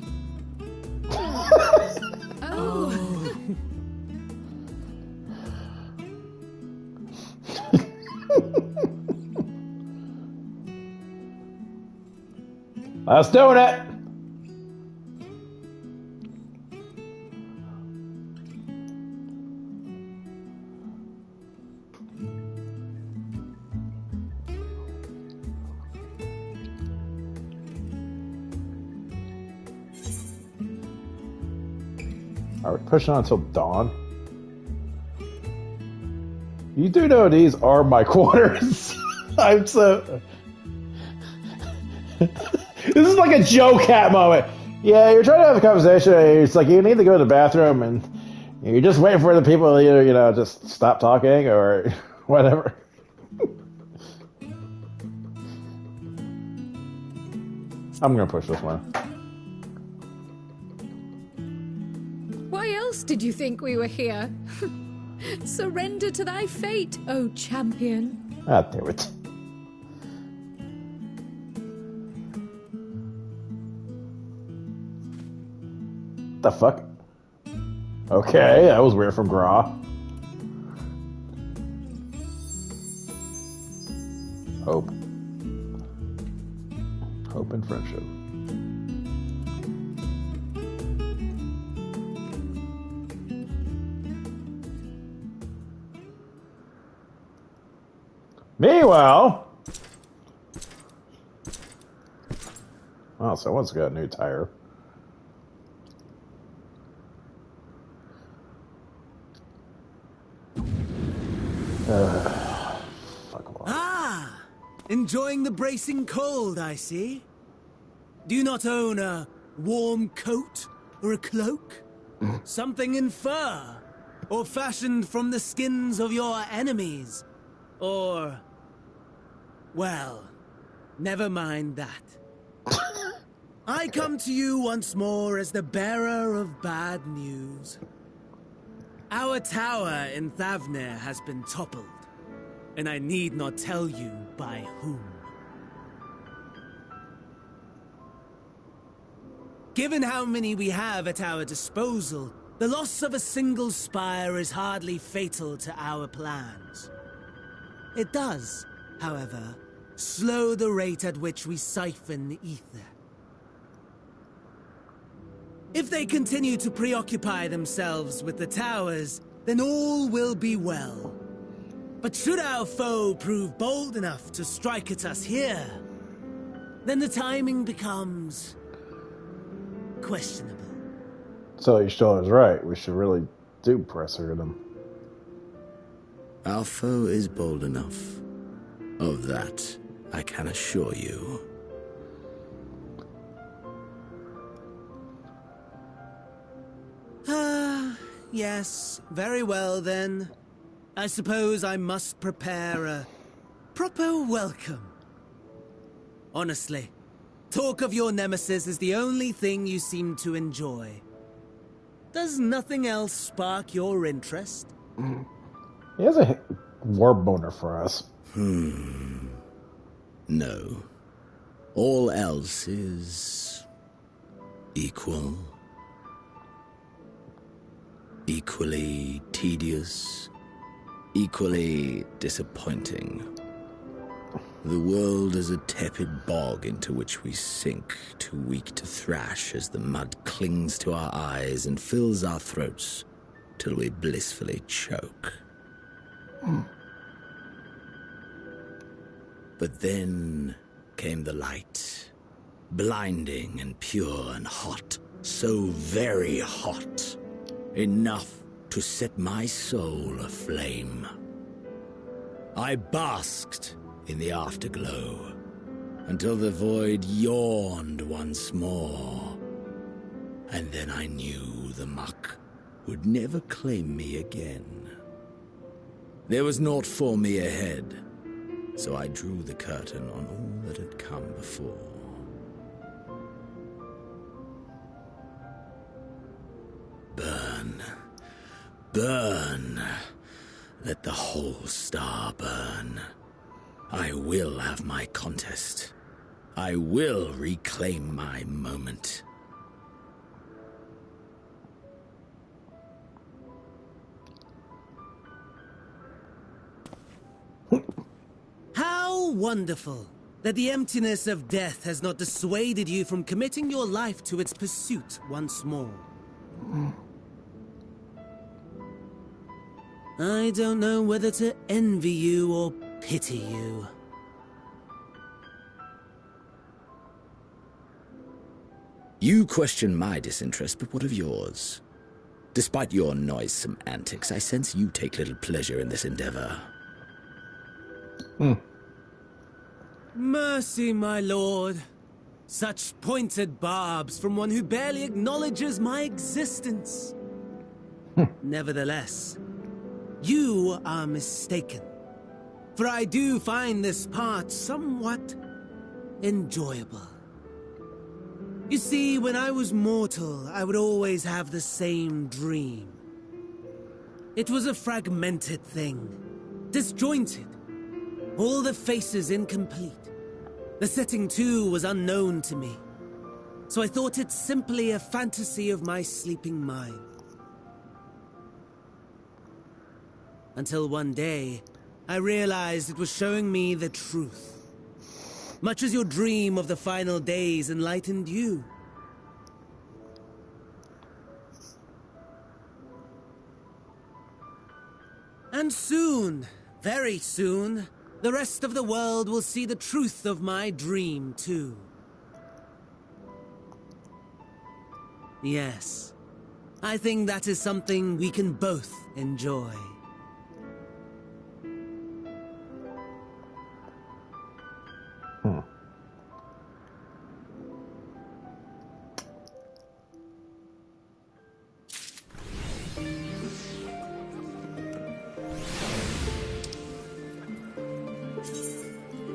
Let's do it! Are we pushing on until dawn? You do know these are my quarters. I'm so... This is like a Joe Cat moment. Yeah, you're trying to have a conversation, and it's like you need to go to the bathroom, and you're just waiting for the people to either, just stop talking or whatever. I'm gonna push this one. Why else did you think we were here? Surrender to thy fate, O champion. Ah, damn it. The fuck? Okay, that was weird from Gra. Hope. Hope and friendship. Meanwhile... Oh, someone's got a new tire. Enjoying the bracing cold, I see. Do you not own a warm coat or a cloak? Something in fur? Or fashioned from the skins of your enemies? Or... well, never mind that. I come to you once more as the bearer of bad news. Our tower in Thavnir has been toppled. And I need not tell you by whom. Given how many we have at our disposal, the loss of a single spire is hardly fatal to our plans. It does, however, slow the rate at which we siphon the ether. If they continue to preoccupy themselves with the towers, then all will be well. But should our foe prove bold enough to strike at us here, then the timing becomes questionable. So Ishtar is right. We should really do press her them. Our foe is bold enough. Of that, I can assure you. Yes, very well then. I suppose I must prepare a proper welcome. Honestly, talk of your nemesis is the only thing you seem to enjoy. Does nothing else spark your interest? He has a war boner for us. No. All else is... equal. Equally tedious. Equally disappointing. The world is a tepid bog into which we sink, too weak to thrash as the mud clings to our eyes and fills our throats till we blissfully choke. But then came the light, blinding and pure and hot, so very hot, enough to set my soul aflame. I basked in the afterglow until the void yawned once more, and then I knew the muck would never claim me again. There was naught for me ahead, so I drew the curtain on all that had come before. Burn. Burn. Let the whole star burn. I will have my contest. I will reclaim my moment. How wonderful that the emptiness of death has not dissuaded you from committing your life to its pursuit once more. I don't know whether to envy you or pity you. You question my disinterest, but what of yours? Despite your noisome antics, I sense you take little pleasure in this endeavor. Mercy, my lord. Such pointed barbs from one who barely acknowledges my existence. Nevertheless, you are mistaken. For I do find this part somewhat enjoyable. You see, when I was mortal, I would always have the same dream. It was a fragmented thing, disjointed, all the faces incomplete. The setting, too, was unknown to me, so I thought it simply a fantasy of my sleeping mind. Until one day, I realized it was showing me the truth. Much as your dream of the final days enlightened you. And soon, very soon, the rest of the world will see the truth of my dream, too. Yes, I think that is something we can both enjoy.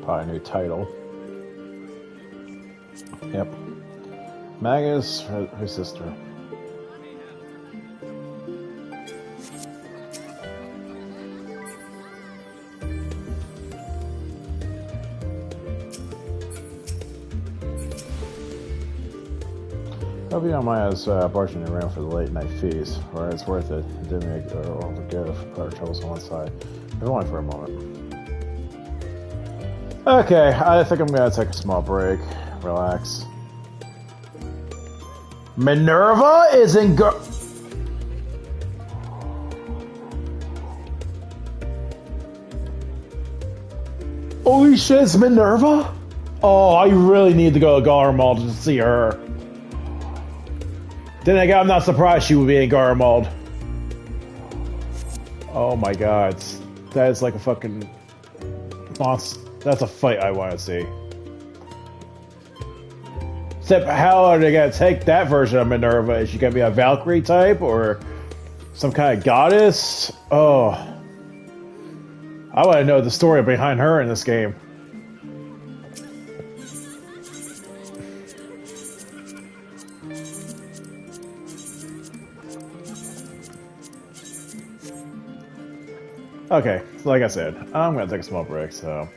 Probably a new title. Yep. Magus, her sister. Hope you don't mind us barging around for the late night feast, or it's worth it. It did make all the good of our troubles on one side. But only for a moment. Okay, I think I'm gonna take a small break. Relax. Minerva is in Holy shit, it's Minerva? Oh, I really need to go to Garlemald to see her. Then again, I'm not surprised she would be in Garlemald. Oh my god, that is like a fucking monster. That's a fight I want to see. Except, how are they gonna take that version of Minerva? Is she gonna be a Valkyrie type or some kind of goddess? Oh, I want to know the story behind her in this game. Okay, so like I said, I'm gonna take a small break, so